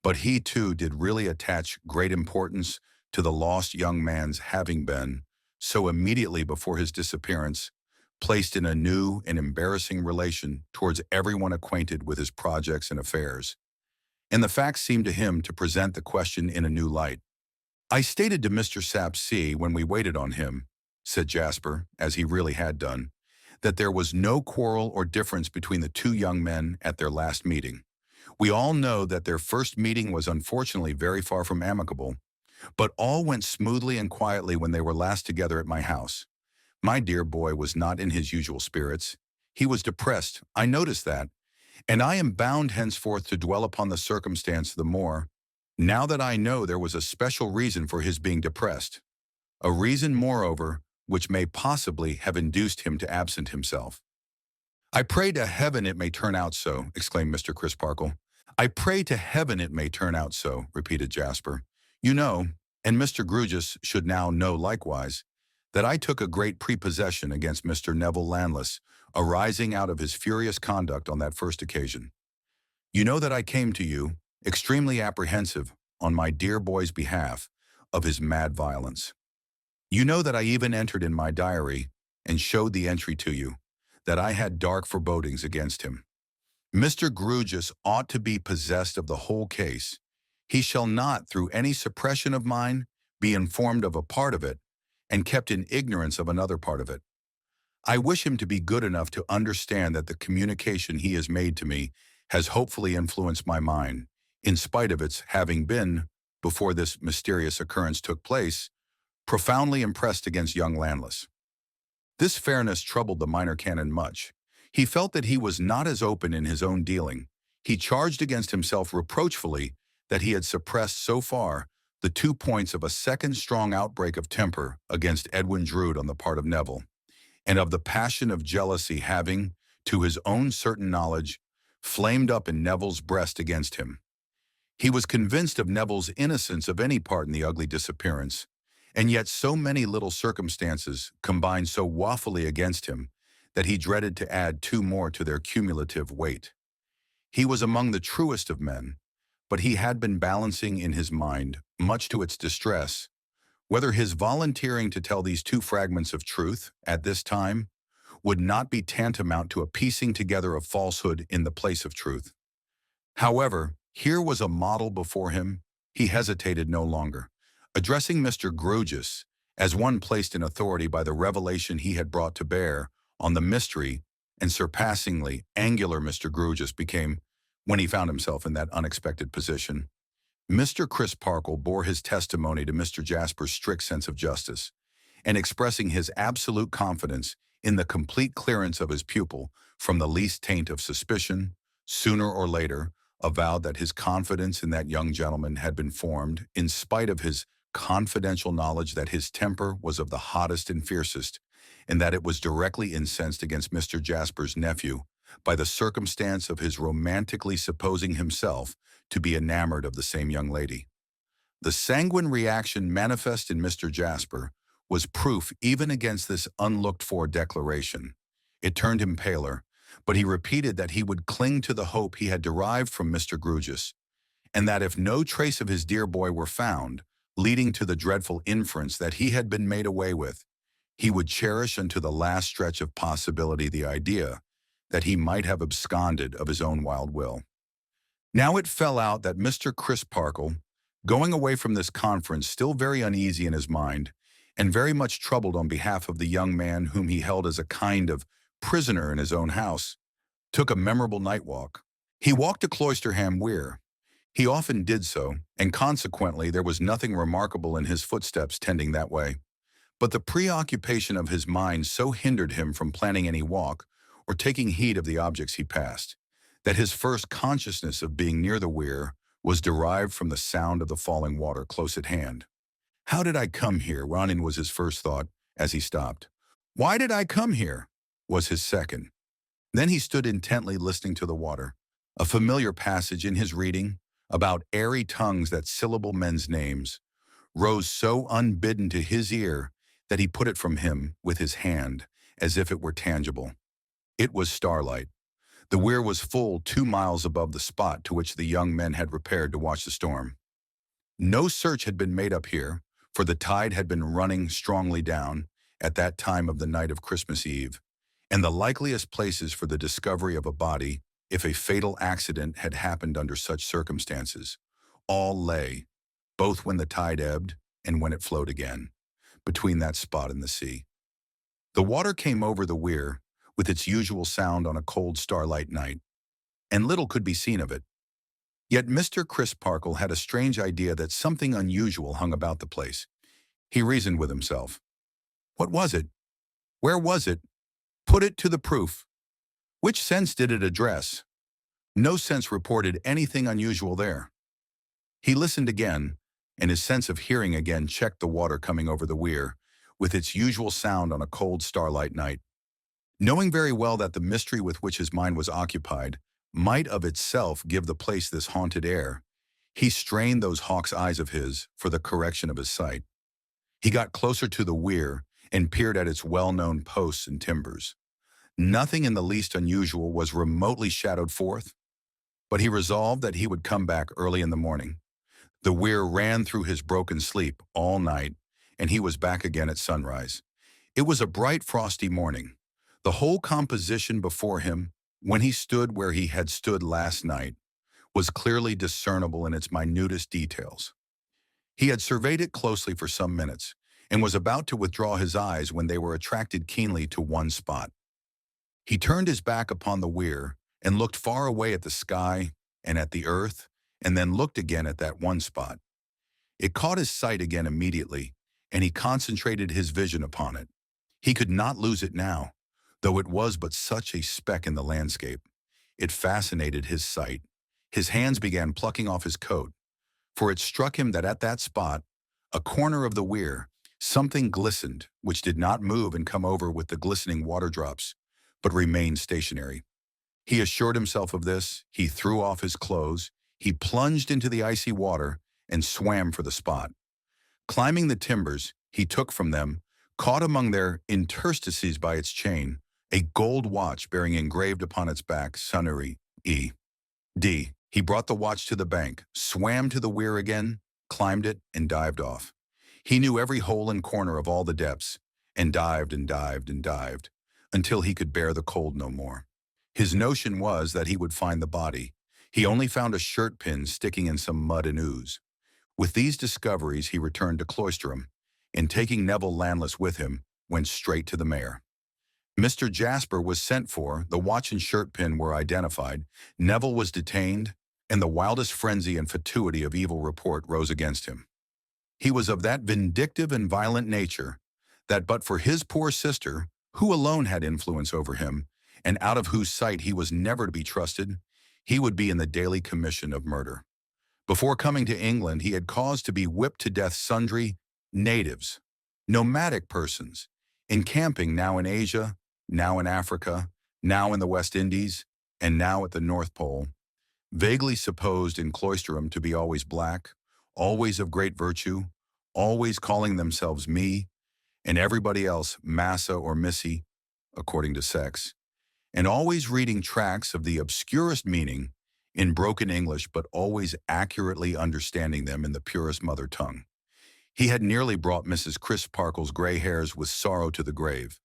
But he too did really attach great importance to the lost young man's having been, so immediately before his disappearance, placed in a new and embarrassing relation towards everyone acquainted with his projects and affairs. And the facts seemed to him to present the question in a new light. "I stated to Mr. Sapsea when we waited on him," said Jasper, as he really had done, "that there was no quarrel or difference between the two young men at their last meeting. We all know that their first meeting was unfortunately very far from amicable, but all went smoothly and quietly when they were last together at my house. My dear boy was not in his usual spirits. He was depressed, I noticed that, and I am bound henceforth to dwell upon the circumstance the more, now that I know there was a special reason for his being depressed, a reason, moreover, which may possibly have induced him to absent himself. "I pray to heaven it may turn out so," exclaimed Mr. Crisparkle. "I pray to heaven it may turn out so," repeated Jasper. "You know, and Mr. Grewgious should now know likewise, that I took a great prepossession against Mr. Neville Landless, arising out of his furious conduct on that first occasion. You know that I came to you, extremely apprehensive, on my dear boy's behalf, of his mad violence. You know that I even entered in my diary, and showed the entry to you, that I had dark forebodings against him. Mr. Grewgious ought to be possessed of the whole case. He shall not, through any suppression of mine, be informed of a part of it, and kept in ignorance of another part of it. I wish him to be good enough to understand that the communication he has made to me has hopefully influenced my mind, in spite of its having been, before this mysterious occurrence took place, profoundly impressed against young Landless." This fairness troubled the minor canon much. He felt that he was not as open in his own dealing. He charged against himself reproachfully that he had suppressed so far the 2 points of a second strong outbreak of temper against Edwin Drood on the part of Neville, and of the passion of jealousy having, to his own certain knowledge, flamed up in Neville's breast against him. He was convinced of Neville's innocence of any part in the ugly disappearance, and yet so many little circumstances combined so woefully against him that he dreaded to add 2 more to their cumulative weight. He was among the truest of men, but he had been balancing in his mind, much to its distress, whether his volunteering to tell these 2 fragments of truth, at this time, would not be tantamount to a piecing together of falsehood in the place of truth. However, here was a model before him. He hesitated no longer. Addressing Mr. Grewgious, as one placed in authority by the revelation he had brought to bear on the mystery, and surpassingly angular Mr. Grewgious became when he found himself in that unexpected position, Mr. Crisparkle bore his testimony to Mr. Jasper's strict sense of justice, and expressing his absolute confidence in the complete clearance of his pupil from the least taint of suspicion, sooner or later, avowed that his confidence in that young gentleman had been formed in spite of his confidential knowledge that his temper was of the hottest and fiercest, and that it was directly incensed against Mr. Jasper's nephew by the circumstance of his romantically supposing himself to be enamored of the same young lady. The sanguine reaction manifest in Mr. Jasper was proof even against this unlooked-for declaration. It turned him paler, but he repeated that he would cling to the hope he had derived from Mr. Grewgious, and that if no trace of his dear boy were found, leading to the dreadful inference that he had been made away with, he would cherish unto the last stretch of possibility the idea that he might have absconded of his own wild will. Now it fell out that Mr. Crisparkle, going away from this conference still very uneasy in his mind, and very much troubled on behalf of the young man whom he held as a kind of prisoner in his own house, took a memorable night walk. He walked to Cloisterham Weir. He often did so, and consequently there was nothing remarkable in his footsteps tending that way. But the preoccupation of his mind so hindered him from planning any walk, or taking heed of the objects he passed, that his first consciousness of being near the weir was derived from the sound of the falling water close at hand. "How did I come here?" Ronin was his first thought, as he stopped. "Why did I come here?" was his second. Then he stood intently listening to the water. A familiar passage in his reading, about airy tongues that syllable men's names, rose so unbidden to his ear that he put it from him with his hand, as if it were tangible. It was starlight. The weir was full 2 miles above the spot to which the young men had repaired to watch the storm. No search had been made up here, for the tide had been running strongly down at that time of the night of Christmas Eve, and the likeliest places for the discovery of a body, if a fatal accident had happened under such circumstances, all lay, both when the tide ebbed and when it flowed again, between that spot and the sea. The water came over the weir with its usual sound on a cold starlight night, and little could be seen of it. Yet Mr. Crisparkle had a strange idea that something unusual hung about the place. He reasoned with himself. What was it? Where was it? Put it to the proof. Which sense did it address? No sense reported anything unusual there. He listened again, and his sense of hearing again checked the water coming over the weir, with its usual sound on a cold starlight night. Knowing very well that the mystery with which his mind was occupied might of itself give the place this haunted air, he strained those hawk's eyes of his for the correction of his sight. He got closer to the weir and peered at its well-known posts and timbers. Nothing in the least unusual was remotely shadowed forth, but he resolved that he would come back early in the morning. The weir ran through his broken sleep all night, and he was back again at sunrise. It was a bright, frosty morning. The whole composition before him, when he stood where he had stood last night, was clearly discernible in its minutest details. He had surveyed it closely for some minutes, and was about to withdraw his eyes when they were attracted keenly to one spot. He turned his back upon the weir and looked far away at the sky and at the earth, and then looked again at that one spot. It caught his sight again immediately, and he concentrated his vision upon it. He could not lose it now, though it was but such a speck in the landscape. It fascinated his sight. His hands began plucking off his coat, for it struck him that at that spot, a corner of the weir, something glistened, which did not move and come over with the glistening water drops, but remained stationary. He assured himself of this, he threw off his clothes, he plunged into the icy water, and swam for the spot. Climbing the timbers, he took from them, caught among their interstices by its chain, a gold watch bearing engraved upon its back, Sunnery, E.D. He brought the watch to the bank, swam to the weir again, climbed it, and dived off. He knew every hole and corner of all the depths, and dived and dived and dived, until he could bear the cold no more. His notion was that he would find the body. He only found a shirt pin sticking in some mud and ooze. With these discoveries he returned to Cloisterham, and taking Neville Landless with him, went straight to the mayor. Mr. Jasper was sent for, the watch and shirt pin were identified, Neville was detained, and the wildest frenzy and fatuity of evil report rose against him. He was of that vindictive and violent nature that but for his poor sister, who alone had influence over him, and out of whose sight he was never to be trusted, he would be in the daily commission of murder. Before coming to England, he had caused to be whipped to death sundry natives, nomadic persons, encamping now in Asia, now in Africa, now in the West Indies, and now at the North Pole, vaguely supposed in Cloisterham to be always black, always of great virtue, always calling themselves me, and everybody else Massa or Missy, according to sex, and always reading tracts of the obscurest meaning in broken English, but always accurately understanding them in the purest mother tongue. He had nearly brought Mrs. Crisparkle's gray hairs with sorrow to the grave.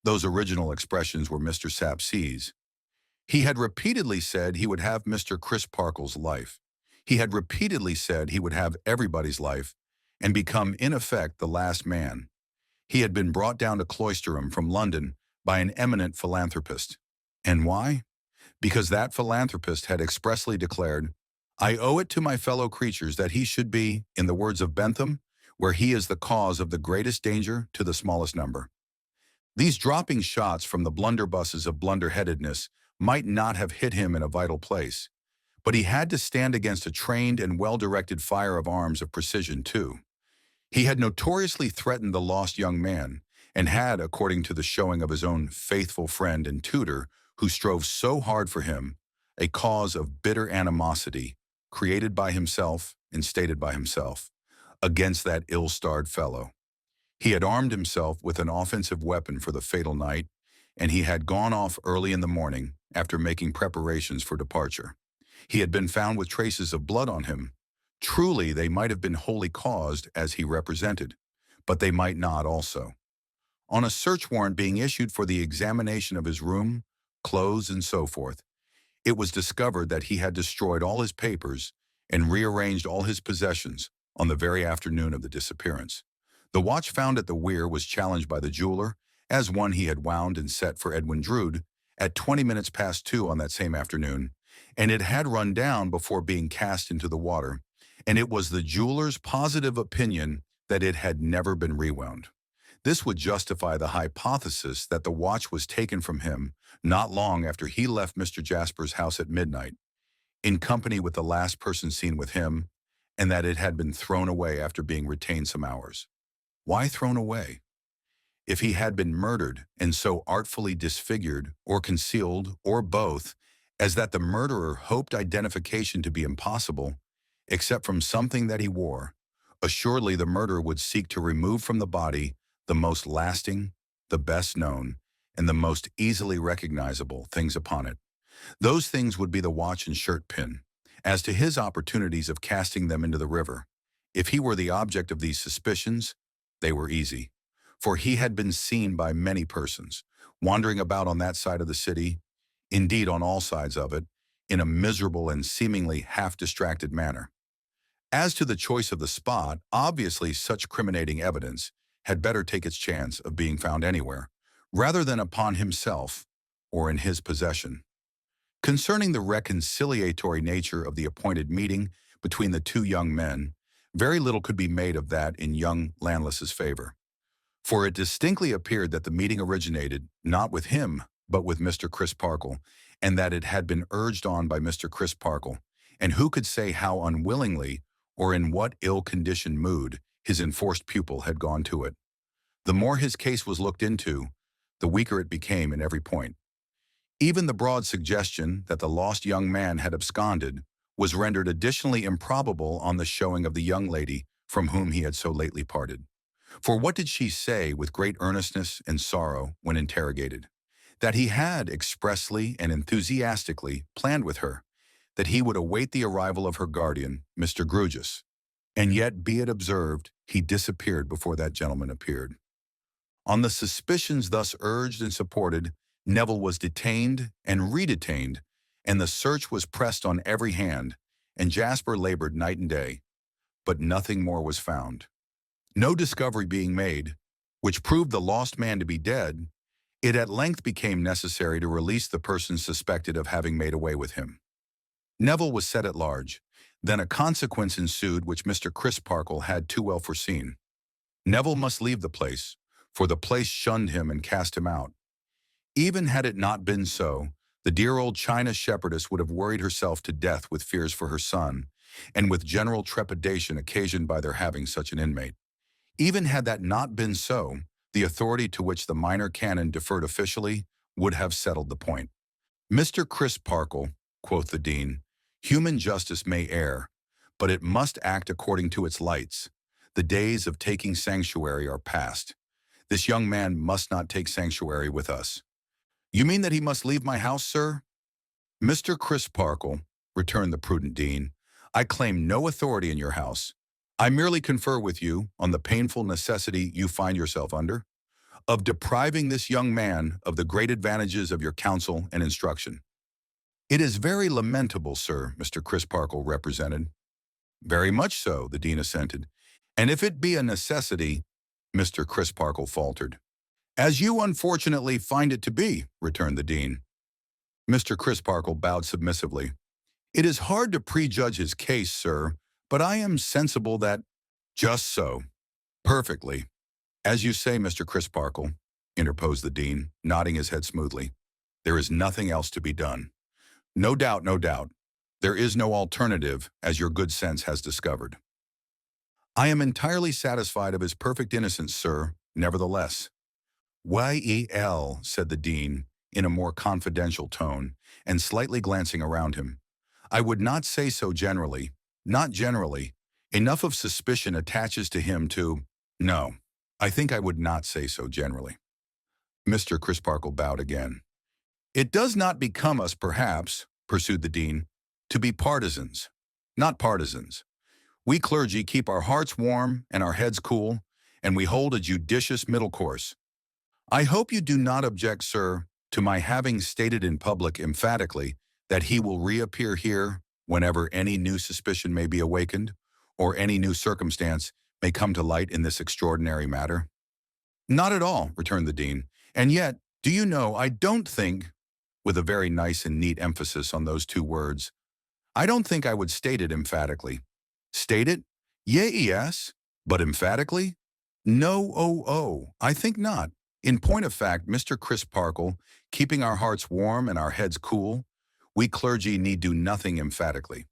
Those original expressions were Mr. Sapsea's. He had repeatedly said he would have Mr. Crisparkle's life. He had repeatedly said he would have everybody's life and become, in effect, the last man. He had been brought down to Cloisterham from London by an eminent philanthropist. And why? Because that philanthropist had expressly declared, "I owe it to my fellow creatures that he should be, in the words of Bentham, where he is the cause of the greatest danger to the smallest number." These dropping shots from the blunderbusses of blunderheadedness might not have hit him in a vital place, but he had to stand against a trained and well-directed fire of arms of precision, too. He had notoriously threatened the lost young man, and had, according to the showing of his own faithful friend and tutor, who strove so hard for him, a cause of bitter animosity, created by himself and stated by himself, against that ill-starred fellow. He had armed himself with an offensive weapon for the fatal night, and he had gone off early in the morning after making preparations for departure. He had been found with traces of blood on him. Truly, they might have been wholly caused, as he represented, but they might not also. On a search warrant being issued for the examination of his room, clothes, and so forth, it was discovered that he had destroyed all his papers and rearranged all his possessions on the very afternoon of the disappearance. The watch found at the weir was challenged by the jeweler as one he had wound and set for Edwin Drood at 20 minutes past 2 on that same afternoon, and it had run down before being cast into the water, and it was the jeweler's positive opinion that it had never been rewound. This would justify the hypothesis that the watch was taken from him not long after he left Mr. Jasper's house at midnight, in company with the last person seen with him, and that it had been thrown away after being retained some hours. Why thrown away? If he had been murdered and so artfully disfigured or concealed, or both, as that the murderer hoped identification to be impossible, except from something that he wore, assuredly the murderer would seek to remove from the body the most lasting, the best known, and the most easily recognizable things upon it. Those things would be the watch and shirt pin. As to his opportunities of casting them into the river, if he were the object of these suspicions, they were easy, for he had been seen by many persons, wandering about on that side of the city, indeed on all sides of it, in a miserable and seemingly half-distracted manner. As to the choice of the spot, obviously such criminating evidence had better take its chance of being found anywhere, rather than upon himself or in his possession. Concerning the reconciliatory nature of the appointed meeting between the two young men, very little could be made of that in young Landless's favor. For it distinctly appeared that the meeting originated not with him, but with Mr. Crisparkle, and that it had been urged on by Mr. Crisparkle, and who could say how unwillingly or in what ill-conditioned mood his enforced pupil had gone to it. The more his case was looked into, the weaker it became in every point. Even the broad suggestion that the lost young man had absconded was rendered additionally improbable on the showing of the young lady from whom he had so lately parted. For what did she say with great earnestness and sorrow when interrogated? That he had expressly and enthusiastically planned with her, that he would await the arrival of her guardian, Mr. Grewgious. And yet, be it observed, he disappeared before that gentleman appeared. On the suspicions thus urged and supported, Neville was detained and redetained, and the search was pressed on every hand, and Jasper labored night and day. But nothing more was found. No discovery being made, which proved the lost man to be dead, it at length became necessary to release the person suspected of having made away with him. Neville was set at large. Then a consequence ensued which Mr. Crisparkle had too well foreseen. Neville must leave the place, for the place shunned him and cast him out. Even had it not been so, the dear old China shepherdess would have worried herself to death with fears for her son, and with general trepidation occasioned by their having such an inmate. Even had that not been so, the authority to which the minor canon deferred officially would have settled the point. Mr. Crisparkle, quoth the dean, human justice may err, but it must act according to its lights. The days of taking sanctuary are past. This young man must not take sanctuary with us. You mean that he must leave my house, sir? Mr. Crisparkle, returned the prudent dean, I claim no authority in your house. I merely confer with you on the painful necessity you find yourself under, of depriving this young man of the great advantages of your counsel and instruction. It is very lamentable, sir, Mr. Crisparkle represented. Very much so, the dean assented. And if it be a necessity, Mr. Crisparkle faltered. As you unfortunately find it to be, returned the dean. Mr. Crisparkle bowed submissively. It is hard to prejudge his case, sir, but I am sensible that— Just so. Perfectly. As you say, Mr. Crisparkle, interposed the dean, nodding his head smoothly. There is nothing else to be done. No doubt, no doubt. There is no alternative, as your good sense has discovered. I am entirely satisfied of his perfect innocence, sir, nevertheless. Well, said the dean, in a more confidential tone, and slightly glancing around him. I would not say so generally. Not generally. Enough of suspicion attaches to him to— No, I think I would not say so generally. Mr. Crisparkle bowed again. It does not become us, perhaps, pursued the dean, to be partisans. Not partisans. We clergy keep our hearts warm and our heads cool, and we hold a judicious middle course. I hope you do not object, sir, to my having stated in public emphatically that he will reappear here whenever any new suspicion may be awakened, or any new circumstance may come to light in this extraordinary matter. Not at all, returned the dean. And yet, do you know, I don't think, with a very nice and neat emphasis on those two words, I don't think I would state it emphatically. State it? Yes, but emphatically? No, I think not. In point of fact, Mr. Crisparkle, keeping our hearts warm and our heads cool, we clergy need do nothing emphatically.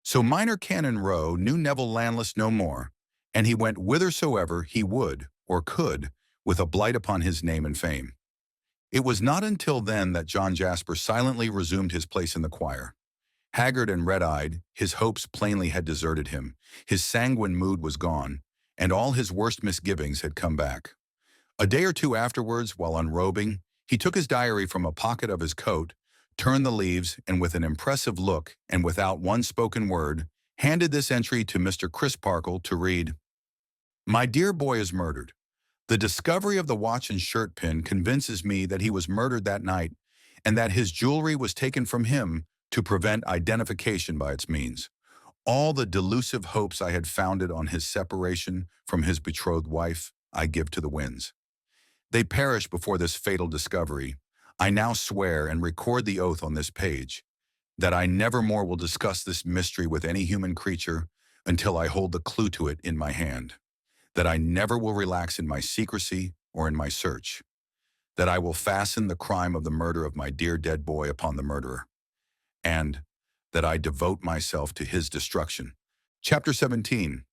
So Minor Canon Rowe knew Neville Landless no more, and he went whithersoever he would, or could, with a blight upon his name and fame. It was not until then that John Jasper silently resumed his place in the choir. Haggard and red-eyed, his hopes plainly had deserted him, his sanguine mood was gone, and all his worst misgivings had come back. A day or two afterwards, while unrobing, he took his diary from a pocket of his coat, turned the leaves, and with an impressive look, and without one spoken word, handed this entry to Mr. Crisparkle to read. My dear boy is murdered. The discovery of the watch and shirt pin convinces me that he was murdered that night, and that his jewelry was taken from him to prevent identification by its means. All the delusive hopes I had founded on his separation from his betrothed wife, I give to the winds. They perish before this fatal discovery. I now swear and record the oath on this page that I never more will discuss this mystery with any human creature until I hold the clue to it in my hand, that I never will relax in my secrecy or in my search, that I will fasten the crime of the murder of my dear dead boy upon the murderer, and that I devote myself to his destruction. Chapter 17.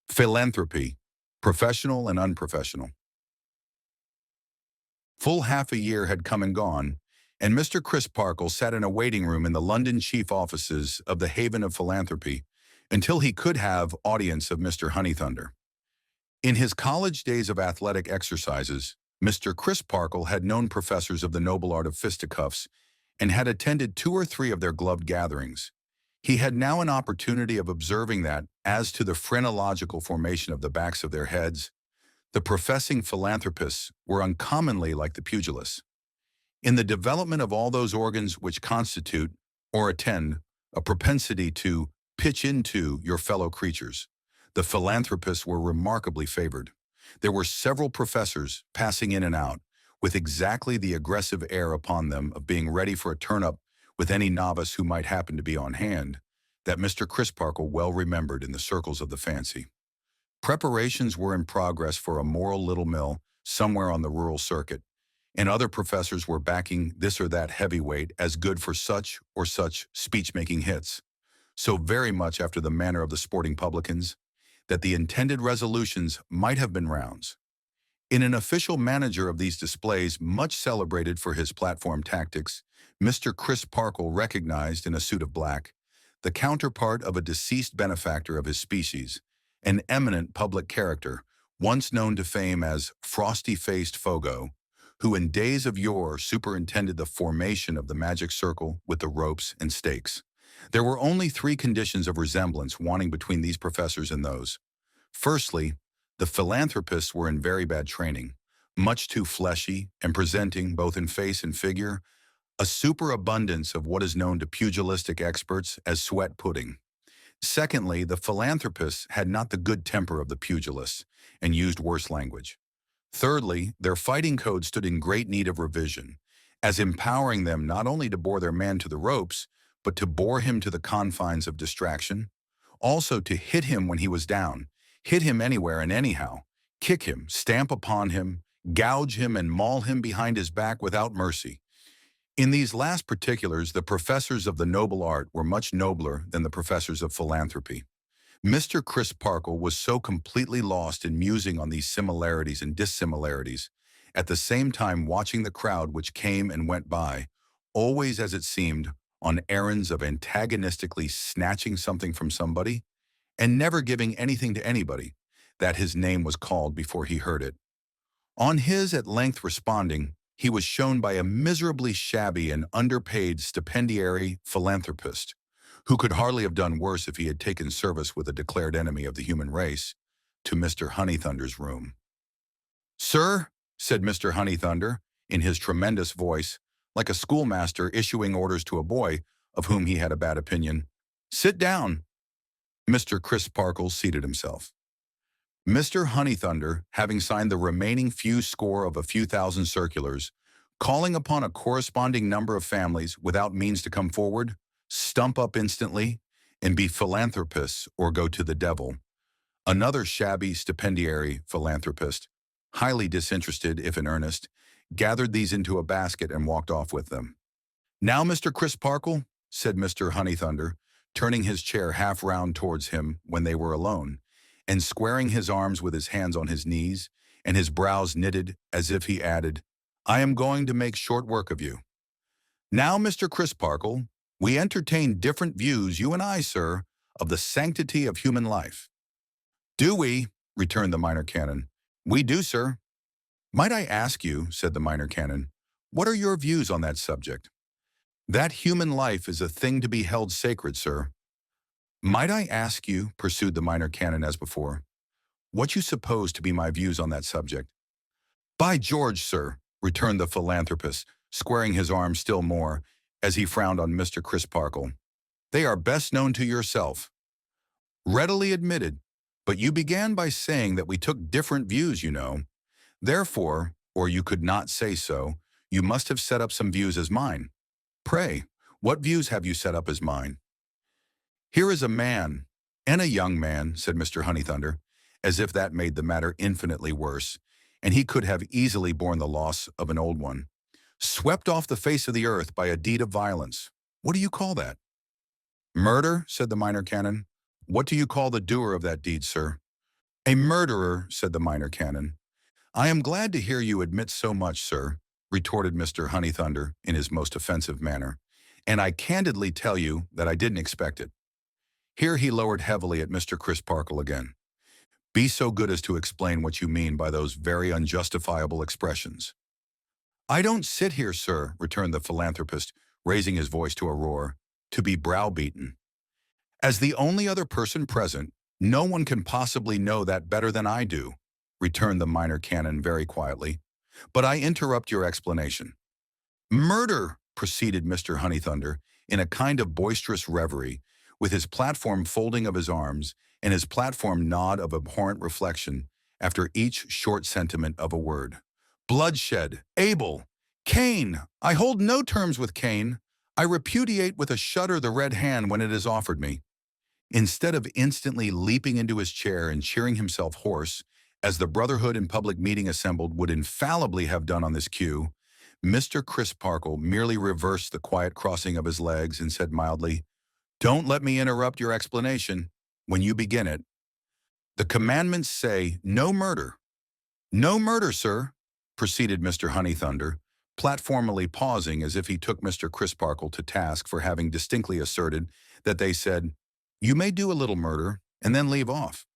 Philanthropy, Professional and Unprofessional. Full half a year had come and gone, and Mr. Crisparkle sat in a waiting room in the London chief offices of the Haven of Philanthropy until he could have audience of Mr. Honeythunder. In his college days of athletic exercises, Mr. Crisparkle had known professors of the noble art of fisticuffs and had attended 2 or 3 of their gloved gatherings. He had now an opportunity of observing that, as to the phrenological formation of the backs of their heads, the professing philanthropists were uncommonly like the pugilists. In the development of all those organs which constitute, or attend, a propensity to pitch into your fellow creatures, the philanthropists were remarkably favored. There were several professors passing in and out, with exactly the aggressive air upon them of being ready for a turn-up with any novice who might happen to be on hand, that Mr. Crisparkle well remembered in the circles of the fancy. Preparations were in progress for a moral little mill somewhere on the rural circuit, and other professors were backing this or that heavyweight as good for such or such speech-making hits, so very much after the manner of the sporting publicans, that the intended resolutions might have been rounds. In an official manager of these displays, much celebrated for his platform tactics, Mr. Crisparkle recognized in a suit of black the counterpart of a deceased benefactor of his species, an eminent public character, once known to fame as Frosty-Faced Fogo, who in days of yore superintended the formation of the magic circle with the ropes and stakes. There were only 3 conditions of resemblance wanting between these professors and those. Firstly, the philanthropists were in very bad training, much too fleshy and presenting, both in face and figure, a superabundance of what is known to pugilistic experts as sweat pudding. Secondly, the philanthropists had not the good temper of the pugilists and used worse language. Thirdly, their fighting code stood in great need of revision, as empowering them not only to bore their man to the ropes, but to bore him to the confines of distraction, also to hit him when he was down, hit him anywhere and anyhow, kick him, stamp upon him, gouge him and maul him behind his back without mercy. In these last particulars, the professors of the noble art were much nobler than the professors of philanthropy. Mr. Crisparkle was so completely lost in musing on these similarities and dissimilarities, at the same time watching the crowd which came and went by, always as it seemed, on errands of antagonistically snatching something from somebody, and never giving anything to anybody, that his name was called before he heard it. On his at length responding, he was shown by a miserably shabby and underpaid stipendiary philanthropist, who could hardly have done worse if he had taken service with a declared enemy of the human race, to Mr. Honeythunder's room. "Sir," said Mr. Honeythunder, in his tremendous voice, like a schoolmaster issuing orders to a boy of whom he had a bad opinion, "sit down." Mr. Crisparkle seated himself. Mr. Honeythunder, having signed the remaining few score of a few thousand circulars, calling upon a corresponding number of families without means to come forward, stump up instantly, and be philanthropists or go to the devil, Another shabby stipendiary philanthropist, highly disinterested if in earnest, gathered these into a basket and walked off with them. "Now, Mr. Crisparkle," said Mr. Honeythunder, turning his chair half round towards him when they were alone, and squaring his arms with his hands on his knees, and his brows knitted as if he added, "I am going to make short work of you. Now, Mr. Crisparkle, we entertain different views, you and I, sir, of the sanctity of human life." "Do we?" returned the Minor Canon. "We do, sir." "Might I ask you," said the Minor Canon, "what are your views on that subject?" "That human life is a thing to be held sacred, sir." "Might I ask you," pursued the Minor Canon as before, "what you suppose to be my views on that subject?" "By George, sir," returned the philanthropist, squaring his arms still more, as he frowned on Mr. Crisparkle, "they are best known to yourself." "Readily admitted. But you began by saying that we took different views, you know. Therefore, or you could not say so, you must have set up some views as mine. Pray, what views have you set up as mine?" "Here is a man, and a young man," said Mr. Honeythunder, as if that made the matter infinitely worse, and he could have easily borne the loss of an old one, "swept off the face of the earth by a deed of violence. What do you call that?" "Murder," said the Minor Canon. "What do you call the doer of that deed, sir?" "A murderer," said the Minor Canon. "I am glad to hear you admit so much, sir," retorted Mr. Honeythunder in his most offensive manner, "and I candidly tell you that I didn't expect it." Here he lowered heavily at Mr. Crisparkle again. "Be so good as to explain what you mean by those very unjustifiable expressions." "I don't sit here, sir," returned the philanthropist, raising his voice to a roar, "to be browbeaten. As the only other person present, no one can possibly know that better than I do," returned the Minor Canon very quietly. "But I interrupt your explanation." "Murder," proceeded Mr. Honeythunder, in a kind of boisterous reverie, with his platform folding of his arms and his platform nod of abhorrent reflection after each short sentiment of a word. "Bloodshed, Abel, Cain, I hold no terms with Cain. I repudiate with a shudder the red hand when it is offered me." Instead of instantly leaping into his chair and cheering himself hoarse, as the Brotherhood in public meeting assembled would infallibly have done on this cue, Mr. Crisparkle merely reversed the quiet crossing of his legs and said mildly, "Don't let me interrupt your explanation when you begin it. The commandments say no murder." "No murder, sir," proceeded Mr. Honeythunder, platformally pausing as if he took Mr. Crisparkle to task for having distinctly asserted that they said, "You may do a little murder and then leave off."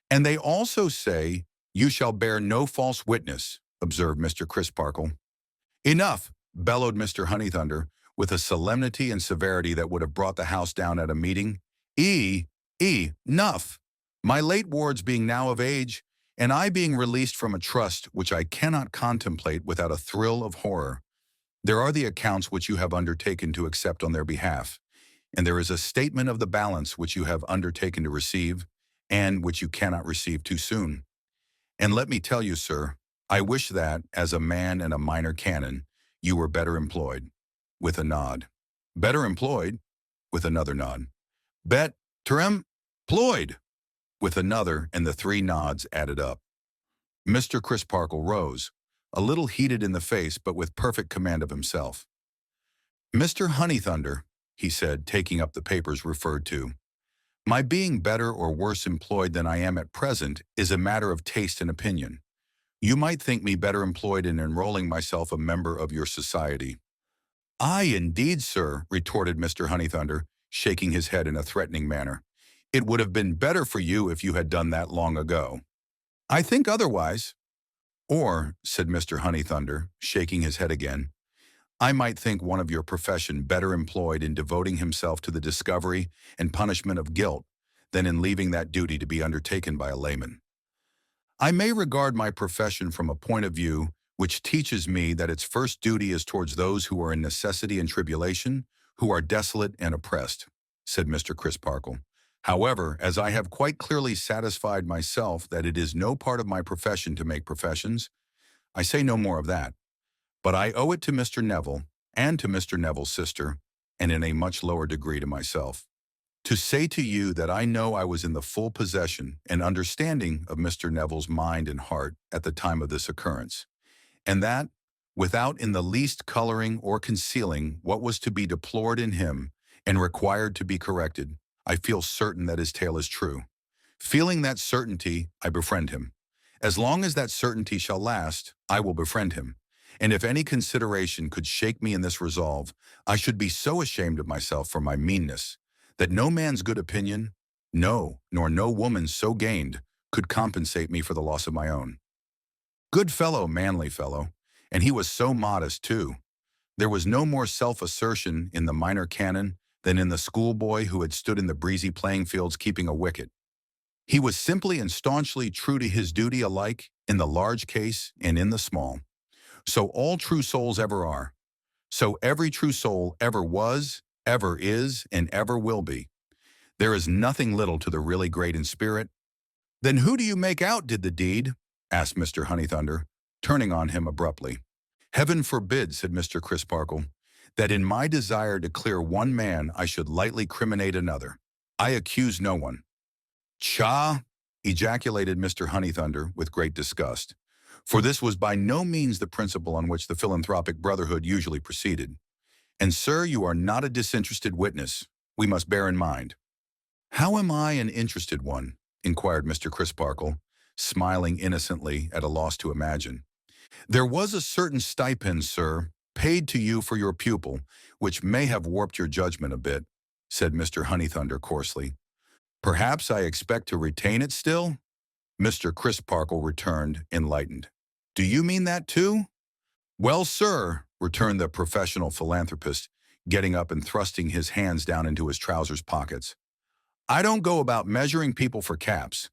"And they also say, 'You shall bear no false witness,'" observed Mr. Crisparkle. "Enough," bellowed Mr. Honeythunder, with a solemnity and severity that would have brought the house down at a meeting. "Enough. My late wards being now of age, and I being released from a trust which I cannot contemplate without a thrill of horror. There are the accounts which you have undertaken to accept on their behalf, and there is a statement of the balance which you have undertaken to receive, and which you cannot receive too soon. And let me tell you, sir, I wish that, as a man and a minor canon, you were better employed," with a nod. "Better employed," with another nod. "Bet-ter-em-ployed," with another, and the three nods added up. Mr. Crisparkle rose, a little heated in the face but with perfect command of himself. "Mr. Honeythunder," he said, taking up the papers referred to, "my being better or worse employed than I am at present is a matter of taste and opinion. You might think me better employed in enrolling myself a member of your society." "Aye, indeed, sir," retorted Mr. Honeythunder, shaking his head in a threatening manner. "It would have been better for you if you had done that long ago." "I think otherwise." "Or," said Mr. Honeythunder, shaking his head again, "I might think one of your profession better employed in devoting himself to the discovery and punishment of guilt than in leaving that duty to be undertaken by a layman. I may regard my profession from a point of view which teaches me that its first duty is towards those who are in necessity and tribulation, who are desolate and oppressed," said Mr. Crisparkle. "However, as I have quite clearly satisfied myself that it is no part of my profession to make professions, I say no more of that. But I owe it to Mr. Neville, and to Mr. Neville's sister, and in a much lower degree to myself, to say to you that I know I was in the full possession and understanding of Mr. Neville's mind and heart at the time of this occurrence, and that, without in the least coloring or concealing what was to be deplored in him and required to be corrected, I feel certain that his tale is true. Feeling that certainty, I befriend him. As long as that certainty shall last, I will befriend him. And if any consideration could shake me in this resolve, I should be so ashamed of myself for my meanness, that no man's good opinion, no, nor no woman's so gained, could compensate me for the loss of my own. Good fellow, manly fellow, and he was so modest too. There was no more self-assertion in the minor canon than in the schoolboy who had stood in the breezy playing fields keeping a wicket. He was simply and staunchly true to his duty alike in the large case and in the small. So all true souls ever are. So every true soul ever was, ever is, and ever will be. There is nothing little to the really great in spirit. Then who do you make out did the deed? Asked Mr. Honeythunder, turning on him abruptly. Heaven forbid, said Mr. Crisparkle, that in my desire to clear one man I should lightly criminate another. I accuse no one. Cha! Ejaculated Mr. Honeythunder with great disgust, for this was by no means the principle on which the philanthropic brotherhood usually proceeded. And, sir, you are not a disinterested witness, we must bear in mind. How am I an interested one? Inquired Mr. Crisparkle, smiling innocently at a loss to imagine. There was a certain stipend, sir, paid to you for your pupil, which may have warped your judgment a bit, said Mr. Honeythunder coarsely. Perhaps I expect to retain it still? Mr. Crisparkle returned, enlightened. Do you mean that too? Well, sir, returned the professional philanthropist, getting up and thrusting his hands down into his trousers pockets. I don't go about measuring people for caps.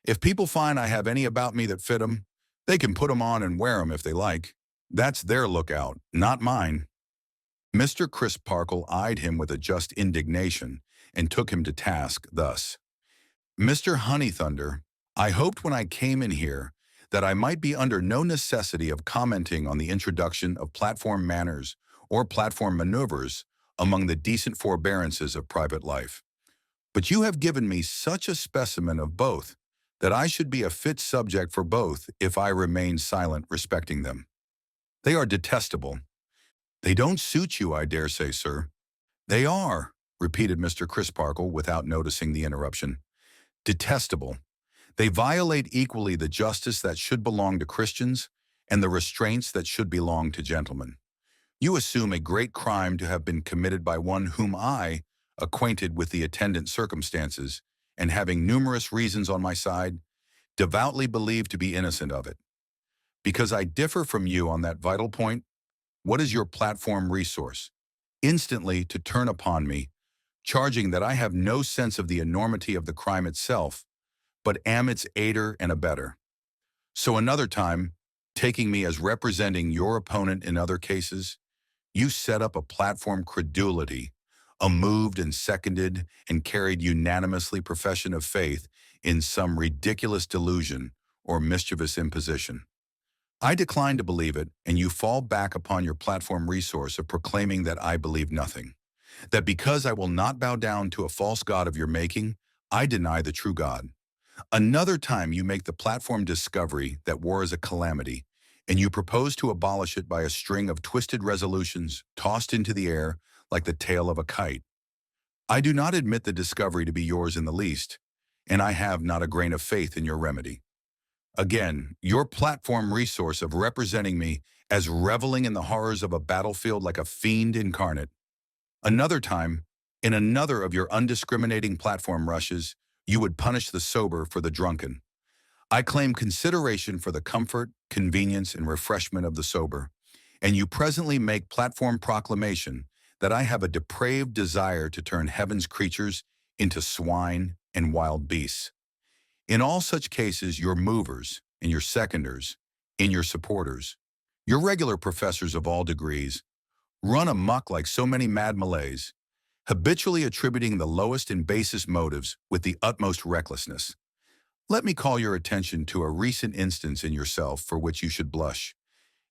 If people find I have any about me that fit 'em, they can put 'em on and wear 'em if they like. That's their lookout, not mine. Mr. Crisparkle eyed him with a just indignation and took him to task thus. Mr. Honeythunder, I hoped when I came in here that I might be under no necessity of commenting on the introduction of platform manners or platform maneuvers among the decent forbearances of private life. But you have given me such a specimen of both that I should be a fit subject for both if I remain silent respecting them. They are detestable. They don't suit you, I dare say, sir. They are, repeated Mr. Crisparkle without noticing the interruption. Detestable. They violate equally the justice that should belong to Christians and the restraints that should belong to gentlemen. You assume a great crime to have been committed by one whom I, acquainted with the attendant circumstances, and having numerous reasons on my side, devoutly believe to be innocent of it. Because I differ from you on that vital point, what is your platform resource? Instantly to turn upon me, charging that I have no sense of the enormity of the crime itself, but am its aider and abettor. So another time, taking me as representing your opponent in other cases, you set up a platform credulity, a moved and seconded and carried unanimously profession of faith in some ridiculous delusion or mischievous imposition. I decline to believe it, and you fall back upon your platform resource of proclaiming that I believe nothing, that because I will not bow down to a false god of your making, I deny the true God. Another time you make the platform discovery that war is a calamity, and you propose to abolish it by a string of twisted resolutions tossed into the air like the tail of a kite. I do not admit the discovery to be yours in the least, and I have not a grain of faith in your remedy. Again, your platform resource of representing me as reveling in the horrors of a battlefield like a fiend incarnate. Another time, in another of your undiscriminating platform rushes, you would punish the sober for the drunken. I claim consideration for the comfort, convenience, and refreshment of the sober, and you presently make platform proclamation that I have a depraved desire to turn heaven's creatures into swine and wild beasts. In all such cases, your movers and your seconders and your supporters, your regular professors of all degrees, run amok like so many mad Malays, habitually attributing the lowest and basest motives with the utmost recklessness. Let me call your attention to a recent instance in yourself for which you should blush,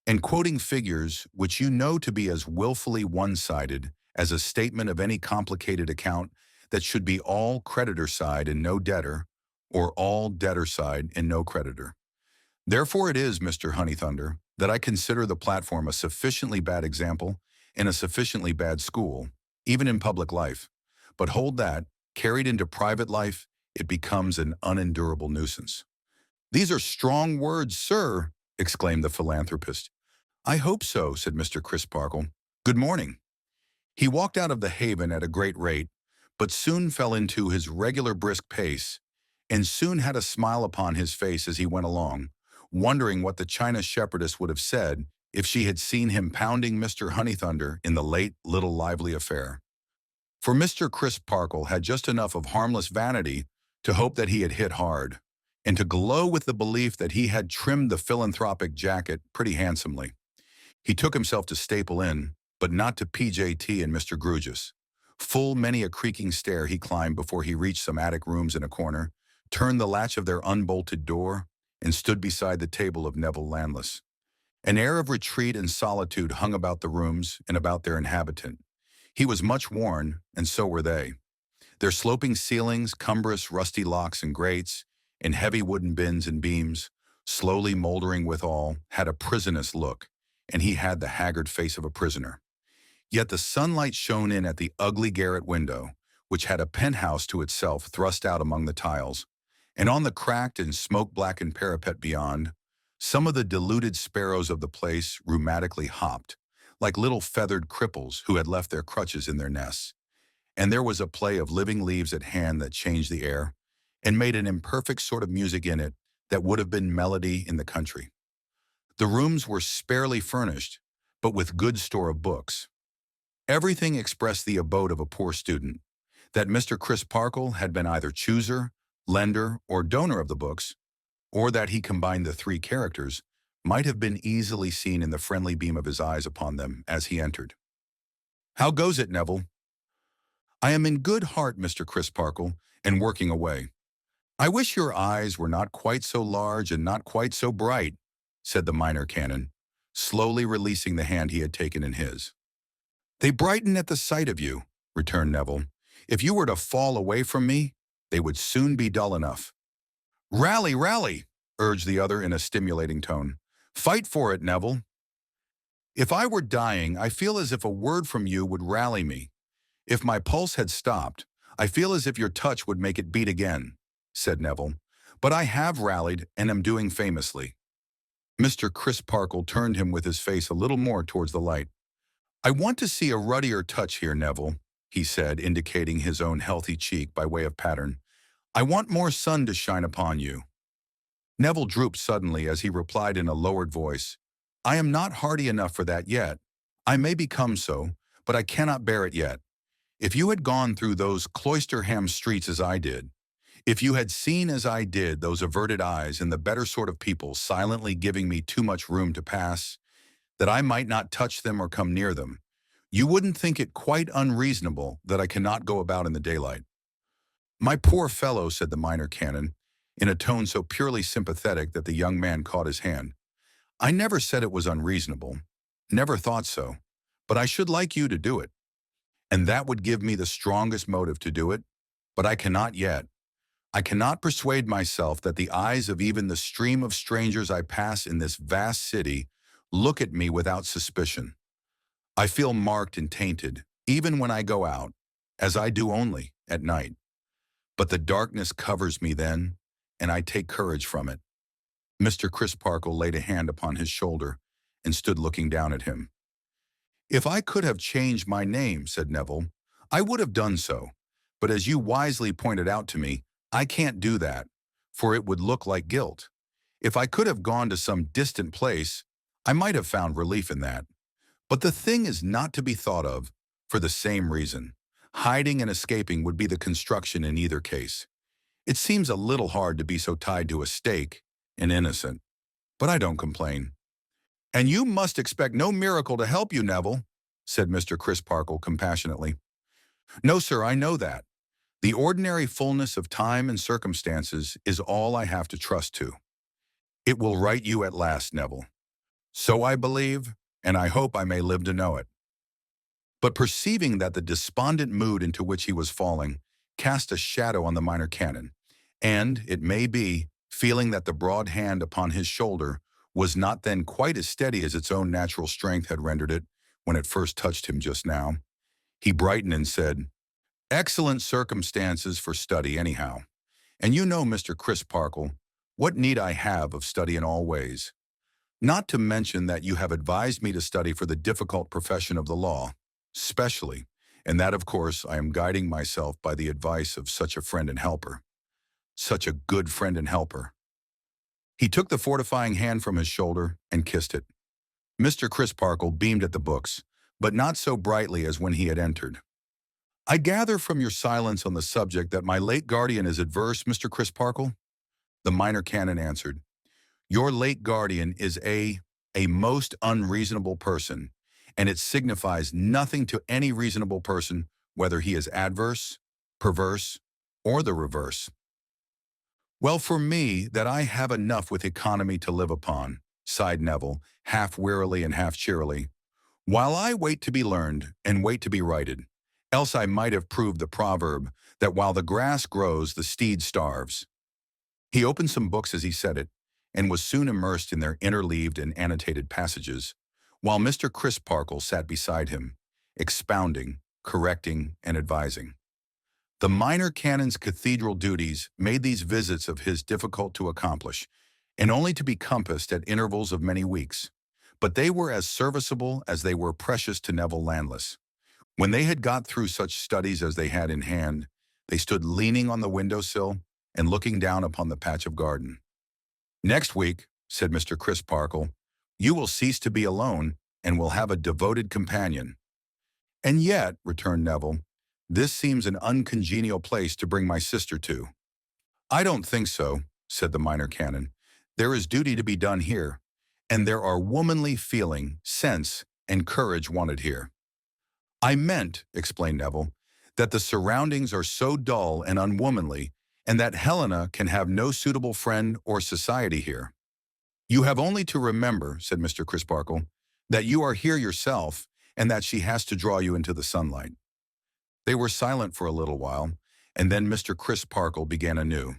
and quoting figures which you know to be as willfully one-sided as a statement of any complicated account that should be all creditor side and no debtor, or all debtor side and no creditor. Therefore it is, Mr. Honeythunder, that I consider the platform a sufficiently bad example and a sufficiently bad school, even in public life. But hold that, carried into private life, it becomes an unendurable nuisance. These are strong words, sir, exclaimed the philanthropist. I hope so, said Mr. Crisparkle. Good morning. He walked out of the haven at a great rate, but soon fell into his regular brisk pace, and soon had a smile upon his face as he went along, wondering what the China shepherdess would have said if she had seen him pounding Mr. Honeythunder in the late little lively affair. For Mr. Crisparkle had just enough of harmless vanity to hope that he had hit hard, and to glow with the belief that he had trimmed the philanthropic jacket pretty handsomely. He took himself to Staple Inn, but not to PJT and Mr. Grugis. Full many a creaking stair he climbed before he reached some attic rooms in a corner, turned the latch of their unbolted door, and stood beside the table of Neville Landless. An air of retreat and solitude hung about the rooms and about their inhabitant. He was much worn, and so were they. Their sloping ceilings, cumbrous rusty locks and grates, and heavy wooden bins and beams, slowly moldering withal, had a prisonous look, and he had the haggard face of a prisoner. Yet the sunlight shone in at the ugly garret window, which had a penthouse to itself thrust out among the tiles, and on the cracked and smoke-blackened parapet beyond, some of the deluded sparrows of the place rheumatically hopped, like little feathered cripples who had left their crutches in their nests. And there was a play of living leaves at hand that changed the air, and made an imperfect sort of music in it that would have been melody in the country. The rooms were sparely furnished, but with good store of books. Everything expressed the abode of a poor student. That Mr. Crisparkle had been either chooser, lender, or donor of the books, or that he combined the three characters, might have been easily seen in the friendly beam of his eyes upon them as he entered. How goes it, Neville? I am in good heart, Mr. Crisparkle, and working away. I wish your eyes were not quite so large and not quite so bright, said the minor canon, slowly releasing the hand he had taken in his. They brighten at the sight of you, returned Neville. If you were to fall away from me, they would soon be dull enough. Rally, rally, urged the other in a stimulating tone. Fight for it, Neville. If I were dying, I feel as if a word from you would rally me. If my pulse had stopped, I feel as if your touch would make it beat again, said Neville. But I have rallied and am doing famously. Mr. Crisparkle turned him with his face a little more towards the light. I want to see a ruddier touch here, Neville, he said, indicating his own healthy cheek by way of pattern. I want more sun to shine upon you. Neville drooped suddenly as he replied in a lowered voice, I am not hardy enough for that yet. I may become so, but I cannot bear it yet. If you had gone through those Cloisterham streets as I did, if you had seen as I did those averted eyes and the better sort of people silently giving me too much room to pass, that I might not touch them or come near them, you wouldn't think it quite unreasonable that I cannot go about in the daylight. My poor fellow, said the minor canon, in a tone so purely sympathetic that the young man caught his hand. I never said it was unreasonable, never thought so, but I should like you to do it. And that would give me the strongest motive to do it, but I cannot yet. I cannot persuade myself that the eyes of even the stream of strangers I pass in this vast city look at me without suspicion. I feel marked and tainted, even when I go out, as I do only at night. But the darkness covers me then, and I take courage from it. Mr. Crisparkle laid a hand upon his shoulder and stood looking down at him. If I could have changed my name, said Neville, I would have done so. But as you wisely pointed out to me, I can't do that, for it would look like guilt. If I could have gone to some distant place, I might have found relief in that. But the thing is not to be thought of, for the same reason. Hiding and escaping would be the construction in either case. It seems a little hard to be so tied to a stake and innocent, but I don't complain. And you must expect no miracle to help you, Neville, said Mr. Crisparkle compassionately. No, sir, I know that. The ordinary fullness of time and circumstances is all I have to trust to. It will right you at last, Neville. So I believe, and I hope I may live to know it. But perceiving that the despondent mood into which he was falling cast a shadow on the minor canon, and, it may be, feeling that the broad hand upon his shoulder was not then quite as steady as its own natural strength had rendered it when it first touched him just now, he brightened and said, "Excellent circumstances for study anyhow. And you know, Mr. Crisparkle, what need I have of study in all ways? Not to mention that you have advised me to study for the difficult profession of the law, specially, and that, of course, I am guiding myself by the advice of such a friend and helper. Such a good friend and helper." He took the fortifying hand from his shoulder and kissed it. Mr. Crisparkle beamed at the books, but not so brightly as when he had entered. "I gather from your silence on the subject that my late guardian is adverse, Mr. Crisparkle?" The minor canon answered, "Your late guardian is a most unreasonable person, and it signifies nothing to any reasonable person whether he is adverse, perverse, or the reverse." "Well, for me, that I have enough with economy to live upon," sighed Neville, half wearily and half cheerily, "while I wait to be learned and wait to be righted. Else I might have proved the proverb that while the grass grows, the steed starves." He opened some books as he said it, and was soon immersed in their interleaved and annotated passages, while Mr. Crisparkle sat beside him, expounding, correcting, and advising. The minor canon's cathedral duties made these visits of his difficult to accomplish, and only to be compassed at intervals of many weeks. But they were as serviceable as they were precious to Neville Landless. When they had got through such studies as they had in hand, they stood leaning on the window-sill and looking down upon the patch of garden. "Next week," said Mr. Crisparkle, "you will cease to be alone and will have a devoted companion." "And yet," returned Neville, "this seems an uncongenial place to bring my sister to." "I don't think so," said the minor canon. "There is duty to be done here, and there are womanly feeling, sense, and courage wanted here." "I meant," explained Neville, "that the surroundings are so dull and unwomanly, and that Helena can have no suitable friend or society here." "You have only to remember," said Mr. Crisparkle, "that you are here yourself, and that she has to draw you into the sunlight." They were silent for a little while, and then Mr. Crisparkle began anew.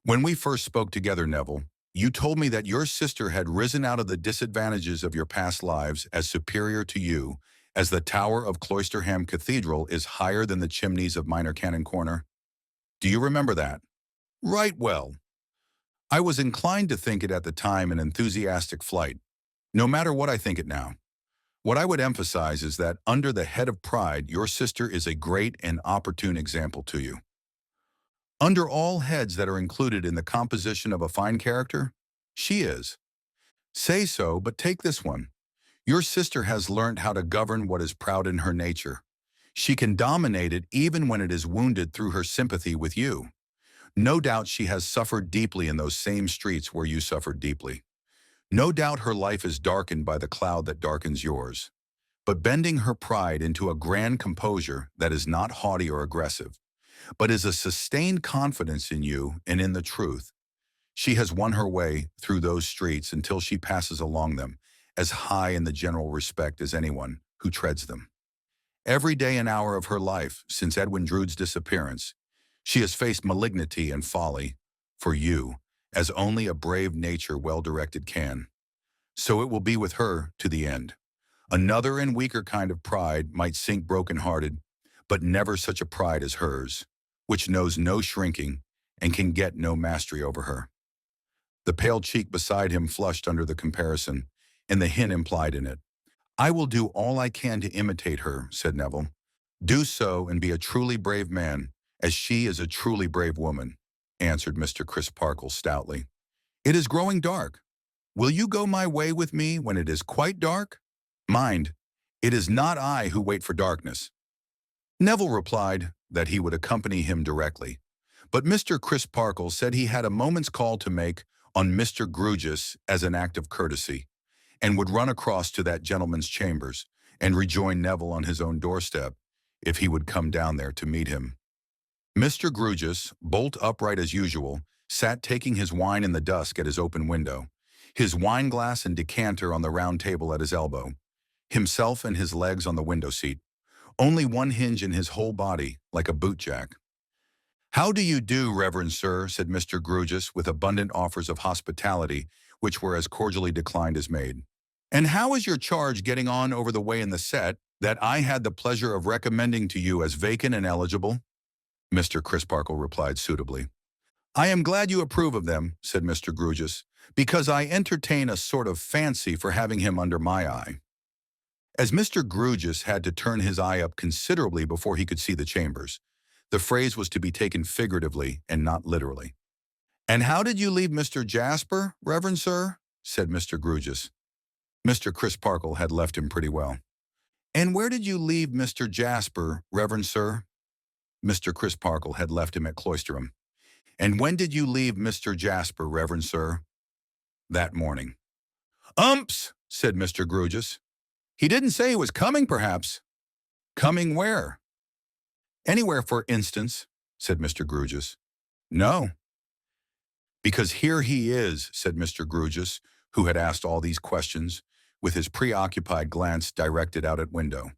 "When we first spoke together, Neville, you told me that your sister had risen out of the disadvantages of your past lives as superior to you as the tower of Cloisterham Cathedral is higher than the chimneys of Minor Canon Corner. Do you remember that?" "Right well." "I was inclined to think it at the time an enthusiastic flight, no matter what I think it now. What I would emphasize is that under the head of pride, your sister is a great and opportune example to you." "Under all heads that are included in the composition of a fine character, she is." "Say so, but take this one. Your sister has learnt how to govern what is proud in her nature. She can dominate it even when it is wounded through her sympathy with you. No doubt she has suffered deeply in those same streets where you suffered deeply. No doubt her life is darkened by the cloud that darkens yours. But bending her pride into a grand composure that is not haughty or aggressive, but is a sustained confidence in you and in the truth, she has won her way through those streets until she passes along them, as high in the general respect as anyone who treads them. Every day and hour of her life, since Edwin Drood's disappearance, she has faced malignity and folly, for you, as only a brave nature well-directed can. So it will be with her to the end. Another and weaker kind of pride might sink broken-hearted, but never such a pride as hers, which knows no shrinking and can get no mastery over her." The pale cheek beside him flushed under the comparison, and the hint implied in it. "I will do all I can to imitate her," said Neville. "Do so and be a truly brave man, as she is a truly brave woman," answered Mr. Crisparkle stoutly. "It is growing dark. Will you go my way with me when it is quite dark? Mind, it is not I who wait for darkness." Neville replied that he would accompany him directly, but Mr. Crisparkle said he had a moment's call to make on Mr. Grewgious as an act of courtesy, and would run across to that gentleman's chambers and rejoin Neville on his own doorstep if he would come down there to meet him. Mr. Grewgious, bolt upright as usual, sat taking his wine in the dusk at his open window, his wine-glass and decanter on the round table at his elbow, himself and his legs on the window-seat, only one hinge in his whole body, like a boot-jack. "How do you do, Reverend Sir?" said Mr. Grugis with abundant offers of hospitality, which were as cordially declined as made. "And how is your charge getting on over the way in the set that I had the pleasure of recommending to you as vacant and eligible?" Mr. Crisparkle replied suitably. "I am glad you approve of them," said Mr. Grugis, "because I entertain a sort of fancy for having him under my eye." As Mr. Grugis had to turn his eye up considerably before he could see the chambers, the phrase was to be taken figuratively and not literally. "And how did you leave Mr. Jasper, Reverend Sir?" said Mr. Grugis. Mr. Crisparkle had left him pretty well. "And where did you leave Mr. Jasper, Reverend Sir?" Mr. Crisparkle had left him at Cloisterham. "And when did you leave Mr. Jasper, Reverend Sir?" "That morning." "Umps," said Mr. Grugis. "He didn't say he was coming, perhaps." "Coming where?" "Anywhere, for instance," said Mr. Grugis. "No." "Because here he is," said Mr. Grugis, who had asked all these questions, with his preoccupied glance directed out at window.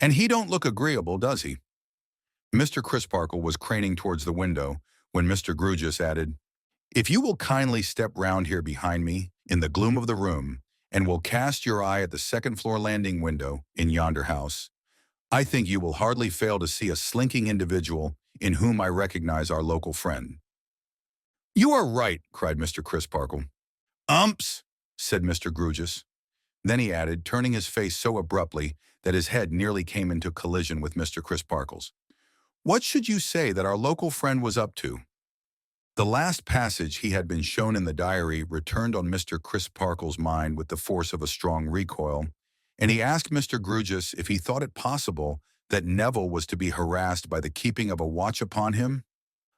"And he don't look agreeable, does he?" Mr. Crisparkle was craning towards the window when Mr. Grugis added, "If you will kindly step round here behind me in the gloom of the room, and will cast your eye at the second-floor landing window in yonder house, I think you will hardly fail to see a slinking individual in whom I recognize our local friend." "You are right," cried Mr. Crisparkle. "Umps," said Mr. Grugis. Then he added, turning his face so abruptly that his head nearly came into collision with Mr. Crisparkle's, "What should you say that our local friend was up to?" The last passage he had been shown in the diary returned on Mr. Crisparkle's mind with the force of a strong recoil, and he asked Mr. Grugis if he thought it possible that Neville was to be harassed by the keeping of a watch upon him.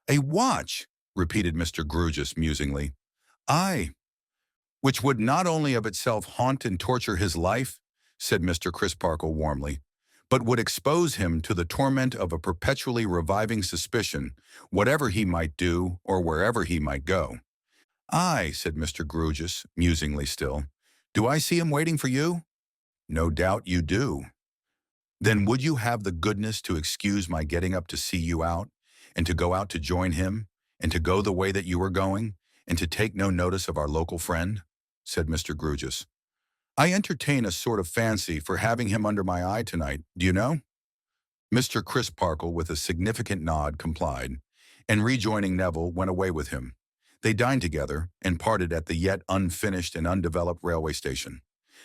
"A watch," repeated Mr. Grugis musingly. "Aye, which would not only of itself haunt and torture his life," said Mr. Crisparkle warmly, "but would expose him to the torment of a perpetually reviving suspicion, whatever he might do or wherever he might go." "Aye," said Mr. Grugis, musingly still. "Do I see him waiting for you?" "No doubt you do." "Then would you have the goodness to excuse my getting up to see you out, and to go out to join him, and to go the way that you are going, and to take no notice of our local friend?" said Mr. Grugis. "I entertain a sort of fancy for having him under my eye tonight, do you know?" Mr. Crisparkle, with a significant nod, complied, and rejoining Neville, went away with him. They dined together, and parted at the yet unfinished and undeveloped railway station.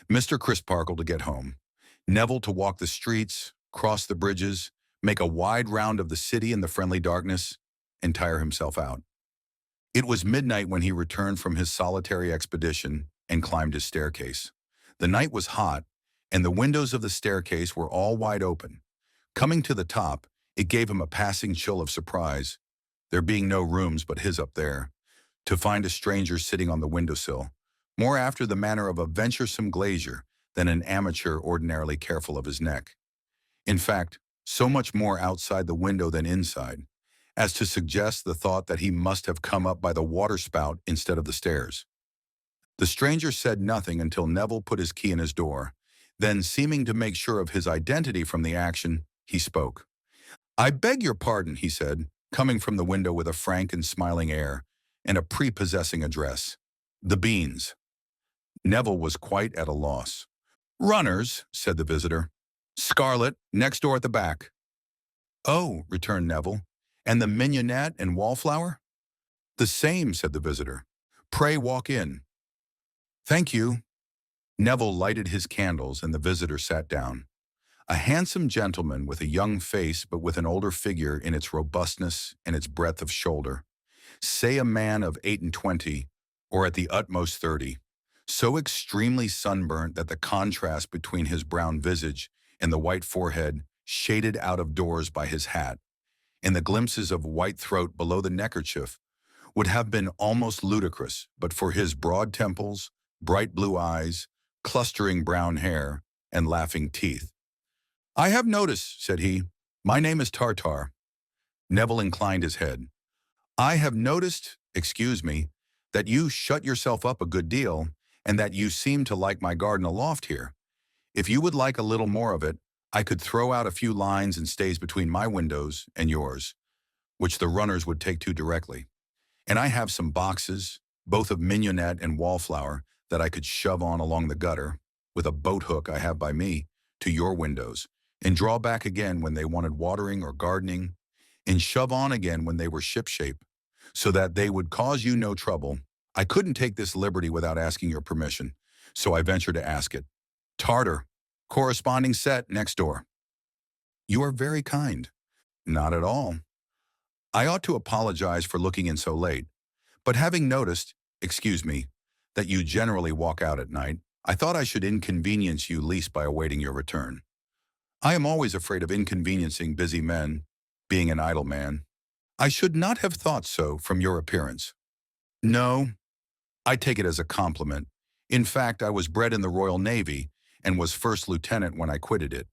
Mr. Crisparkle to get home, Neville to walk the streets, cross the bridges, make a wide round of the city in the friendly darkness, and tire himself out. It was midnight when he returned from his solitary expedition and climbed his staircase. The night was hot, and the windows of the staircase were all wide open. Coming to the top, it gave him a passing chill of surprise, there being no rooms but his up there, to find a stranger sitting on the windowsill, more after the manner of a venturesome glazier than an amateur ordinarily careful of his neck. In fact, so much more outside the window than inside, as to suggest the thought that he must have come up by the waterspout instead of the stairs. The stranger said nothing until Neville put his key in his door. Then, seeming to make sure of his identity from the action, he spoke. "I beg your pardon," he said, coming from the window with a frank and smiling air, and a prepossessing address. "The beans." Neville was quite at a loss. "Runners," said the visitor. "Scarlet, next door at the back." "Oh," returned Neville, "and the mignonette and wallflower?" "The same," said the visitor. "Pray walk in." "Thank you." Neville lighted his candles, and the visitor sat down. A handsome gentleman with a young face but with an older figure in its robustness and its breadth of shoulder. Say a man of 28, or at the utmost 30, so extremely sunburnt that the contrast between his brown visage and the white forehead, shaded out of doors by his hat, and the glimpses of white throat below the neckerchief, would have been almost ludicrous but for his broad temples, bright blue eyes, clustering brown hair, and laughing teeth. "I have noticed," said he. "My name is Tartar." Neville inclined his head. "I have noticed, excuse me, that you shut yourself up a good deal, and that you seem to like my garden aloft here. If you would like a little more of it, I could throw out a few lines and stays between my windows and yours. which the runners would take to directly. And I have some boxes, both of mignonette and wallflower, that I could shove on along the gutter, with a boat hook I have by me, to your windows, and draw back again when they wanted watering or gardening, and shove on again when they were shipshape, so that they would cause you no trouble. I couldn't take this liberty without asking your permission, so I venture to ask it. Tartar, corresponding set next door. You are very kind. Not at all. I ought to apologize for looking in so late, but having noticed, excuse me, that you generally walk out at night, I thought I should inconvenience you least by awaiting your return. I am always afraid of inconveniencing busy men, being an idle man. I should not have thought so from your appearance. No, I take it as a compliment. In fact, I was bred in the Royal Navy and was first lieutenant when I quitted it.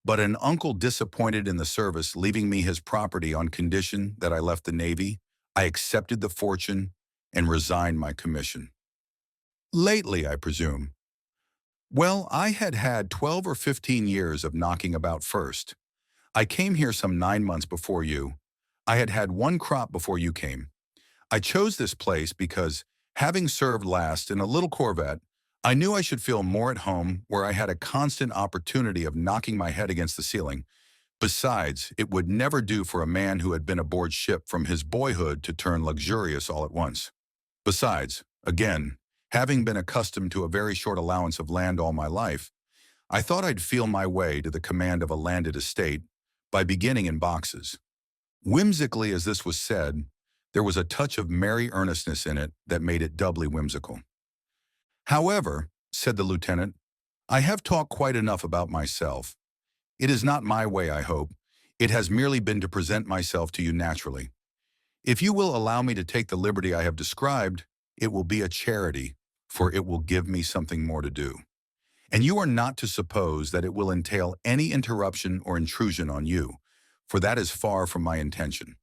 But an uncle disappointed in the service, leaving me his property on condition that I left the Navy, I accepted the fortune and resigned my commission. Lately, I presume. Well, I had had 12 or 15 years of knocking about first. I came here some 9 months before you. I had had one crop before you came. I chose this place because, having served last in a little corvette, I knew I should feel more at home where I had a constant opportunity of knocking my head against the ceiling. Besides, it would never do for a man who had been aboard ship from his boyhood to turn luxurious all at once. Besides, again, having been accustomed to a very short allowance of land all my life, I thought I'd feel my way to the command of a landed estate by beginning in boxes. Whimsically as this was said, there was a touch of merry earnestness in it that made it doubly whimsical. However, said the lieutenant, I have talked quite enough about myself. It is not my way, I hope. It has merely been to present myself to you naturally. If you will allow me to take the liberty I have described, it will be a charity, for it will give me something more to do. And you are not to suppose that it will entail any interruption or intrusion on you, for that is far from my intention.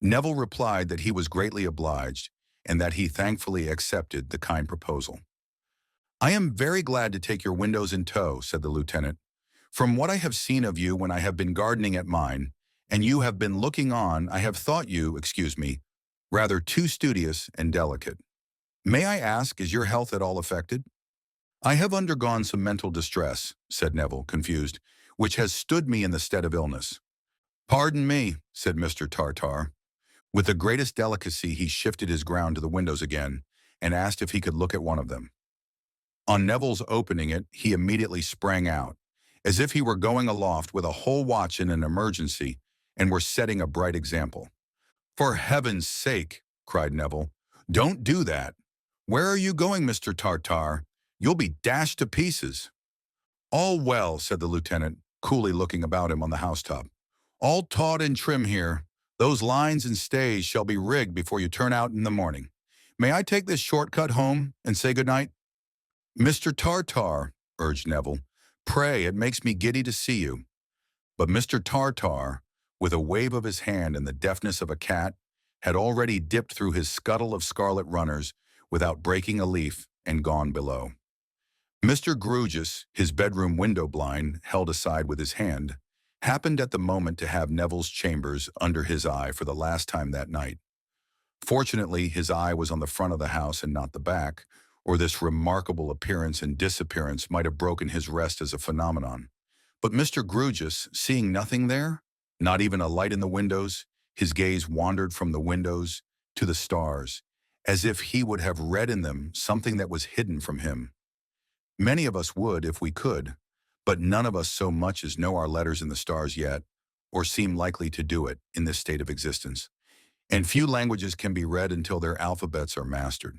Neville replied that he was greatly obliged, and that he thankfully accepted the kind proposal. I am very glad to take your windows in tow, said the lieutenant. From what I have seen of you when I have been gardening at mine, and you have been looking on, I have thought you, excuse me, rather too studious and delicate. May I ask, is your health at all affected? I have undergone some mental distress, said Neville, confused, which has stood me in the stead of illness. Pardon me, said Mr. Tartar. With the greatest delicacy, he shifted his ground to the windows again and asked if he could look at one of them. On Neville's opening it, he immediately sprang out, as if he were going aloft with a whole watch in an emergency and were setting a bright example. For heaven's sake, cried Neville, don't do that. Where are you going, Mr. Tartar? You'll be dashed to pieces. All well, said the lieutenant, coolly looking about him on the housetop. All taut and trim here. Those lines and stays shall be rigged before you turn out in the morning. May I take this shortcut home and say good night? Mr. Tartar, urged Neville, pray, it makes me giddy to see you. But Mr. Tartar, with a wave of his hand and the deftness of a cat, had already dipped through his scuttle of scarlet runners without breaking a leaf and gone below. Mr. Grewgious, his bedroom window blind held aside with his hand, happened at the moment to have Neville's chambers under his eye for the last time that night. Fortunately, his eye was on the front of the house and not the back, or this remarkable appearance and disappearance might have broken his rest as a phenomenon. But Mr. Grewgious, seeing nothing there, not even a light in the windows, his gaze wandered from the windows to the stars, as if he would have read in them something that was hidden from him. Many of us would if we could, but none of us so much as know our letters in the stars yet, or seem likely to do it in this state of existence. And few languages can be read until their alphabets are mastered.